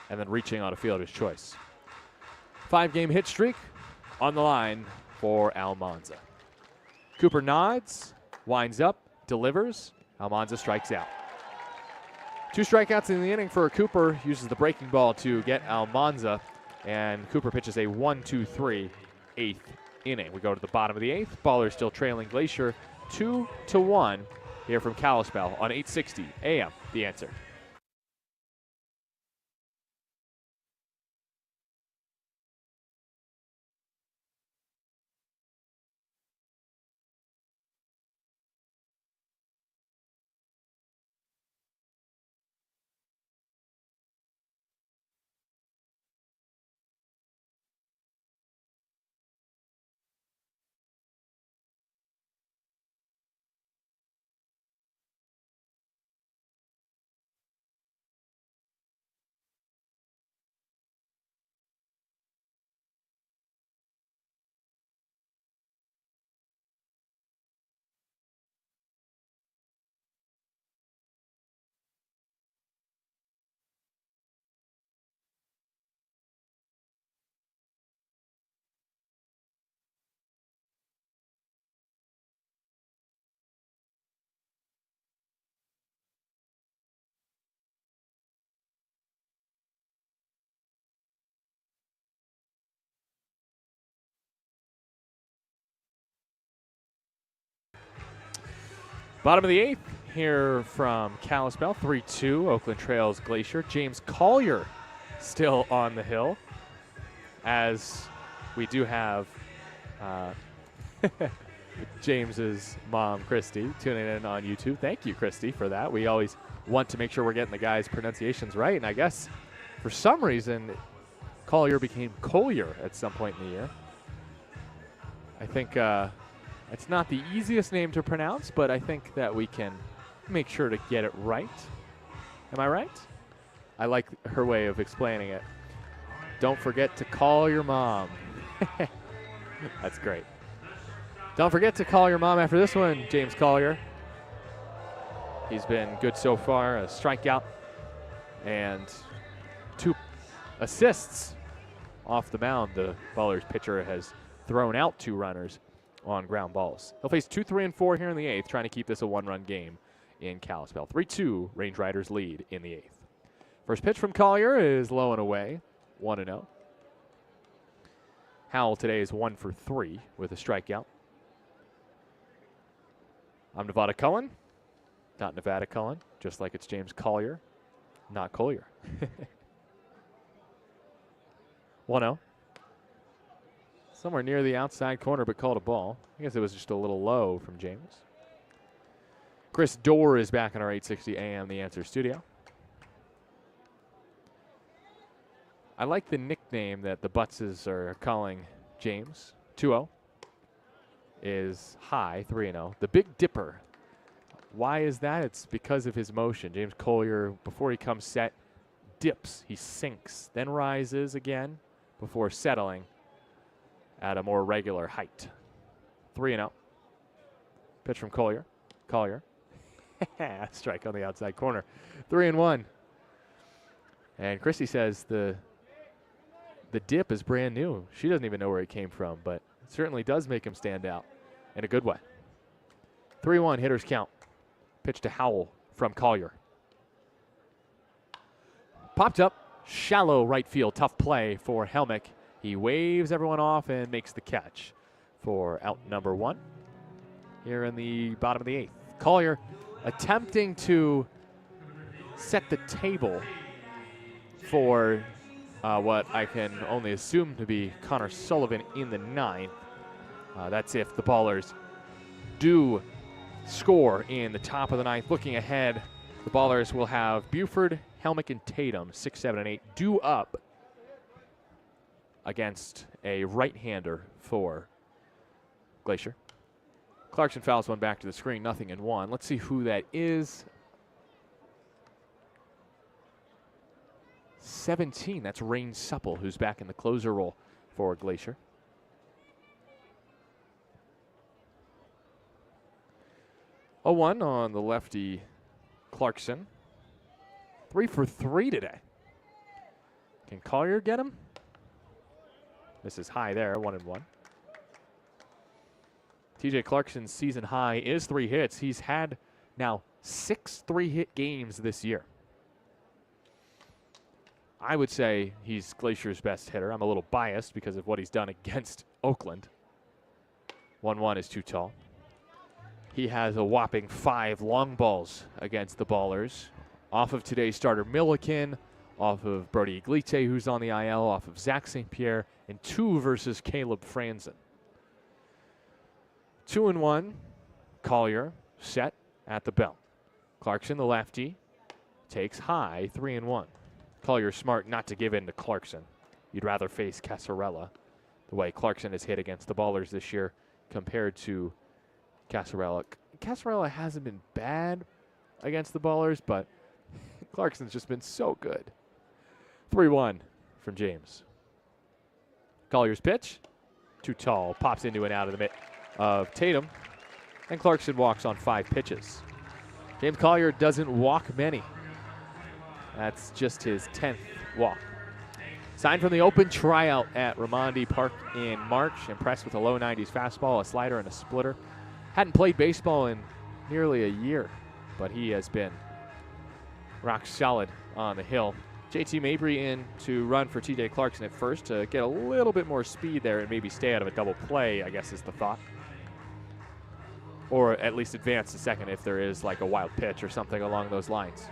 and then reaching on a fielder's choice. 5-game hit streak on the line for Almanza. Cooper nods, winds up, delivers. Almanza strikes out. 2 strikeouts in the inning for Cooper. Uses the breaking ball to get Almanza, and Cooper pitches a 1-2-3 8th inning. We go to the bottom of the 8th. Ballers still trailing Glacier 2-1 here from Kalispell on 860 AM. The Answer. Bottom of the 8th here from Kalispell, 3-2. Oakland trails Glacier. James Collier still on the hill, as we do have James's mom, Christy, tuning in on YouTube. Thank you, Christy, for that. We always want to make sure we're getting the guys' pronunciations right, and I guess for some reason Collier became Collier at some point in the year. I think it's not the easiest name to pronounce, but I think that we can make sure to get it right. Am I right? I like her way of explaining it. Don't forget to call your mom. That's great. Don't forget to call your mom after this one, James Collier. He's been good so far. A strikeout and 2 assists off the mound. The Ballers pitcher has thrown out 2 runners on ground balls. He'll face 2, 3, and 4 here in the 8th, trying to keep this a 1-run game in Kalispell. 3-2, Range Riders lead in the 8th. First pitch from Collier is low and away, 1-0. Howell today is 1 for 3 with a strikeout. I'm Nevada Cullen, not Nevada Cullen, just like it's James Collier, not Collier. 1-0. Somewhere near the outside corner, but called a ball. I guess it was just a little low from James. Chris Dorr is back on our 860 AM The Answer studio. I like the nickname that the Buttses are calling James. 2-0 is high, 3-0. The Big Dipper. Why is that? It's because of his motion. James Collier, before he comes set, dips. He sinks, then rises again, before settling at a more regular height. 3-0. Pitch from Collier. Collier. Strike on the outside corner. 3-1. And Christy says the dip is brand new. She doesn't even know where it came from, but it certainly does make him stand out in a good way. 3-1, hitters count. Pitch to Howell from Collier. Popped up, shallow right field. Tough play for Helmick. He waves everyone off and makes the catch for out number 1 here in the bottom of the 8th. Collier attempting to set the table for what I can only assume to be Connor Sullivan in the 9th. That's if the Ballers do score in the top of the 9th. Looking ahead, the Ballers will have Buford, Helmick, and Tatum, 6, 7, and 8, due up against a right-hander for Glacier. Clarkson fouls one back to the screen, 0-1. Let's see who that is. 17, that's Rain Supple, who's back in the closer role for Glacier. A 1 on the lefty Clarkson. 3 for 3 today. Can Collier get him? This is high there, 1-1. TJ Clarkson's season high is 3 hits. He's had now 6 3-hit games this year. I would say he's Glacier's best hitter. I'm a little biased because of what he's done against Oakland. 1-1 is too tall. He has a whopping 5 long balls against the Ballers. Off of today's starter Milliken, off of Brody Iglite, who's on the IL, off of Zach St. Pierre, and 2 versus Caleb Franzen. 2-1, Collier set at the belt. Clarkson, the lefty, takes high, 3-1. Collier smart not to give in to Clarkson. You'd rather face Casarella, the way Clarkson has hit against the Ballers this year compared to Casarella. Casarella hasn't been bad against the Ballers, but Clarkson's just been so good. 3-1 from James. Collier's pitch, too tall, pops into and out of the mitt of Tatum, and Clarkson walks on 5 pitches. James Collier doesn't walk many. That's just his 10th walk. Signed from the open tryout at Raimondi Park in March. Impressed with a low 90s fastball, a slider, and a splitter. Hadn't played baseball in nearly a year, but he has been rock solid on the hill. JT Mabry in to run for TJ Clarkson at first to get a little bit more speed there and maybe stay out of a double play, I guess is the thought. Or at least advance to second if there is like a wild pitch or something along those lines.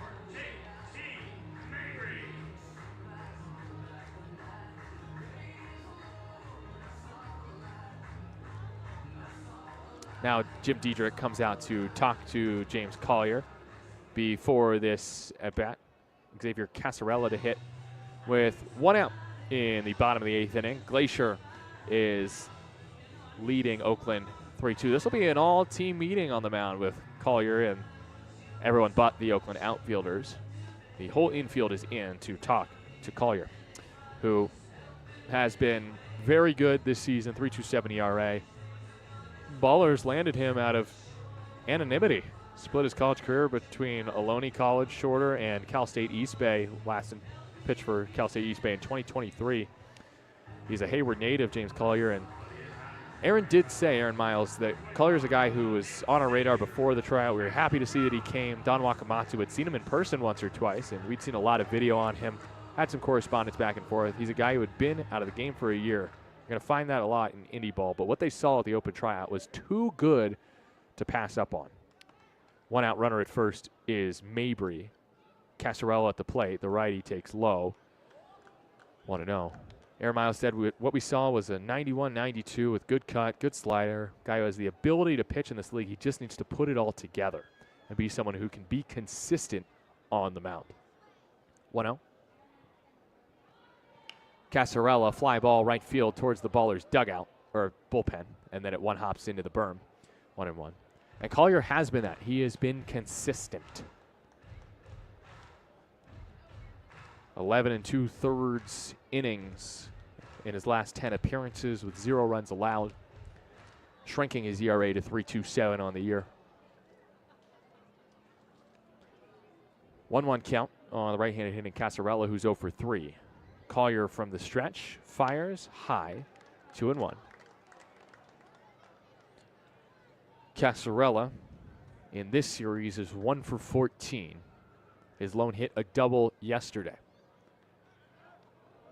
Now Jim Diedrich comes out to talk to James Collier before this at-bat. Xavier Casarella to hit with 1 out in the bottom of the 8th inning. Glacier is leading Oakland 3-2. This will be an all-team meeting on the mound with Collier and everyone but the Oakland outfielders. The whole infield is in to talk to Collier, who has been very good this season, 3.27 ERA. Ballers landed him out of anonymity. Split his college career between Ohlone College, shorter, and Cal State East Bay. Last pitch for Cal State East Bay in 2023. He's a Hayward native, James Collier, and Aaron did say, Aaron Miles, that Collier's a guy who was on our radar before the tryout. We were happy to see that he came. Don Wakamatsu had seen him in person once or twice, and we'd seen a lot of video on him. Had some correspondence back and forth. He's a guy who had been out of the game for a year. You're going to find that a lot in indie ball, but what they saw at the open tryout was too good to pass up on. 1 out runner at first is Mabry. Casarella at the plate. The righty takes low. 1-0. Aaron Miles said what we saw was a 91-92 with good cut, good slider. Guy who has the ability to pitch in this league. He just needs to put it all together and be someone who can be consistent on the mound. 1-0. Casarella, fly ball right field towards the Ballers' dugout, or bullpen, and then it one hops into the berm. 1-1. And Collier has been that. He has been consistent. 11 2/3 innings in his last 10 appearances with 0 runs allowed, shrinking his ERA to 3.27 on the year. 1-1 count on the right-handed hitting Casarella, who's 0 for 3. Collier from the stretch fires high, 2-1. Casarella in this series is 1 for 14. His lone hit a double yesterday.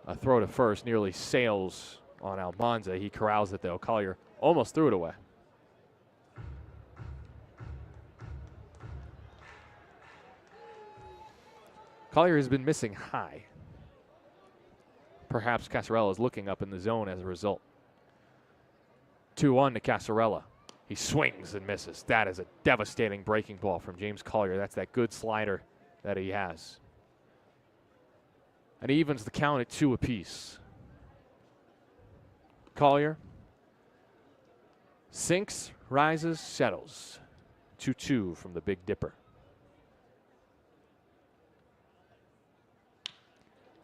A throw to first nearly sails on Almanza. He corrals it though. Collier almost threw it away. Collier has been missing high. Perhaps Casarella is looking up in the zone as a result. 2-1 to Casarella. He swings and misses. That is a devastating breaking ball from James Collier. That's that good slider that he has. And he evens the count at 2 apiece. Collier sinks, rises, settles. 2-2 from the Big Dipper.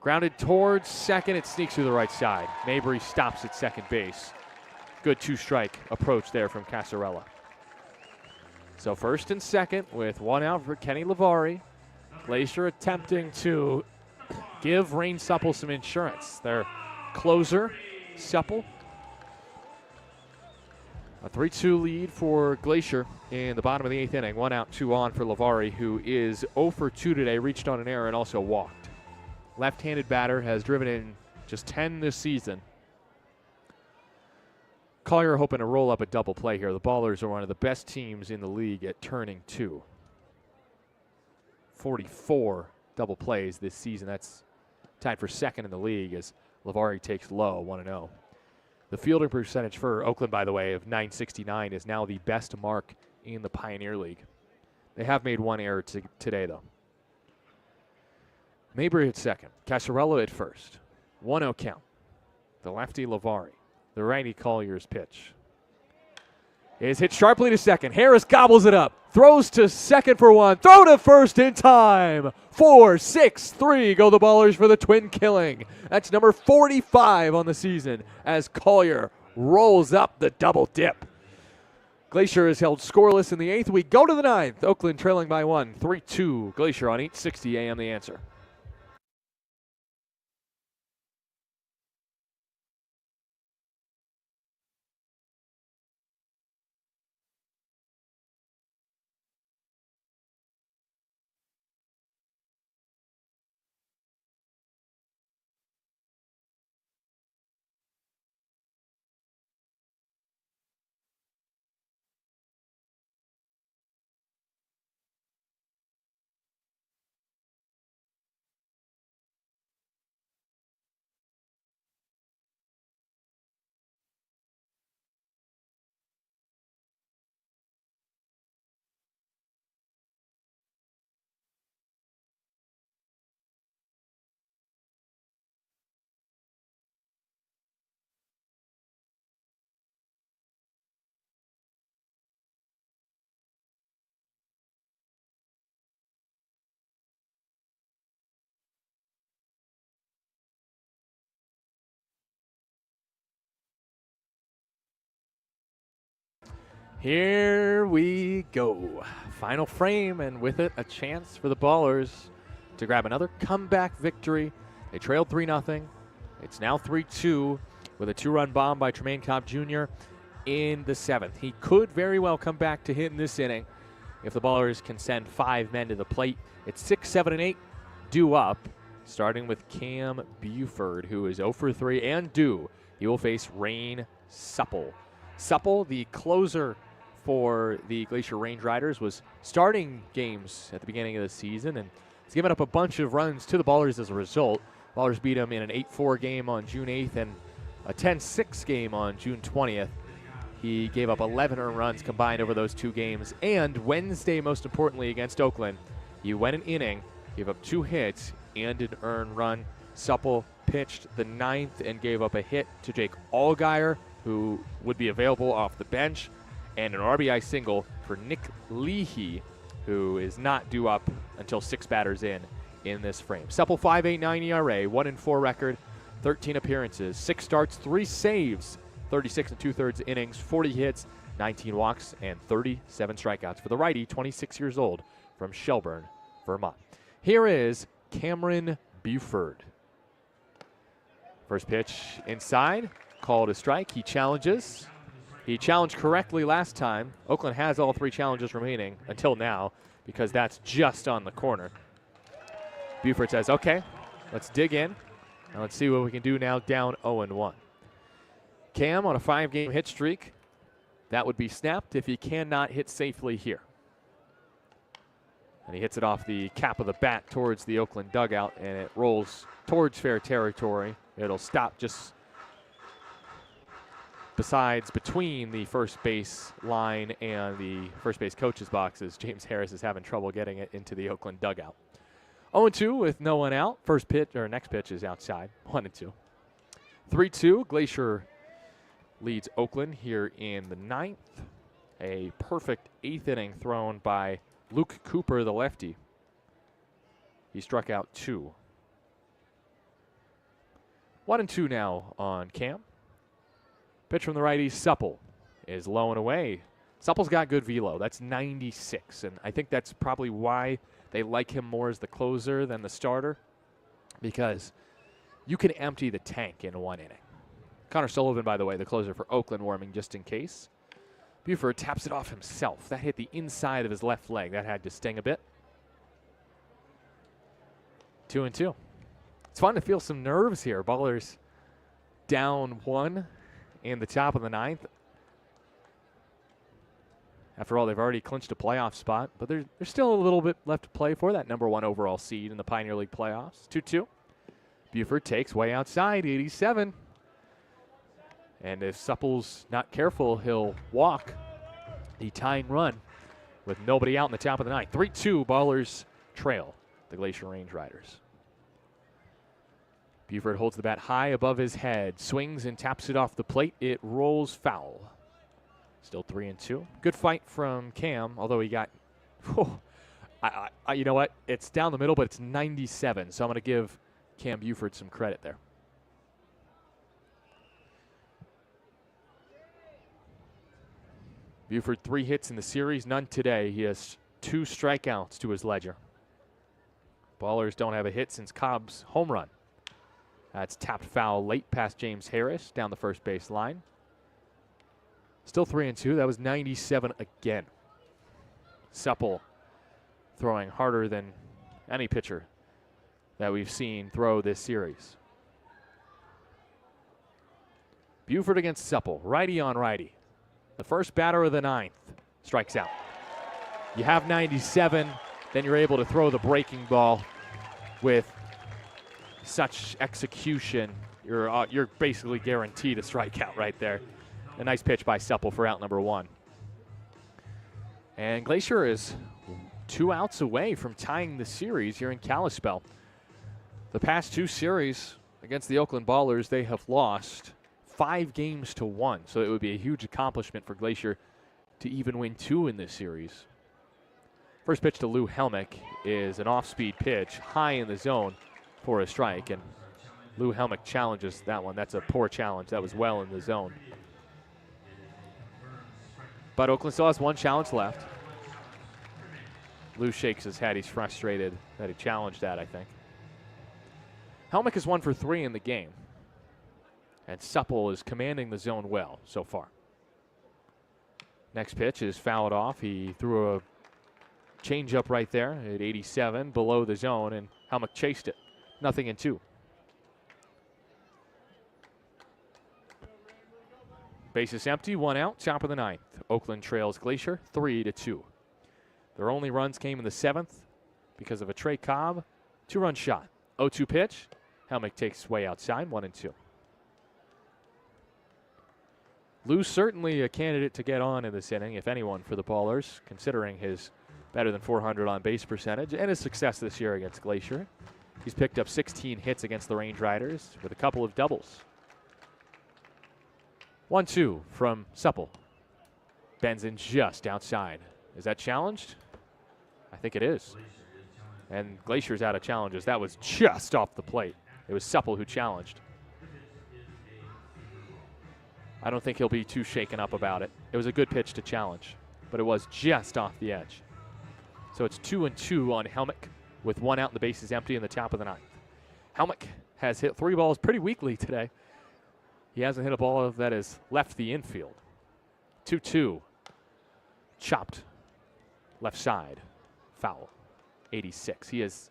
Grounded towards second. It sneaks through the right side. Mabry stops at second base. Good 2-strike approach there from Casarella. So first and second with 1 out for Kenny Lavari. Glacier attempting to give Rain Supple some insurance. Their closer, Supple. A 3-2 lead for Glacier in the bottom of the 8th inning. 1 out, 2 on for Lavari, who is 0 for 2 today, reached on an error and also walked. Left-handed batter, has driven in just 10 this season. Collier hoping to roll up a double play here. The Ballers are one of the best teams in the league at turning 2. 44 double plays this season. That's tied for second in the league as Lavari takes low, 1-0. The fielding percentage for Oakland, by the way, of .969 is now the best mark in the Pioneer League. They have made 1 error today, though. Mabry at second. Casarella at first. 1-0 count. The lefty Lavari. The righty Collier's pitch is hit sharply to second. Harris gobbles it up. Throws to second for 1. Throw to first in time. 4-6-3 go the Ballers for the twin killing. That's number 45 on the season as Collier rolls up the double dip. Glacier is held scoreless in the 8th. We go to the 9th. Oakland trailing by 1. 3-2 Glacier on 860 AM The Answer. Here we go. Final frame, and with it, a chance for the Ballers to grab another comeback victory. They trailed 3-0. It's now 3-2 with a 2-run bomb by Tremaine Cobb Jr. in the 7th. He could very well come back to hit in this inning if the Ballers can send 5 men to the plate. It's 6, 7, and 8 due up, starting with Cam Buford, who is 0 for 3 and due. He will face Rain Supple. Supple, the closer for the Glacier Range Riders, was starting games at the beginning of the season and has given up a bunch of runs to the Ballers as a result. Ballers beat him in an 8-4 game on June 8th and a 10-6 game on June 20th. He gave up 11 earned runs combined over those 2 games. And Wednesday, most importantly, against Oakland, he went an inning, gave up 2 hits and an earned run. Supple pitched the 9th and gave up a hit to Jake Allgaier, who would be available off the bench, and an RBI single for Nick Leahy, who is not due up until 6 batters in this frame. Supple 5.89 ERA, 1-4 record, 13 appearances, 6 starts, 3 saves, 36 2/3 innings, 40 hits, 19 walks, and 37 strikeouts for the righty, 26 years old, from Shelburne, Vermont. Here is Cameron Buford. First pitch inside, called a strike. He challenges. He challenged correctly last time. Oakland has all 3 challenges remaining until now because that's just on the corner. Buford says, okay, let's dig in, and let's see what we can do now down 0-1. Cam on a 5-game hit streak. That would be snapped if he cannot hit safely here. And he hits it off the cap of the bat towards the Oakland dugout, and it rolls towards fair territory. It'll stop just between the first base line and the first base coach's boxes. James Harris is having trouble getting it into the Oakland dugout. 0-2 with no one out. First pitch, or next pitch, is outside. 1-2. 3-2. Glacier leads Oakland here in the 9th. A perfect 8th inning thrown by Luke Cooper, the lefty. He struck out 2. 1-2 now on Cam. Pitch from the righty, Supple is low and away. Supple's got good velo. That's 96, and I think that's probably why they like him more as the closer than the starter, because you can empty the tank in 1 inning. Connor Sullivan, by the way, the closer for Oakland, warming just in case. Buford taps it off himself. That hit the inside of his left leg. That had to sting a bit. 2-2. It's fun to feel some nerves here. Ballers down 1 in the top of the 9th. After all, they've already clinched a playoff spot, but there's still a little bit left to play for that number 1 overall seed in the Pioneer League playoffs. 2-2. Buford takes way outside, 87. And if Supple's not careful, he'll walk the tying run with nobody out in the top of the 9th. 3-2, Ballers trail the Glacier Range Riders. Buford holds the bat high above his head, swings and taps it off the plate. It rolls foul. Still 3-2. Good fight from Cam, although he got, you know what? It's down the middle, but it's 97, so I'm going to give Cam Buford some credit there. Buford 3 hits in the series, none today. He has 2 strikeouts to his ledger. Ballers don't have a hit since Cobb's home run. That's tapped foul late past James Harris down the first base line. Still 3-2. That was 97 again. Supple throwing harder than any pitcher that we've seen throw this series. Buford against Supple, righty on righty. The first batter of the 9th strikes out. You have 97, then you're able to throw the breaking ball with such execution. You're basically guaranteed a strikeout right there. A nice pitch by Supple for out number 1. And Glacier is 2 outs away from tying the series here in Kalispell. The past 2 series against the Oakland Ballers, they have lost 5-1, so it would be a huge accomplishment for Glacier to even win 2 in this series. First pitch to Lou Helmick is an off-speed pitch, high in the zone for a strike, and Lou Helmick challenges that one. That's a poor challenge. That was well in the zone. But Oakland still has 1 challenge left. Lou shakes his head. He's frustrated that he challenged that, I think. Helmick is 1 for 3 in the game. And Supple is commanding the zone well so far. Next pitch is fouled off. He threw a changeup right there at 87 below the zone, and Helmick chased it. 0-2. Bases empty, 1 out, top of the 9th. Oakland trails Glacier 3-2. Their only runs came in the 7th because of a Trey Cobb 2-run shot. 0-2 pitch. Helmick takes way outside, 1-2. Lou's certainly a candidate to get on in this inning, if anyone, for the Ballers, considering his better than .400 on base percentage and his success this year against Glacier. He's picked up 16 hits against the Range Riders with a couple of doubles. 1-2 from Supple. Bends in just outside. Is that challenged? I think it is. And Glacier's out of challenges. That was just off the plate. It was Supple who challenged. I don't think he'll be too shaken up about it. It was a good pitch to challenge, but it was just off the edge. So it's 2-2 on Helmick with 1 out and the bases empty in the top of the 9th. Helmick has hit 3 balls pretty weakly today. He hasn't hit a ball that has left the infield. 2-2. Chopped. Left side. Foul. 86. He is,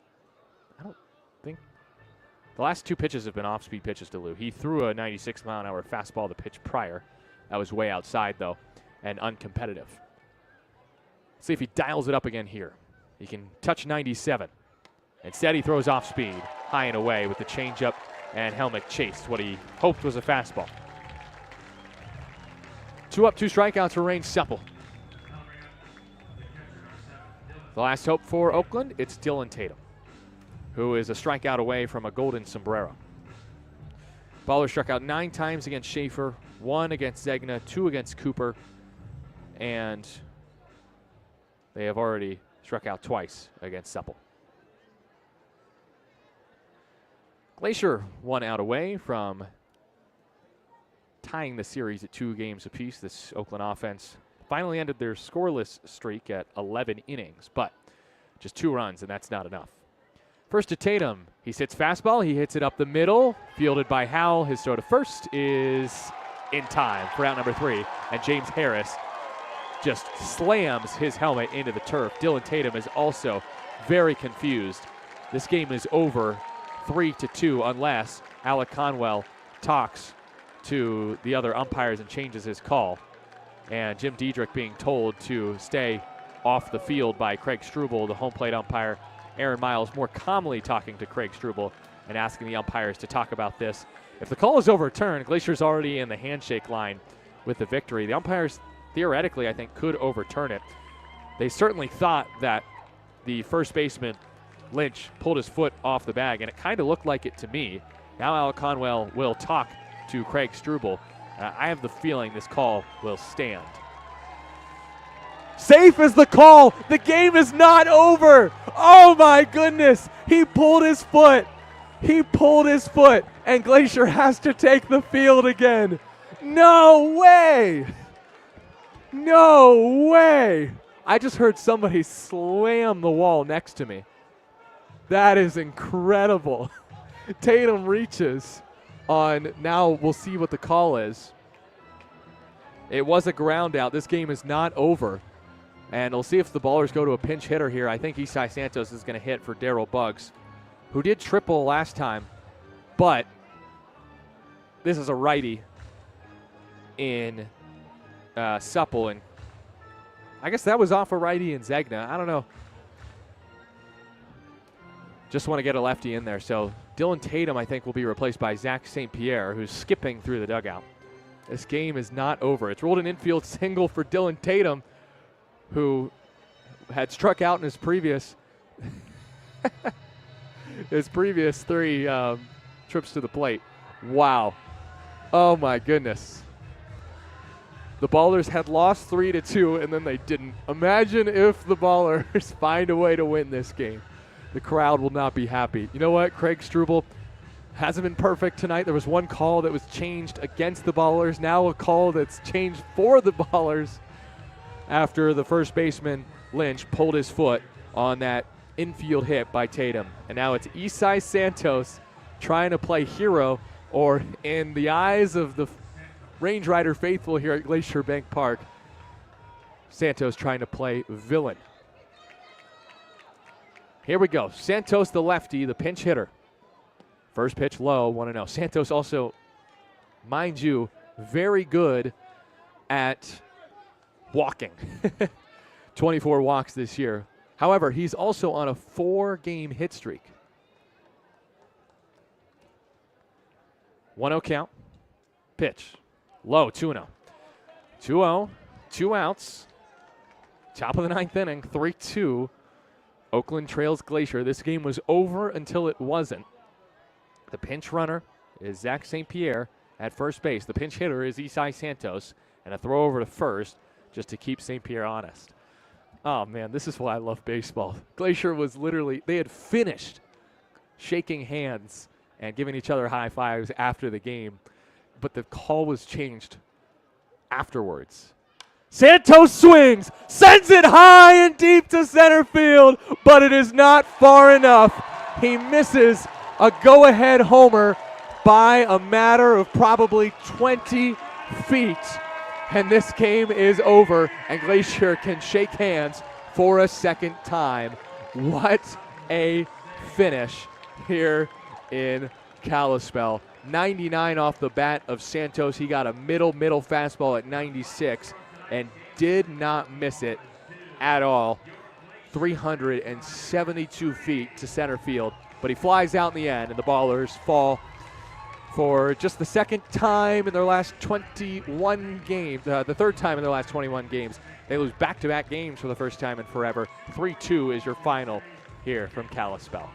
I don't think, the last 2 pitches have been off-speed pitches to Lou. He threw a 96-mile-an-hour fastball the pitch prior. That was way outside, though, and uncompetitive. See if he dials it up again here. He can touch 97. Instead, he throws off-speed, high and away with the changeup, and Helmick chased what he hoped was a fastball. 2 up, 2 strikeouts for Rain Supple. The last hope for Oakland, it's Dylan Tatum, who is a strikeout away from a golden sombrero. Baller struck out 9 times against Schaefer, 1 against Zegna, 2 against Cooper, and they have already struck out twice against Supple. Glacier 1 out away from tying the series at 2 games apiece. This Oakland offense finally ended their scoreless streak at 11 innings, but just 2 runs, and that's not enough. First to Tatum. He sits fastball. He hits it up the middle. Fielded by Howell. His throw to first is in time for out number 3, and James Harris just slams his helmet into the turf. Dylan Tatum is also very confused. This game is over 3-2 unless Alec Conwell talks to the other umpires and changes his call. And Jim Diedrich being told to stay off the field by Craig Struble, the home plate umpire. Aaron Miles more calmly talking to Craig Struble and asking the umpires to talk about this. If the call is overturned, Glacier's already in the handshake line with the victory. The umpires theoretically, I think, could overturn it. They certainly thought that the first baseman, Lynch, pulled his foot off the bag, and it kind of looked like it to me. Now Alec Conwell will talk to Craig Struble. I have the feeling this call will stand. Safe is the call. The game is not over. Oh my goodness. He pulled his foot. He pulled his foot, and Glacier has to take the field again. No way. No way. I just heard somebody slam the wall next to me. That is incredible. Tatum reaches on, now we'll see what the call is. It was a ground out. This game is not over. And we'll see if the Ballers go to a pinch hitter here. I think Isai Santos is going to hit for Darryl Buggs, who did triple last time. But this is a righty in Supple. And I guess that was off a righty in Zegna. I don't know. Just want to get a lefty in there. So Dylan Tatum, I think, will be replaced by Zach St. Pierre, who's skipping through the dugout. This game is not over. It's rolled an infield single for Dylan Tatum, who had struck out in his previous his previous 3 trips to the plate. Wow. Oh, my goodness. The Ballers had lost 3-2, and then they didn't. Imagine if the Ballers find a way to win this game. The crowd will not be happy. You know what? Craig Struble hasn't been perfect tonight. There was one call that was changed against the Ballers. Now a call that's changed for the Ballers after the first baseman, Lynch, pulled his foot on that infield hit by Tatum. And now it's Isai Santos trying to play hero, or in the eyes of the Range Rider faithful here at Glacier Bank Park, Santos trying to play villain. Here we go. Santos, the lefty, the pinch hitter. First pitch low, 1-0. Santos also, mind you, very good at walking. 24 walks this year. However, he's also on a 4-game hit streak. 1-0 count. Pitch. Low, 2-0. 2-0. 2 outs. Top of the 9th inning, 3-2. Oakland trails Glacier. This game was over until it wasn't. The pinch runner is Zach St. Pierre at first base. The pinch hitter is Isai Santos. And a throw over to first just to keep St. Pierre honest. Oh, man, this is why I love baseball. Glacier was literally, they had finished shaking hands and giving each other high fives after the game, but the call was changed afterwards. Santos swings, sends it high and deep to center field, but it is not far enough. He misses a go-ahead homer by a matter of probably 20 feet. And this game is over, and Glacier can shake hands for a second time. What a finish here in Kalispell. 99 off the bat of Santos. He got a middle fastball at 96 and did not miss it at all. 372 feet to center field, but he flies out in the end, and the Ballers fall for just the second time in their last 21 games, the third time in their last 21 games. They lose back-to-back games for the first time in forever. 3-2 is your final here from Kalispell.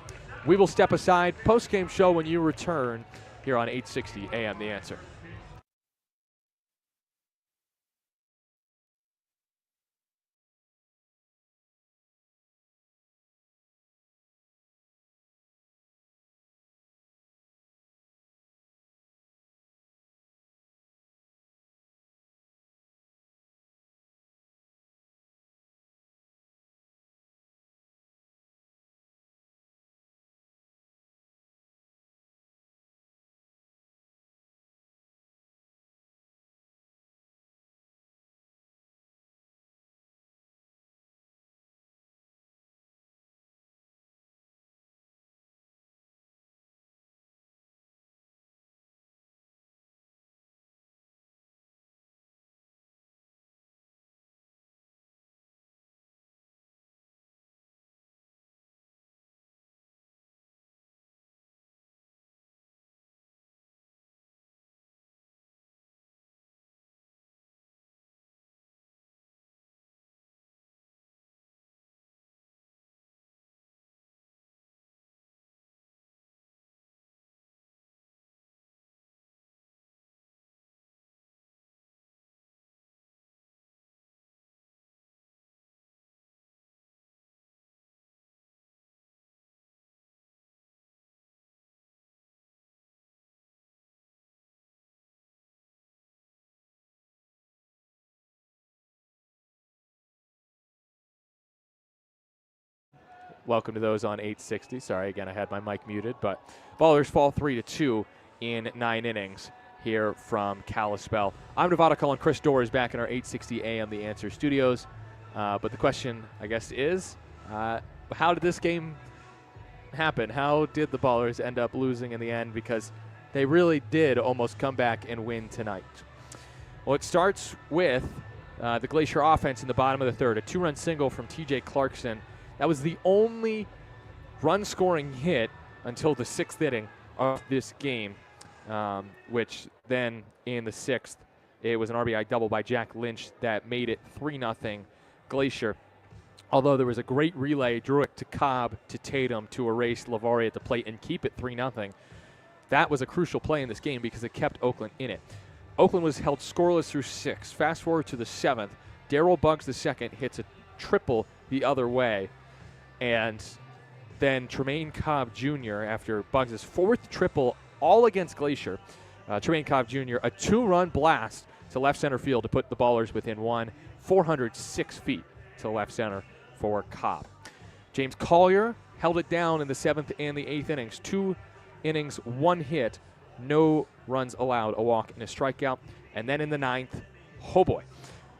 We will step aside. Post-game show when you return here on 860 AM The Answer. Welcome to those on 860. Sorry, again, I had my mic muted, but Ballers fall 3-2 in 9 innings here from Kalispell. I'm Nevada calling. Chris Dorr is back in our 860 AM The Answer studios. But the question, I guess, is how did this game happen? How did the Ballers end up losing in the end? Because they really did almost come back and win tonight. Well, it starts with the Glacier offense in the bottom of the third. A 2-run single from TJ Clarkson. That was the only run-scoring hit until the 6th inning of this game, which then in the 6th, it was an RBI double by Jack Lynch that made it 3-0 Glacier. Although there was a great relay, drew it to Cobb, to Tatum, to erase Lavari at the plate and keep it 3-0. That was a crucial play in this game because it kept Oakland in it. Oakland was held scoreless through 6. Fast forward to the 7th. Darryl Buggs II hits a triple the other way. And then Tremaine Cobb Jr., after Buggs' 4th triple, all against Glacier, Tremaine Cobb Jr., a 2-run blast to left center field to put the Ballers within 1, 406 feet to left center for Cobb. James Collier held it down in the 7th and the 8th innings. 2 innings, 1 hit, no runs allowed, a walk and a strikeout. And then in the 9th, oh boy,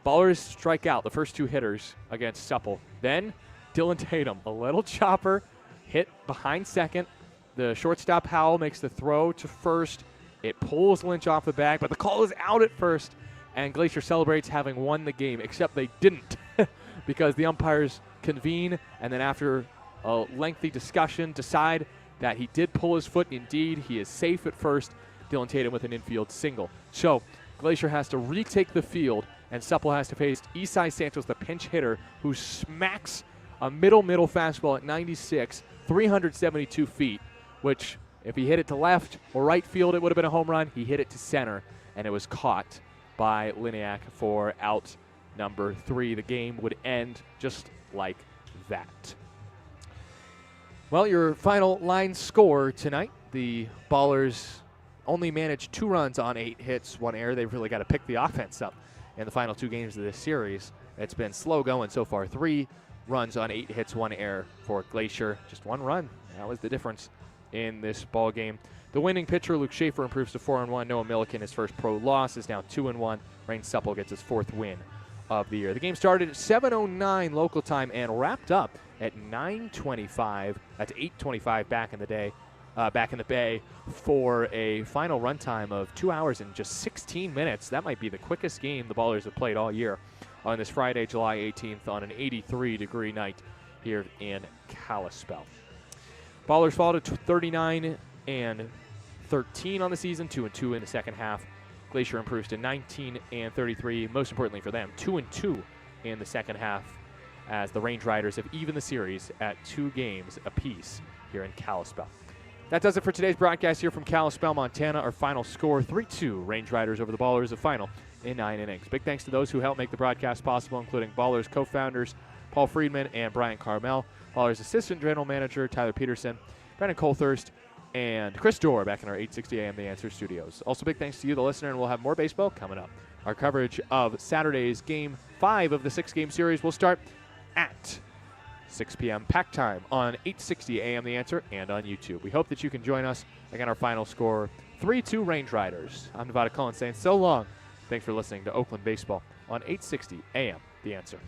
Ballers strike out the first 2 hitters against Supple. Then Dylan Tatum, a little chopper, hit behind second. The shortstop Howell makes the throw to first. It pulls Lynch off the bag, but the call is out at first, and Glacier celebrates having won the game, except they didn't because the umpires convene, and then after a lengthy discussion decide that he did pull his foot. Indeed, he is safe at first. Dylan Tatum with an infield single. So Glacier has to retake the field, and Supple has to face Isai Santos, the pinch hitter, who smacks a middle fastball at 96, 372 feet, which if he hit it to left or right field, it would have been a home run. He hit it to center, and it was caught by Liniak for out number 3. The game would end just like that. Well, your final line score tonight, the Ballers only managed 2 runs on 8 hits, 1 error. They've really got to pick the offense up in the final 2 games of this series. It's been slow going so far. 3 runs on 8 hits, 1 error for Glacier. Just 1 run. That was the difference in this ball game. The winning pitcher, Luke Schaefer, improves to 4-1. Noah Milliken, his first pro loss, is now 2-1. Rain Supple gets his 4th win of the year. The game started at 7:09 local time and wrapped up at 9:25. That's 8:25 back in the day, back in the Bay, for a final runtime of 2 hours and just 16 minutes. That might be the quickest game the Ballers have played all year on this Friday, July 18th, on an 83-degree night here in Kalispell. Ballers fall to 39-13 on the season, 2-2 in the second half. Glacier improves to 19-33. Most importantly for them, 2-2 in the second half, as the Range Riders have evened the series at 2 games apiece here in Kalispell. That does it for today's broadcast here from Kalispell, Montana. Our final score, 3-2, Range Riders over the Ballers, a final in 9 innings. Big thanks to those who helped make the broadcast possible, including Ballers co-founders Paul Friedman and Brian Carmel, Ballers assistant general manager Tyler Peterson, Brennan Colthurst, and Chris Dorr back in our 860 AM The Answer studios. Also, big thanks to you, the listener, and we'll have more baseball coming up. Our coverage of Saturday's Game 5 of the 6-game series will start at 6 p.m. pack time on 860 AM The Answer and on YouTube. We hope that you can join us. Again, our final score, 3-2 Range Riders. I'm Nevada Cullen saying so long. Thanks for listening to Oakland Baseball on 860 AM The Answer.